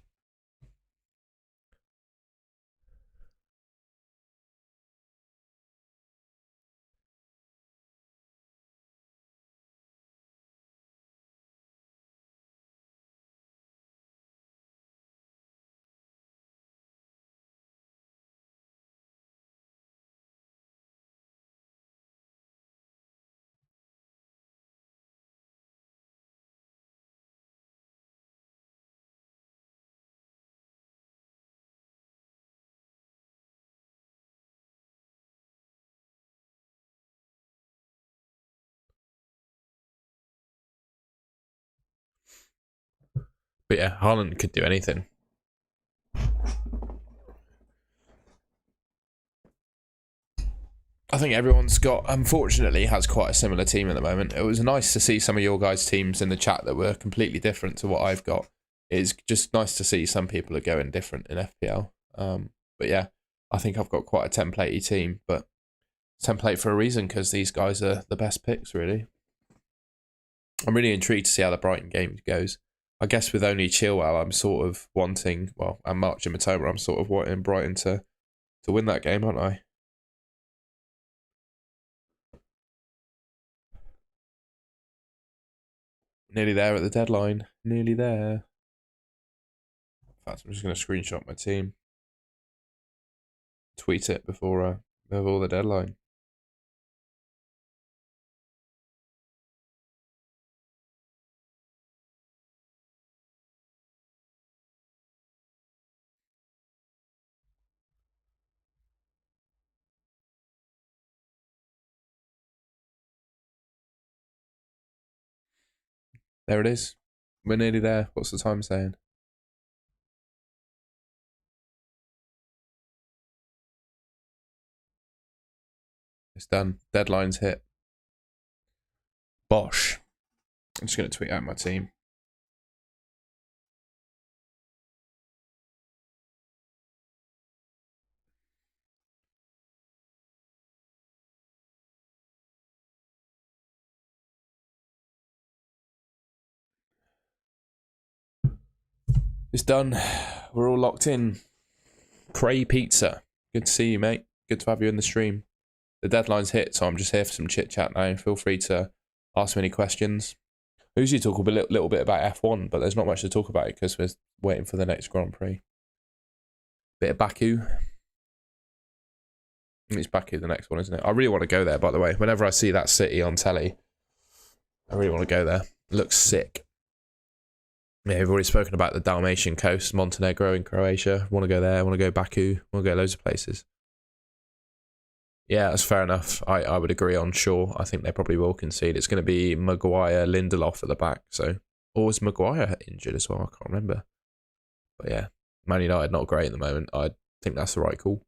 But yeah, Haaland could do anything. I think everyone's unfortunately, has quite a similar team at the moment. It was nice to see some of your guys' teams in the chat that were completely different to what I've got. It's just nice to see some people are going different in FPL. But yeah, I think I've got quite a templatey team, but template for a reason because these guys are the best picks, really. I'm really intrigued to see how the Brighton game goes. I guess with only Chilwell, I'm sort of wanting, and March and Matoma, I'm sort of wanting Brighton to win that game, aren't I? Nearly there at the deadline. Nearly there. In fact, I'm just going to screenshot my team. Tweet it before the deadline. There it is. We're nearly there. What's the time saying? It's done. Deadline's hit. Bosh. I'm just going to tweet out my team. It's done. We're all locked in. Cray Pizza. Good to see you, mate. Good to have you in the stream. The deadline's hit, so I'm just here for some chit chat now. Feel free to ask me any questions. I usually talk a little bit about F1, but there's not much to talk about because we're waiting for the next Grand Prix. Bit of Baku. It's Baku the next one, isn't it? I really want to go there, by the way. Whenever I see that city on telly, I really want to go there. It looks sick. Yeah, we've already spoken about the Dalmatian coast, Montenegro and Croatia. Want to go there, want to go Baku, want to go loads of places. Yeah, that's fair enough. I would agree on Shaw. I think they probably will concede. It's going to be Maguire, Lindelof at the back. So, or was Maguire injured as well? I can't remember. But yeah, Man United not great at the moment. I think that's the right call.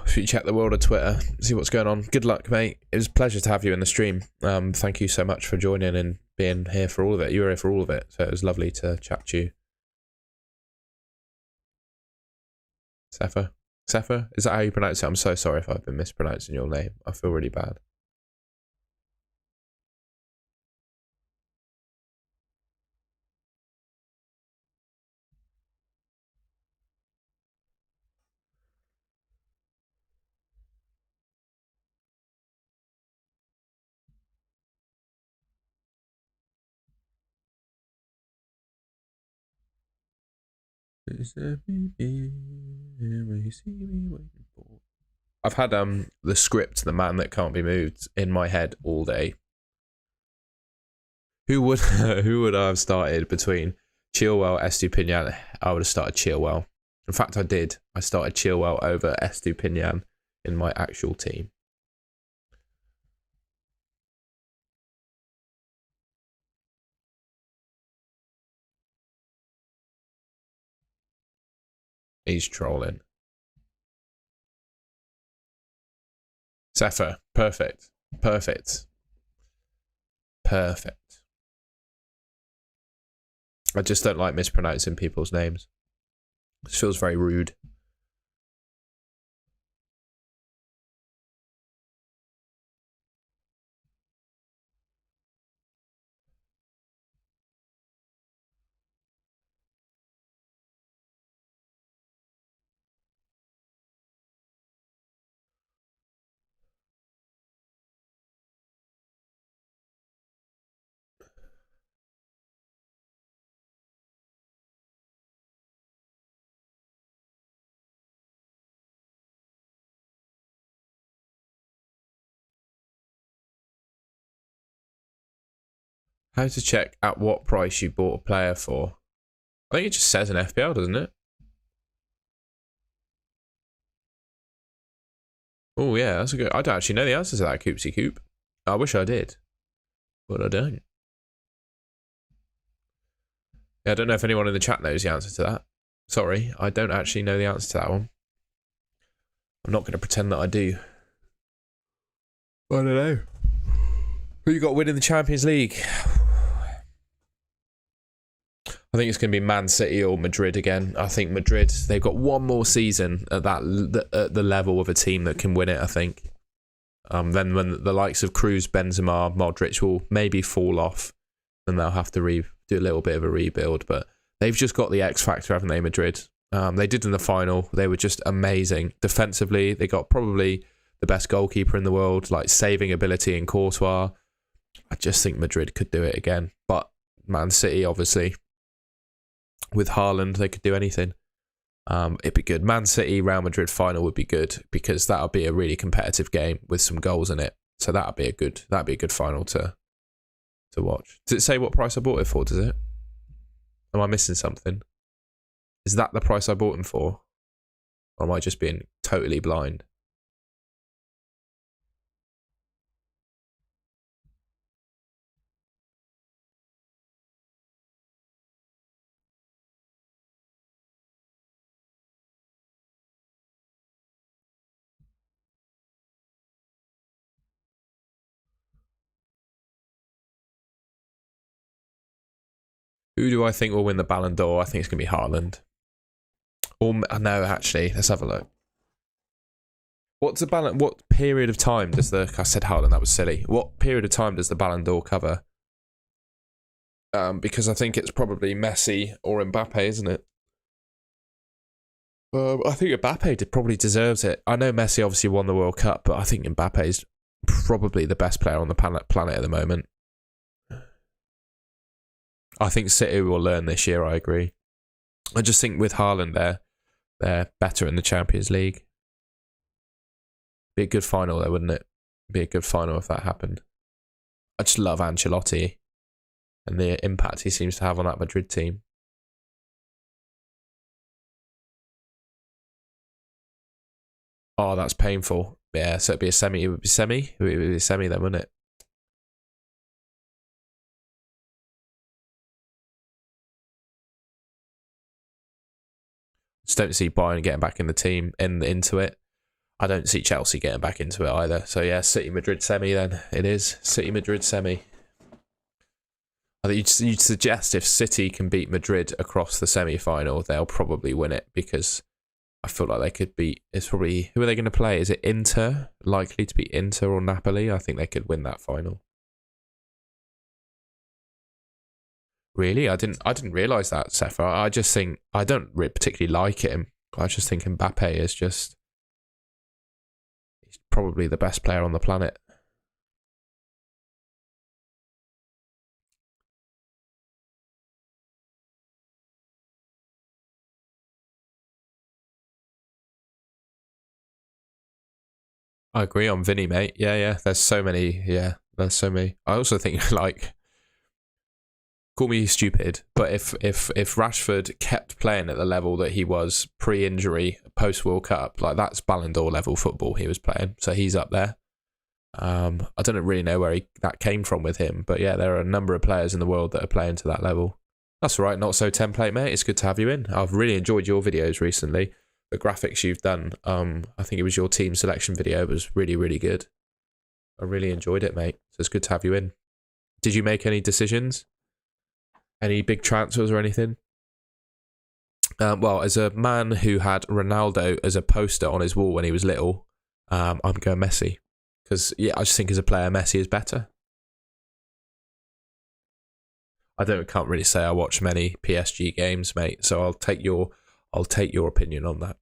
Should you check the world of Twitter, see what's going on. Good luck, mate. It was a pleasure to have you in the stream. Thank you so much for joining and being here for all of it. You were here for all of it, so it was lovely to chat to you. Sefer? Sefer? Is that how you pronounce it? I'm so sorry if I've been mispronouncing your name. I feel really bad. I've had the script, The Man That Can't Be Moved, in my head all day. Who would I have started between Chilwell, Estupinian? I would have started Chilwell. In fact, I did. I started Chilwell over Estupinian in my actual team. He's trolling. Sefer, perfect. Perfect. Perfect. I just don't like mispronouncing people's names. This feels very rude. How to check at what price you bought a player for? I think it just says in FPL, doesn't it? Oh yeah, that's a good. I don't actually know the answer to that, Coopsy Coop. I wish I did, but I don't. Yeah, I don't know if anyone in the chat knows the answer to that. Sorry, I don't actually know the answer to that one. I'm not going to pretend that I do. I don't know. Who you got winning the Champions League? I think it's going to be Man City or Madrid again. I think Madrid, they've got one more season at the level of a team that can win it, I think. Then when the likes of Cruz, Benzema, Modric will maybe fall off, then they'll have to do a little bit of a rebuild. But they've just got the X factor, haven't they, Madrid? They did in the final. They were just amazing. Defensively, they got probably the best goalkeeper in the world, like saving ability in Courtois. I just think Madrid could do it again. But Man City, obviously, with Haaland, they could do anything. It'd be good. Man City, Real Madrid final would be good because that'll be a really competitive game with some goals in it. So that'd be a good final to watch. Does it say what price I bought it for? Does it? Am I missing something? Is that the price I bought him for? Or am I just being totally blind? Who do I think will win the Ballon d'Or? I think it's going to be Haaland. Or no, actually, let's have a look. What's the Ballon? What period of time does the? I said Haaland. That was silly. What period of time does the Ballon d'Or cover? Because I think it's probably Messi or Mbappe, isn't it? I think Mbappe probably deserves it. I know Messi obviously won the World Cup, but I think Mbappe is probably the best player on the planet at the moment. I think City will learn this year. I agree. I just think with Haaland, they're better in the Champions League. Be a good final, though, wouldn't it? Be a good final if that happened. I just love Ancelotti and the impact he seems to have on that Madrid team. Oh, that's painful. Yeah, so it'd be a semi. It would be semi. It would be a semi then, wouldn't it? Just don't see Bayern getting back in the team into it. I don't see Chelsea getting back into it either. So yeah, City Madrid semi then. It is City Madrid semi. I think you'd suggest if City can beat Madrid across the semi-final, they'll probably win it, because I feel like they could beat. It's probably, who are they going to play? Is it Inter? Likely to be Inter or Napoli? I think they could win that final. Really, I didn't realise that, Sefer. I just think I don't particularly like him. I just think Mbappe is just, he's probably the best player on the planet. I agree on Vinny, mate. Yeah. There's so many. Yeah, there's so many. I also think, like, call me stupid, but if Rashford kept playing at the level that he was pre-injury, post-World Cup, like, that's Ballon d'Or level football he was playing. So he's up there. I don't really know where that came from with him, but yeah, there are a number of players in the world that are playing to that level. That's all right, not so template, mate. It's good to have you in. I've really enjoyed your videos recently. The graphics you've done, I think it was your team selection video. It was really, really good. I really enjoyed it, mate. So it's good to have you in. Did you make any decisions? Any big transfers or anything? Well, as a man who had Ronaldo as a poster on his wall when he was little, I'm going Messi. Because, yeah, I just think as a player, Messi is better. Can't really say I watch many PSG games, mate. So I'll take your opinion on that.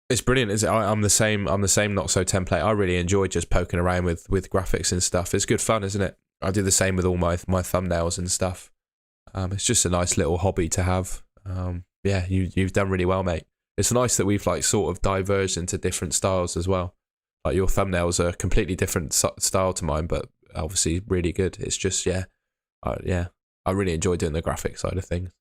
It's brilliant. I'm the same. Not so template. I really enjoy just poking around with graphics and stuff. It's good fun, isn't it? I do the same with all my thumbnails and stuff. It's just a nice little hobby to have. Yeah, you've done really well, mate. It's nice that we've, like, sort of diverged into different styles as well. Like, your thumbnails are a completely different style to mine, but obviously really good. It's just, yeah, I really enjoy doing the graphic side of things.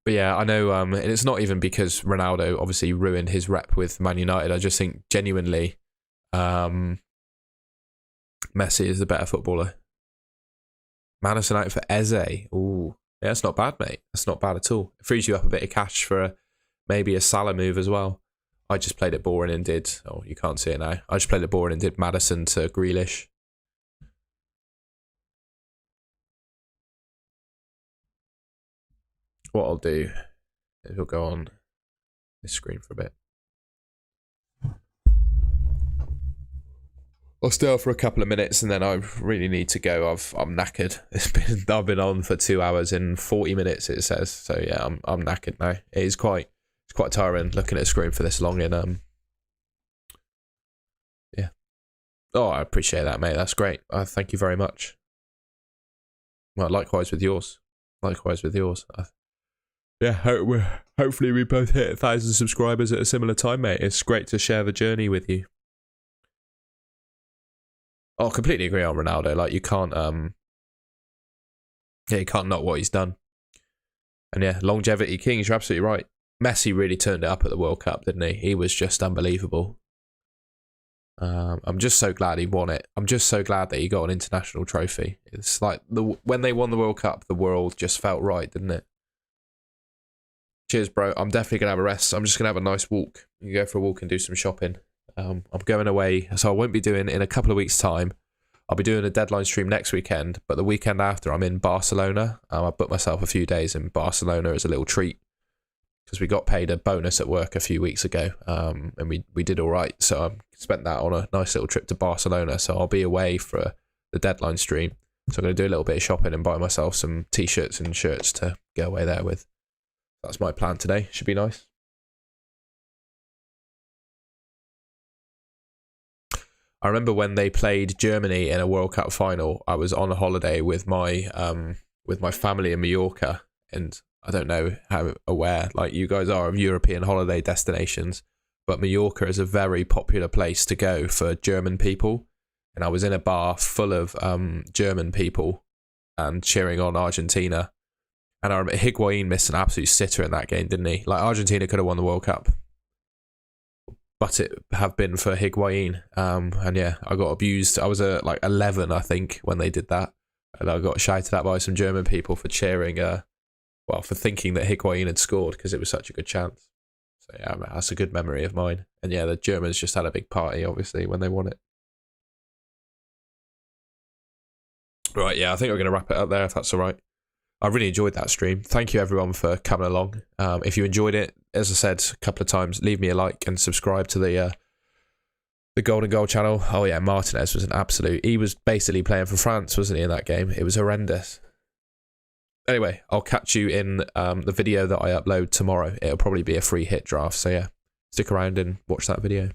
But yeah, I know, and it's not even because Ronaldo obviously ruined his rep with Man United. I just think genuinely, Messi is the better footballer. Madison out for Eze. Ooh, yeah, that's not bad, mate. That's not bad at all. It frees you up a bit of cash for maybe a Salah move as well. I just played it boring and did. Oh, you can't see it now. I just played it boring and did Madison to Grealish. What I'll do is we'll go on this screen for a bit. I'll stay on for a couple of minutes and then I really need to go. I'm knackered. I've been on for 2 hours and 40 minutes, it says. So yeah, I'm knackered now. It's quite tiring looking at a screen for this long. And yeah. Oh, I appreciate that, mate. That's great. Thank you very much. Well, likewise with yours. Yeah, hopefully we both hit 1,000 subscribers at a similar time, mate. It's great to share the journey with you. Oh, completely agree on Ronaldo. Like, you can't knock what he's done. And yeah, longevity kings, you're absolutely right. Messi really turned it up at the World Cup, didn't he? He was just unbelievable. I'm just so glad he won it. I'm just so glad that he got an international trophy. It's like when they won the World Cup, the world just felt right, didn't it? Cheers, bro. I'm definitely going to have a rest. I'm just going to have a nice walk. You can go for a walk and do some shopping. I'm going away, so I won't be doing in a couple of weeks' time. I'll be doing a deadline stream next weekend, but the weekend after I'm in Barcelona. I booked myself a few days in Barcelona as a little treat because we got paid a bonus at work a few weeks ago, and we did all right. So I spent that on a nice little trip to Barcelona. So I'll be away for the deadline stream. So I'm going to do a little bit of shopping and buy myself some t-shirts and shirts to go away there with. That's my plan today. Should be nice. I remember when they played Germany in a World Cup final, I was on a holiday with my family in Mallorca, and I don't know how aware like you guys are of European holiday destinations, but Mallorca is a very popular place to go for German people. And I was in a bar full of German people and cheering on Argentina. And I remember Higuain missed an absolute sitter in that game, didn't he? Like, Argentina could have won the World Cup, but it have been for Higuain. And yeah, I got abused. I was like 11, I think, when they did that. And I got shouted at by some German people for cheering, for thinking that Higuain had scored because it was such a good chance. So yeah, that's a good memory of mine. And yeah, the Germans just had a big party, obviously, when they won it. Right, yeah, I think we're going to wrap it up there, if that's all right. I really enjoyed that stream. Thank you, everyone, for coming along. If you enjoyed it, as I said a couple of times, leave me a like and subscribe to the Golden Goal channel. Oh, yeah, Martinez was an absolute... He was basically playing for France, wasn't he, in that game? It was horrendous. Anyway, I'll catch you in the video that I upload tomorrow. It'll probably be a free hit draft. So, yeah, stick around and watch that video.